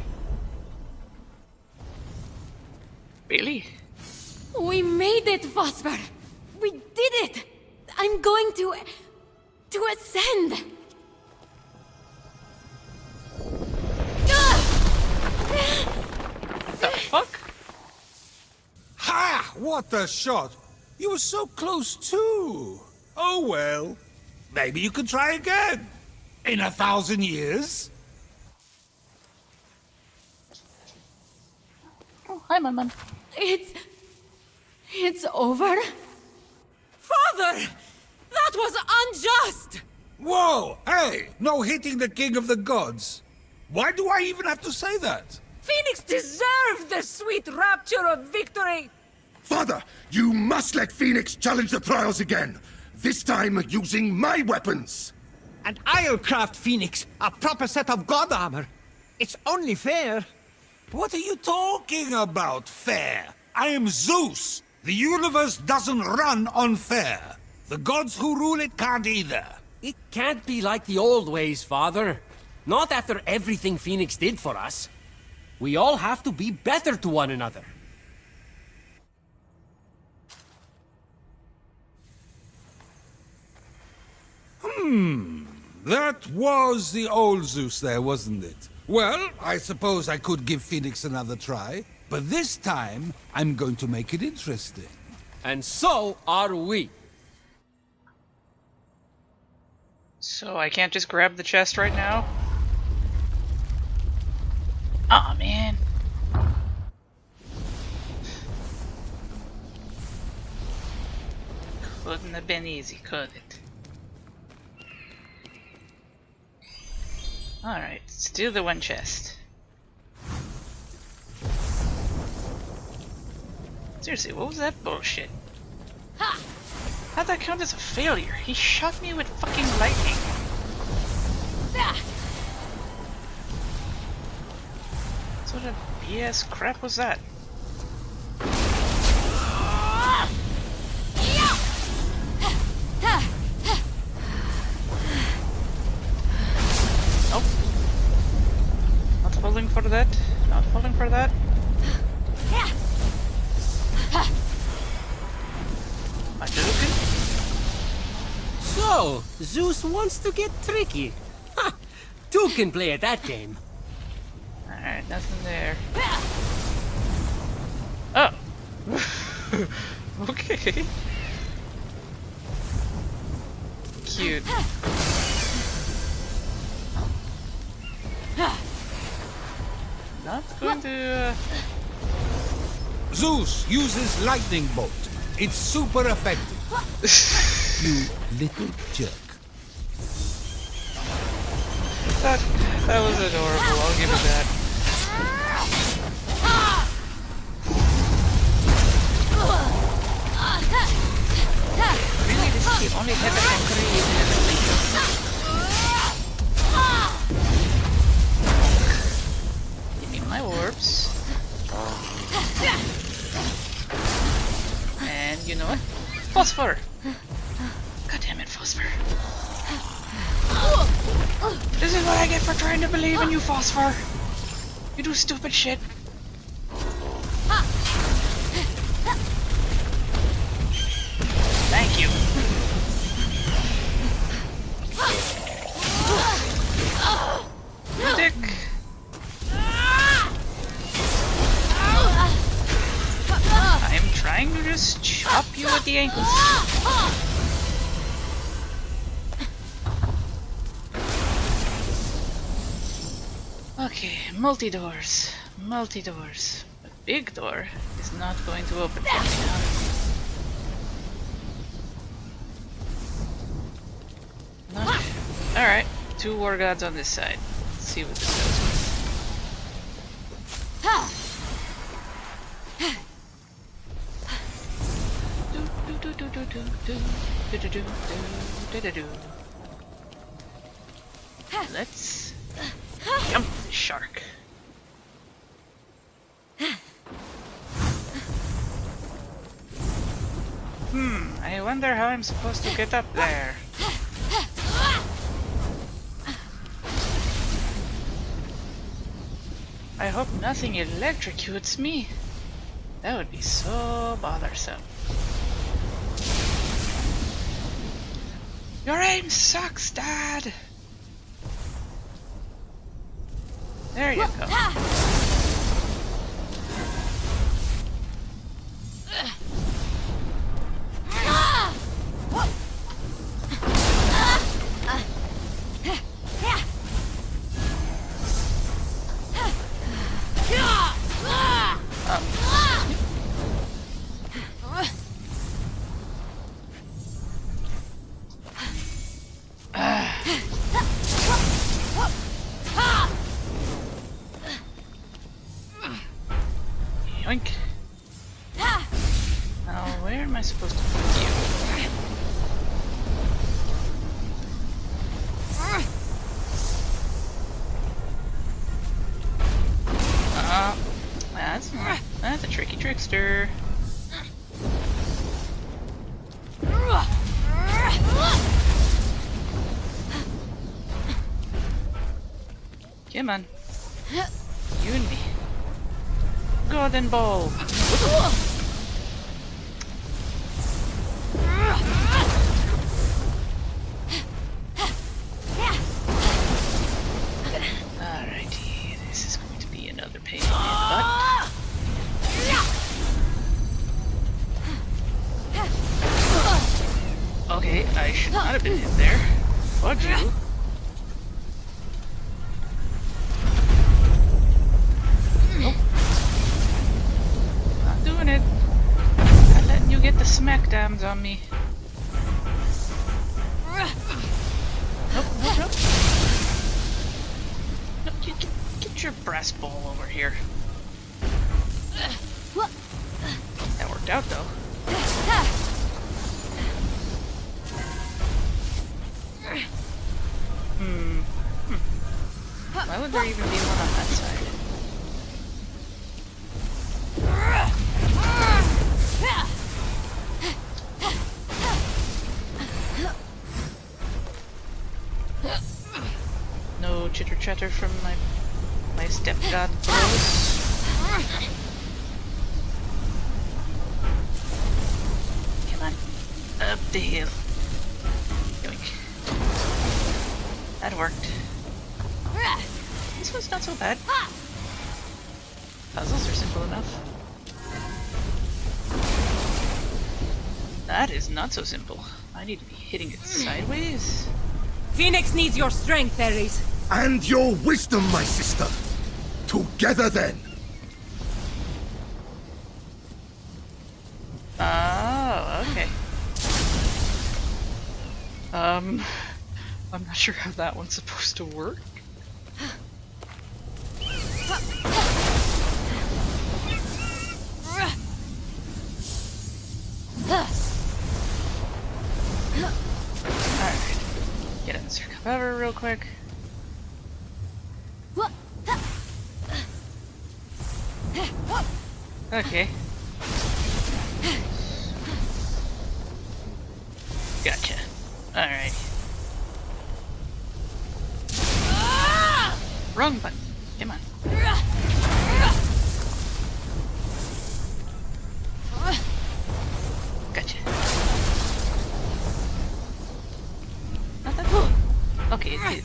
Really? We made it, Phosphor! We did it! I'm going to ascend! The fuck? Ha! What a shot! You were so close too. Oh well. Maybe you could try again. In 1,000 years. Oh, hi, Mum. It's over? Father! That was unjust! Whoa! Hey! No hitting the king of the gods. Why do I even have to say that? Phoenix deserved the sweet rapture of victory! Father, you must let Phoenix challenge the trials again. This time using my weapons. And I'll craft Phoenix a proper set of god armor. It's only fair. What are you talking about, fair? I am Zeus. The universe doesn't run on fair. The gods who rule it can't either. It can't be like the old ways, Father. Not after everything Phoenix did for us. We all have to be better to one another. That was the old Zeus there, wasn't it? Well, I suppose I could give Phoenix another try, but this time I'm going to make it interesting. And so are we. So I can't just grab the chest right now? Aw, man. Couldn't have been easy, could it? Alright, let's do the one chest. Seriously, what was that bullshit? How'd that count as a failure? He shot me with fucking lightning. What sort of BS crap was that? Nope. Not falling for that. Not falling for that. Am I joking? So, Zeus wants to get tricky. Ha! Two can play at that game. Alright, nothing there. Oh! Okay. Cute. Not going to. Zeus uses lightning bolt. It's super effective. You little jerk. That was adorable, I'll give it that. Really, this is the only hit I can create in the league. Give me my orbs. And you know what? Phosphor! God damn it, Phosphor. This is what I get for trying to believe in you, Phosphor. You do stupid shit. Thank you. Dick. I'm trying to just chop you at the ankles. Okay, multi-doors. Multi-doors. A big door is not going to open for me now. Alright, 2 war gods on this side. Let's see what this does. Let's jump the shark. I wonder how I'm supposed to get up there. I hope nothing electrocutes me. That would be so bothersome. Your aim sucks, Dad! There you go. Yoink. Now, where am I supposed to put you? That's a tricky trickster. Come on. You and me. Golden ball. Alrighty, this is going to be another pain in the butt. Okay, I should not have been hit there. Fudge you. Smack dams on me. Nope, nope, nope. No, get your brass ball over here. That worked out though. Why would there even be one on that side? No chitter chatter from my stepgod bros. Come on, up the hill. Yoink. That worked. This one's not so bad. Puzzles are simple enough. That is not so simple. I need to be hitting it sideways. Phoenix needs your strength, Ares. And your wisdom, my sister. Together then. Oh, okay. I'm not sure how that one's supposed to work. Alright. Get in the circle cover real quick. Okay. Gotcha. Alright. Wrong button. Come on. Gotcha. Not that cool. Okay, it did.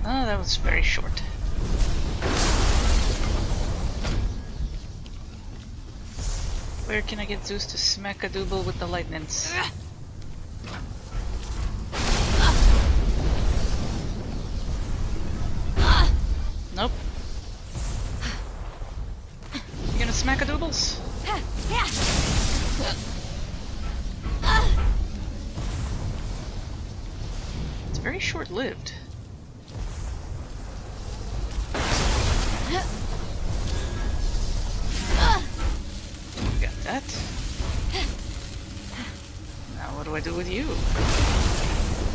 Oh, that was very short. Where can I get Zeus to smack a double with the lightnings? Nope. You gonna smack a doubles? It's very short-lived. that. Now what do I do with you?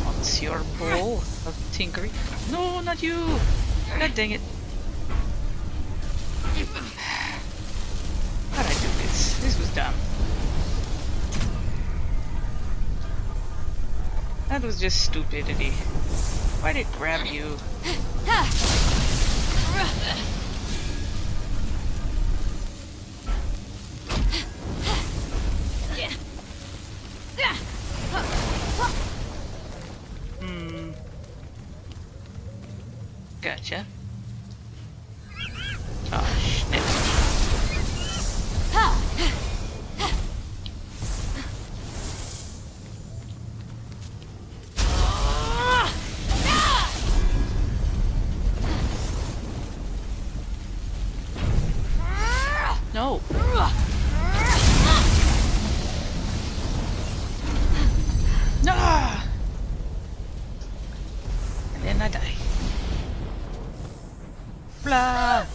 What's your bowl of tinkering? No, not you! God dang it. How'd I do this? This was dumb. That was just stupidity. Why'd it grab you? Gotcha. Oh, snap. No. No. And then I die. Blah.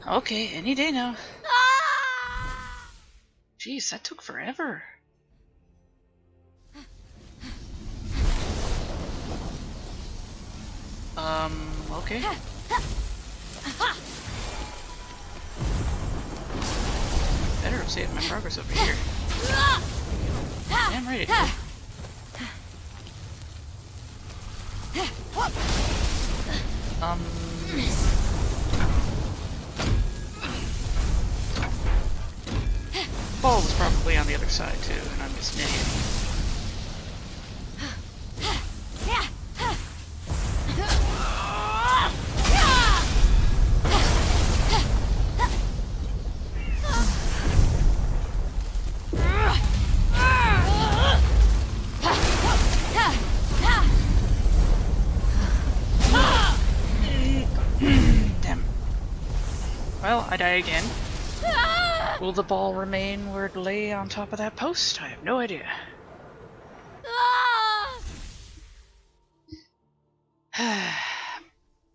Okay, any day now. Jeez, that took forever. Okay. Better have saved my progress over here. Damn right it did. Ball was probably on the other side too, and I'm just an idiot. Well, I die again. Will the ball remain where it lay on top of that post? I have no idea.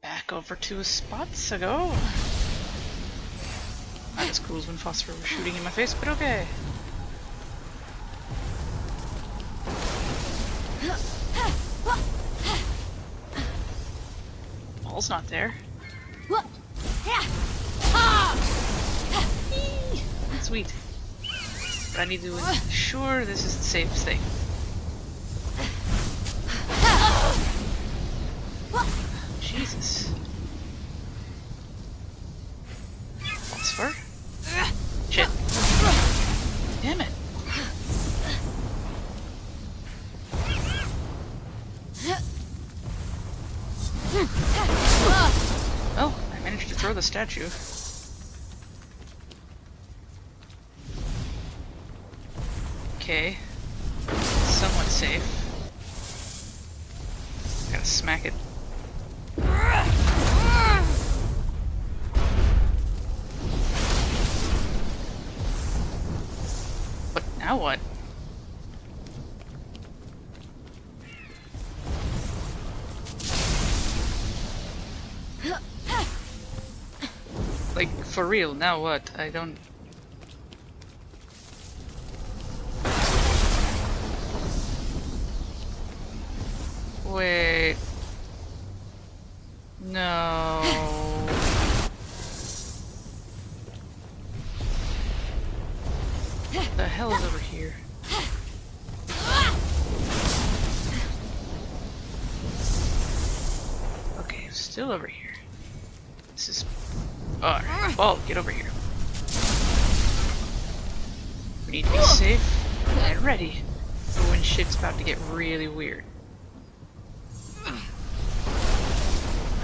Back over to a spots ago. Not as cool as when Phosphor was shooting in my face, but okay. Ball's not there. Sweet. But I need to ensure this is the safest thing. Jesus. Phosphor? Shit. Damn it. Well, I managed to throw the statue. Okay. Somewhat safe. Gotta smack it. But now what? Like, for real, now what? I don't... Wait. No. What the hell is over here? Okay, still over here. This is... Alright, Ball, get over here. We need to be safe and ready for when shit's about to get really weird. I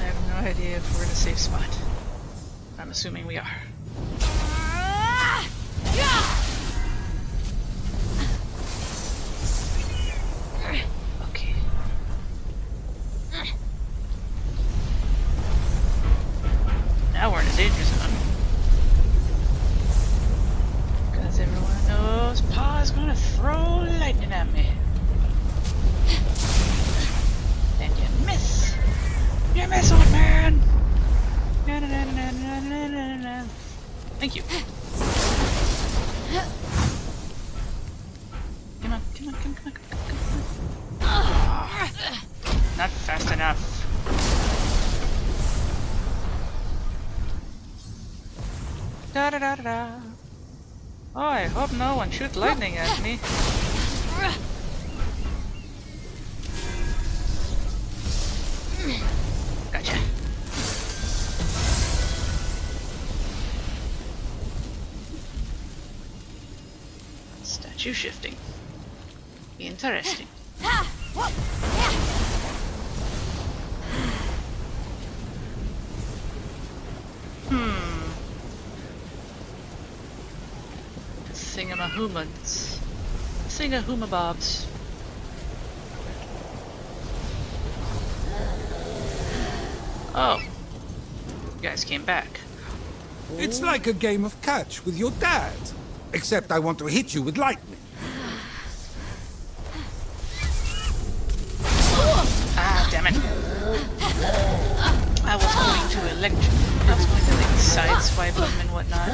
have no idea if we're in a safe spot. I'm assuming we are. Okay. Now we're in a danger zone. Because everyone knows Pa's gonna throw lightning at me. And you miss! You miss, old man! Na, na, na, na, na, na, na, na. Thank you. Come on, come on, come on, come on, come on, come on. Not fast enough. Da da da da da. Oh, I hope no one shoots lightning at me. Gotcha. Statue shifting. Interesting. Thingamahumans. Thingahumabobs. Oh. You guys came back. It's like a game of catch with your dad. Except I want to hit you with lightning. Ah, damn it. I was going to I was going to like sideswipe him and whatnot.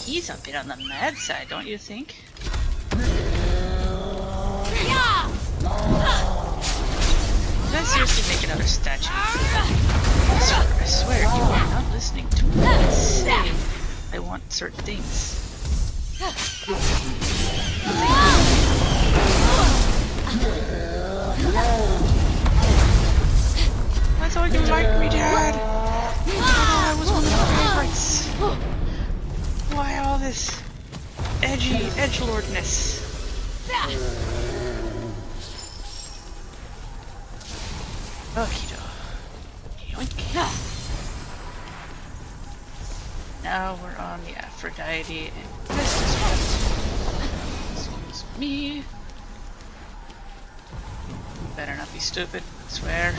He's a bit on the mad side, don't you think? Did I seriously make another statue? I swear, you are not listening to what I say. I want certain things. I thought you liked me, Dad. I was one of your favorites. Why all this edgelordness? Okie-do. Yoink. Now we're on the Aphrodite and Christmas one. Excuse me. Better not be stupid, I swear.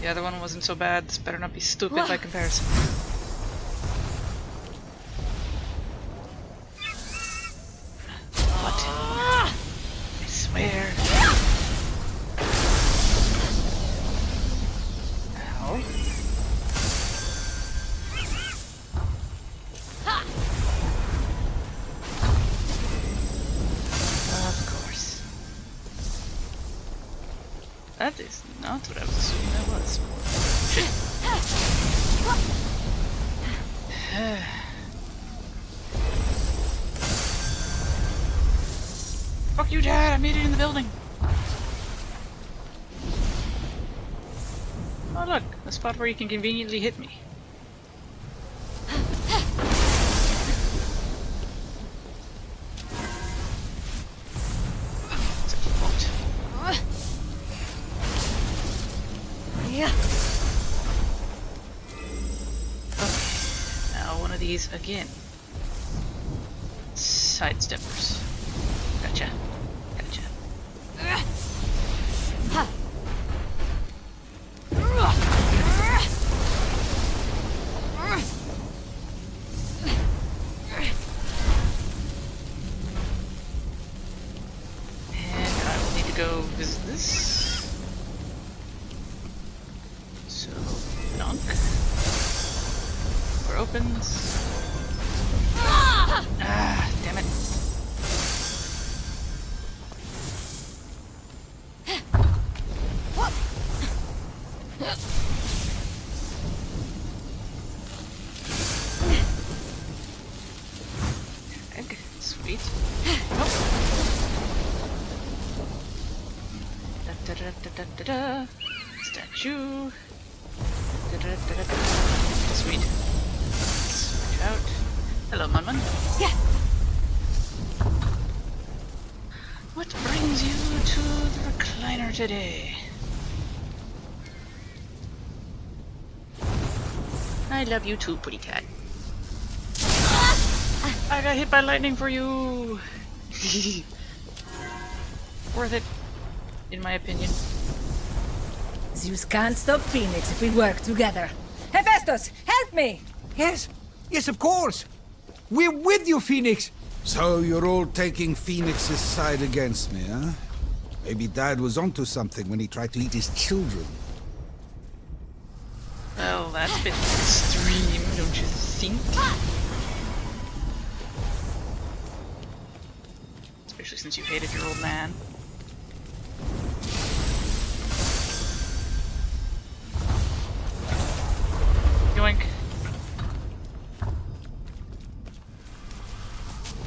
The other one wasn't so bad. This better not be stupid by comparison. What? I swear. Ow. Of course. That is not what I was assuming that was. Shit. Fuck you, Dad! I made it in the building! Oh look, a spot where you can conveniently hit me. It's a boat. Yeah. Okay, now one of these again. Sidesteppers. Gotcha. Gotcha. And I will need to go visit this. So, dunk. Door opens. Ah, damn it. Egg. Sweet. Oh. Da da da da da da da. Statue. Da da da da da. Sweet. Switch out. Hello, Munman. Yeah. What brings you to the recliner today? I love you too, pretty cat. I got hit by lightning for you! Worth it, in my opinion. Zeus can't stop Phoenix if we work together. Hephaestus, help me! Yes, yes, of course. We're with you, Phoenix. So you're all taking Phoenix's side against me, huh? Maybe Dad was onto something when he tried to eat his children. Well, that's a bit extreme, don't you think? Especially since you hated your old man. Yoink.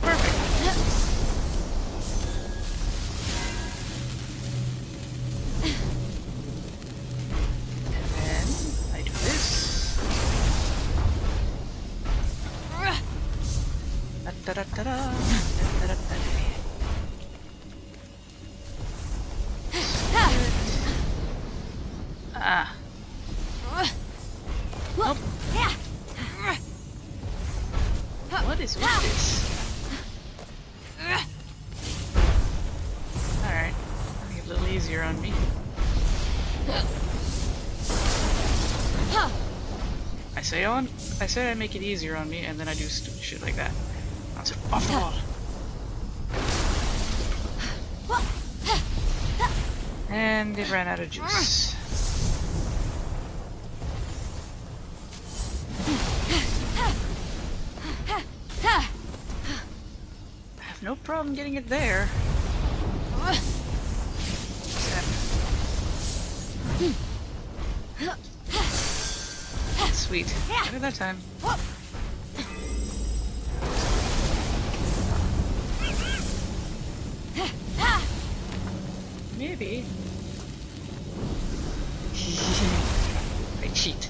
Perfect. And then I do this. Da-da-da-da-da. Da-da-da-da-da. Ah. Nope. What is with this? Alright. Make it a little easier on me. I say I make it easier on me, and then I do stupid shit like that. Bounce it off the wall. And it ran out of juice. I have no problem getting it there. Sweet. Got it that time. Maybe. I cheat.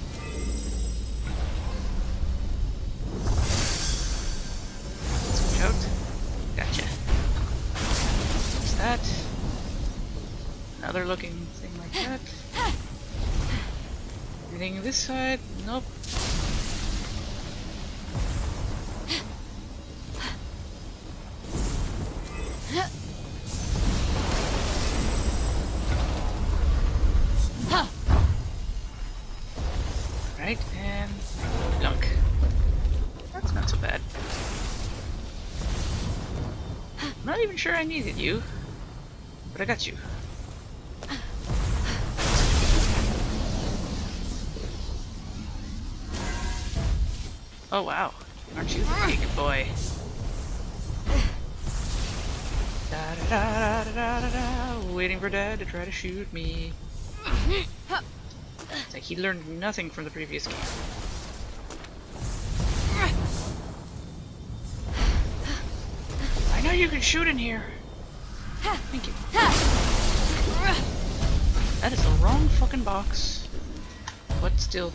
Switch out. Gotcha. What's that? Another looking thing like that. Anything this side? Nope. Right, and dunk. That's not so bad. I'm not even sure I needed you, but I got you. Oh wow, aren't you the big boy? Da da da da da da da, waiting for Dad to try to shoot me. It's like he learned nothing from the previous game. I know you can shoot in here. Thank you. That is the wrong fucking box. But still.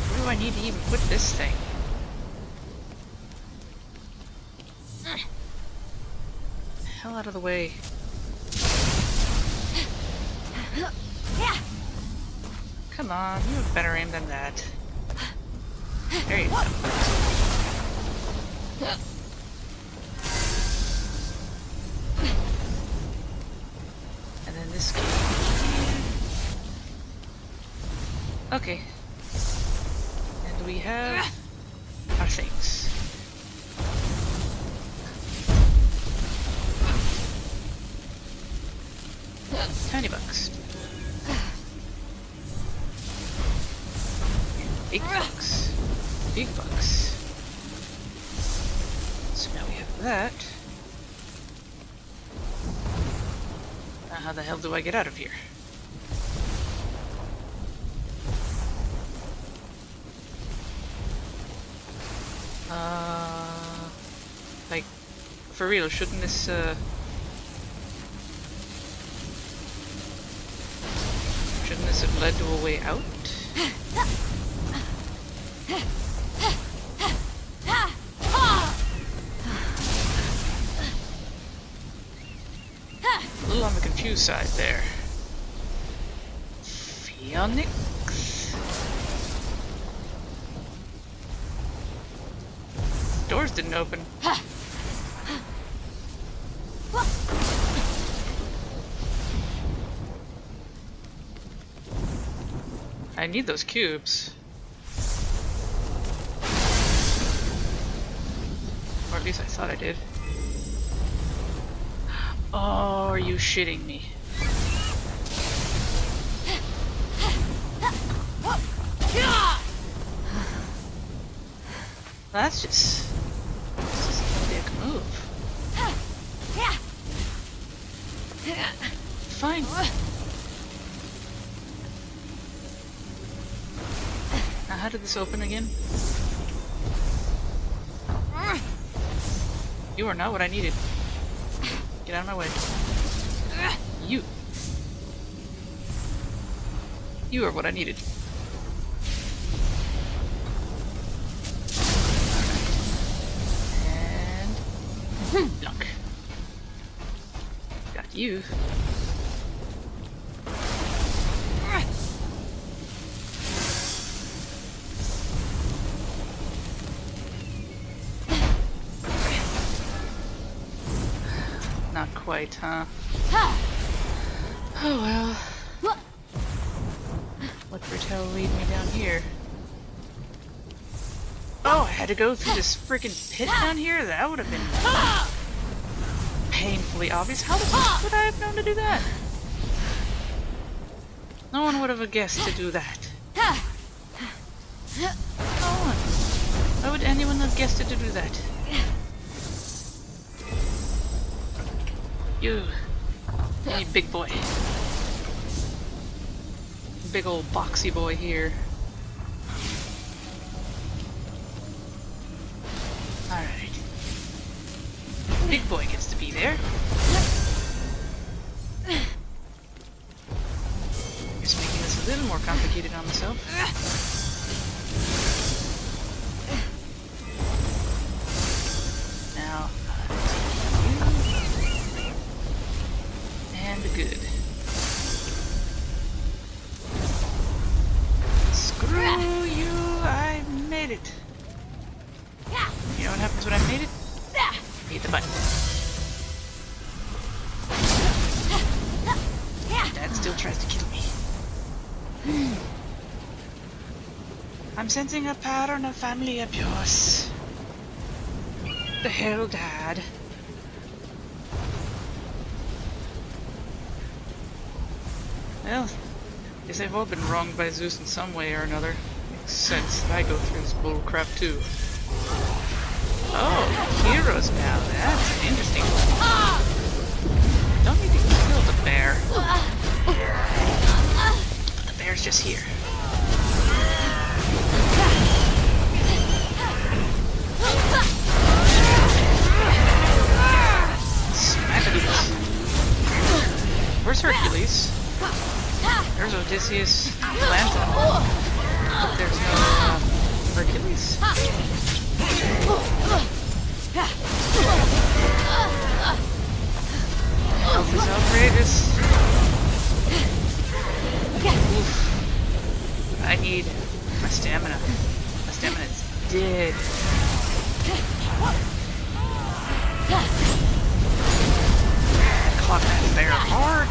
Where do I need to even put this thing? Hell out of the way. Come on, you have better aim than that. There you go. And then this key. Okay. And we have our things. Tiny bucks. Big bucks. Big bucks. So now we have that. Now how the hell do I get out of here? Like, for real, shouldn't this, shouldn't this have led to a way out? A little on the confused side there. Phoenix? Doors didn't open. I need those cubes. Or at least I thought I did. Oh, are you shitting me? That's just a dick move. Fine. Now, how did this open again? You are not what I needed. Get out of my way. You. You are what I needed. And... Dunk. Got you. Not quite, huh? Oh well. What foretell lead me down here? Oh, I had to go through this freaking pit down here? That would have been painfully obvious. How the fuck would I have known to do that? No one would have guessed to do that. No one. Why would anyone have guessed it to do that? You. Hey, big boy. Big old boxy boy here. Alright. Big boy gets to be there. Just making this a little more complicated on myself. Now, and good. Screw you, I made it. You know what happens when I made it? Hit the button. Dad still tries to kill me. I'm sensing a pattern of family abuse. The hell, Dad? Well, guess they've all been wronged by Zeus in some way or another. Makes sense that I go through this bull crap too. Oh, heroes now. That's an interesting one. Don't need to kill the bear. The bear's just here. Smack it. Where's Hercules? There's Odysseus. Atlanta. But there's no Hercules. Health is outrageous. Oof. I need my stamina. My stamina is dead. Clock that bear hard.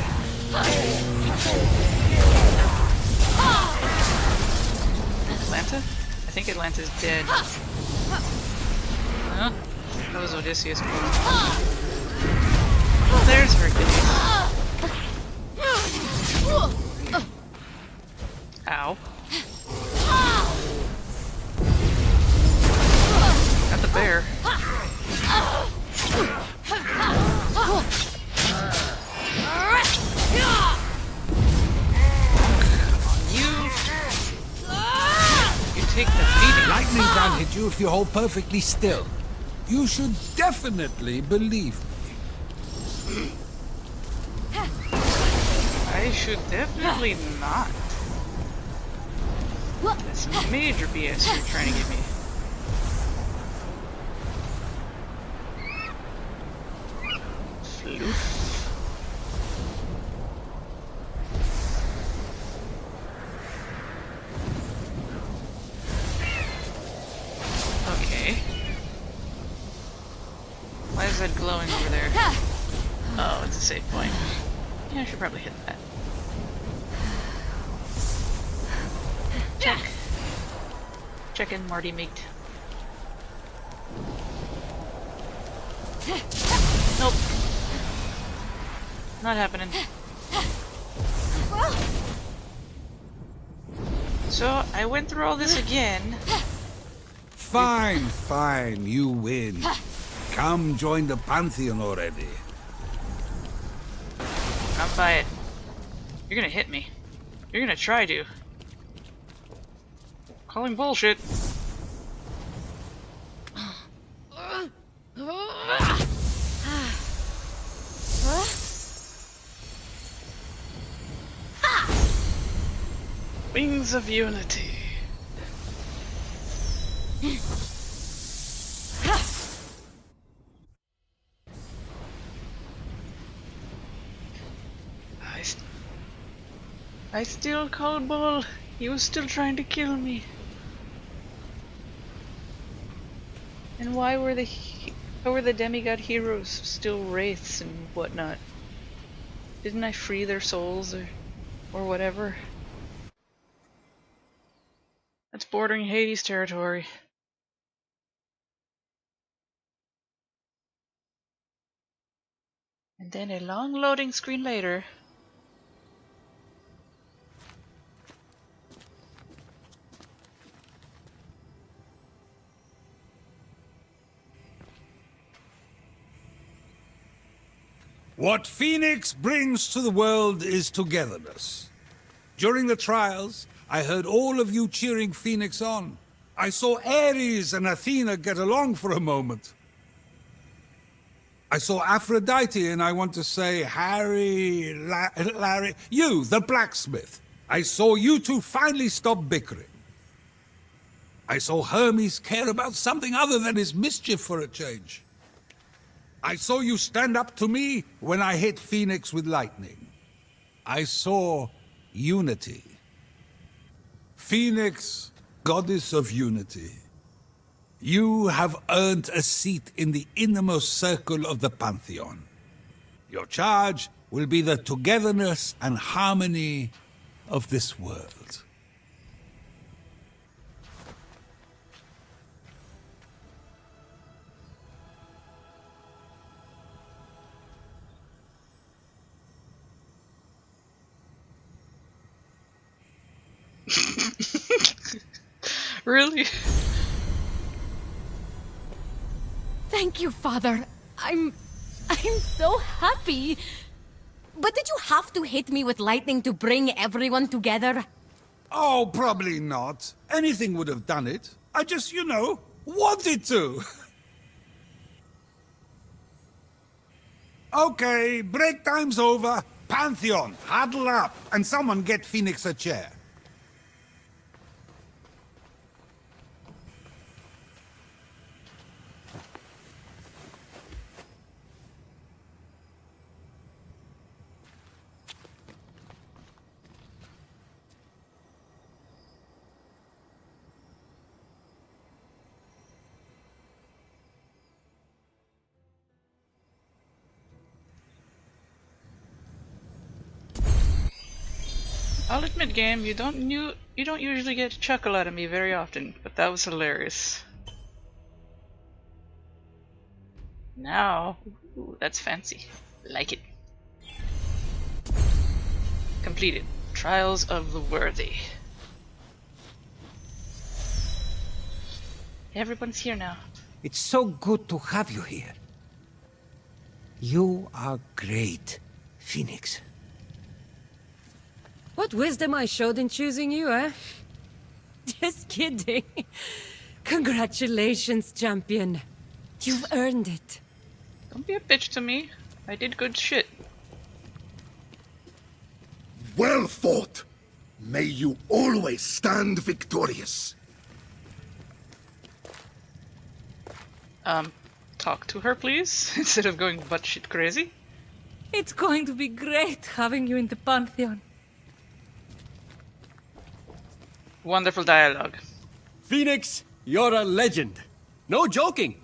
Atlanta? I think Atlanta's dead. Huh? That was Odysseus. Oh, there's Hercules. Ow. Got the bear. You take the beating. Lightning can't hit you if you hold perfectly still. You should definitely believe me. I should definitely not. That's major BS you're trying to give me. Floof. Okay. Why is that glowing over there? Oh, it's a save point. Yeah, I should probably hit that. Check. Check in, Marty mate. Nope. Not happening. So, I went through all this again. Fine, fine, you win. Come join the Pantheon already. Not by it. You're gonna hit me. You're gonna try to. Calling bullshit. Wings of Unity. I still called bull. He was still trying to kill me. And why were the demigod heroes still wraiths and whatnot? Didn't I free their souls or whatever? That's bordering Hades territory. And then a long loading screen later. What Phoenix brings to the world is togetherness. During the trials, I heard all of you cheering Phoenix on. I saw Ares and Athena get along for a moment. I saw Aphrodite, and I want to say Harry, Larry, you, the blacksmith. I saw you two finally stop bickering. I saw Hermes care about something other than his mischief for a change. I saw you stand up to me when I hit Phoenix with lightning. I saw unity. Phoenix, goddess of unity. You have earned a seat in the innermost circle of the Pantheon. Your charge will be the togetherness and harmony of this world. Really? Thank you, Father. I'm so happy. But did you have to hit me with lightning to bring everyone together? Oh, probably not. Anything would have done it. I just, wanted to. Okay, break time's over. Pantheon, huddle up, and someone get Phoenix a chair. I'll admit, game, you don't usually get a chuckle out of me very often, but that was hilarious. Now, ooh, that's fancy. Like it. Completed. Trials of the Worthy. Everyone's here now. It's so good to have you here. You are great, Phoenix. What wisdom I showed in choosing you, eh? Just kidding. Congratulations, champion. You've earned it. Don't be a bitch to me. I did good shit. Well fought! May you always stand victorious. Talk to her, please, instead of going batshit crazy. It's going to be great having you in the Pantheon. Wonderful dialogue. Phoenix, you're a legend. No joking.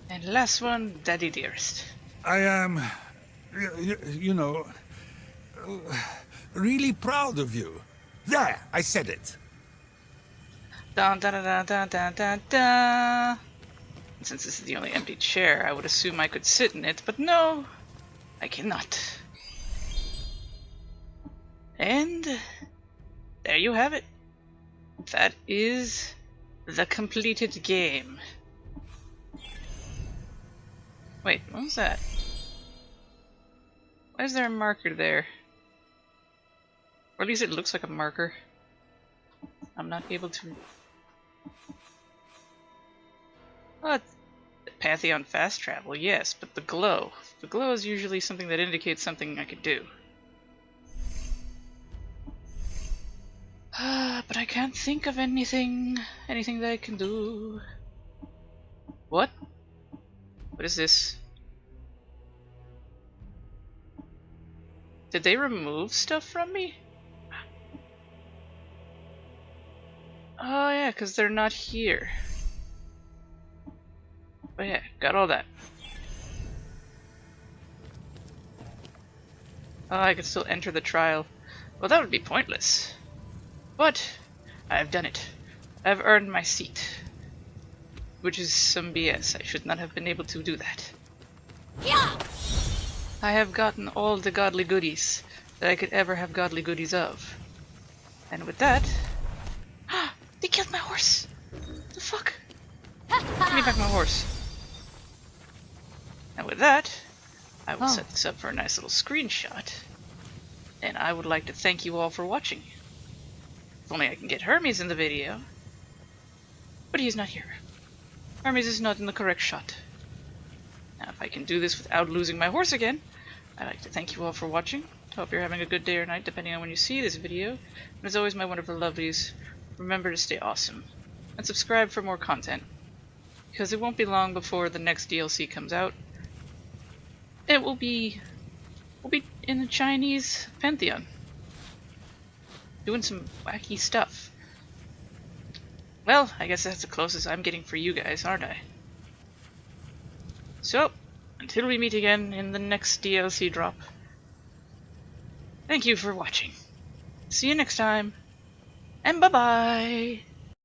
And last one, Daddy Dearest. I am, really proud of you. There, I said it. Dun, dun, dun, dun, dun, dun, dun. Since this is the only empty chair, I would assume I could sit in it, but no, I cannot. And there you have it. That is the completed game. Wait, what was that? Why is there a marker there? Or at least it looks like a marker. I'm not able to... Oh, Pantheon fast travel, yes, but the glow. The glow is usually something that indicates something I could do. But I can't think of anything that I can do. What? What is this? Did they remove stuff from me? Oh yeah, because they're not here. But yeah, got all that. Oh, I could still enter the trial. Well, that would be pointless. But I've done it. I've earned my seat. Which is some BS. I should not have been able to do that. Yeah! I have gotten all the godly goodies that I could ever have godly goodies of. And with that... They killed my horse! The fuck? Give me back my horse. And with that, I will set this up for a nice little screenshot. And I would like to thank you all for watching. If only I can get Hermes in the video. But he's not here. Hermes is not in the correct shot. Now if I can do this without losing my horse again, I'd like to thank you all for watching. Hope you're having a good day or night depending on when you see this video. And as always, my wonderful lovelies, remember to stay awesome. And subscribe for more content. Because it won't be long before the next DLC comes out. It will be in the Chinese Pantheon. Doing some wacky stuff. Well, I guess that's the closest I'm getting for you guys, aren't I? So, until we meet again in the next DLC drop, thank you for watching. See you next time, and bye-bye!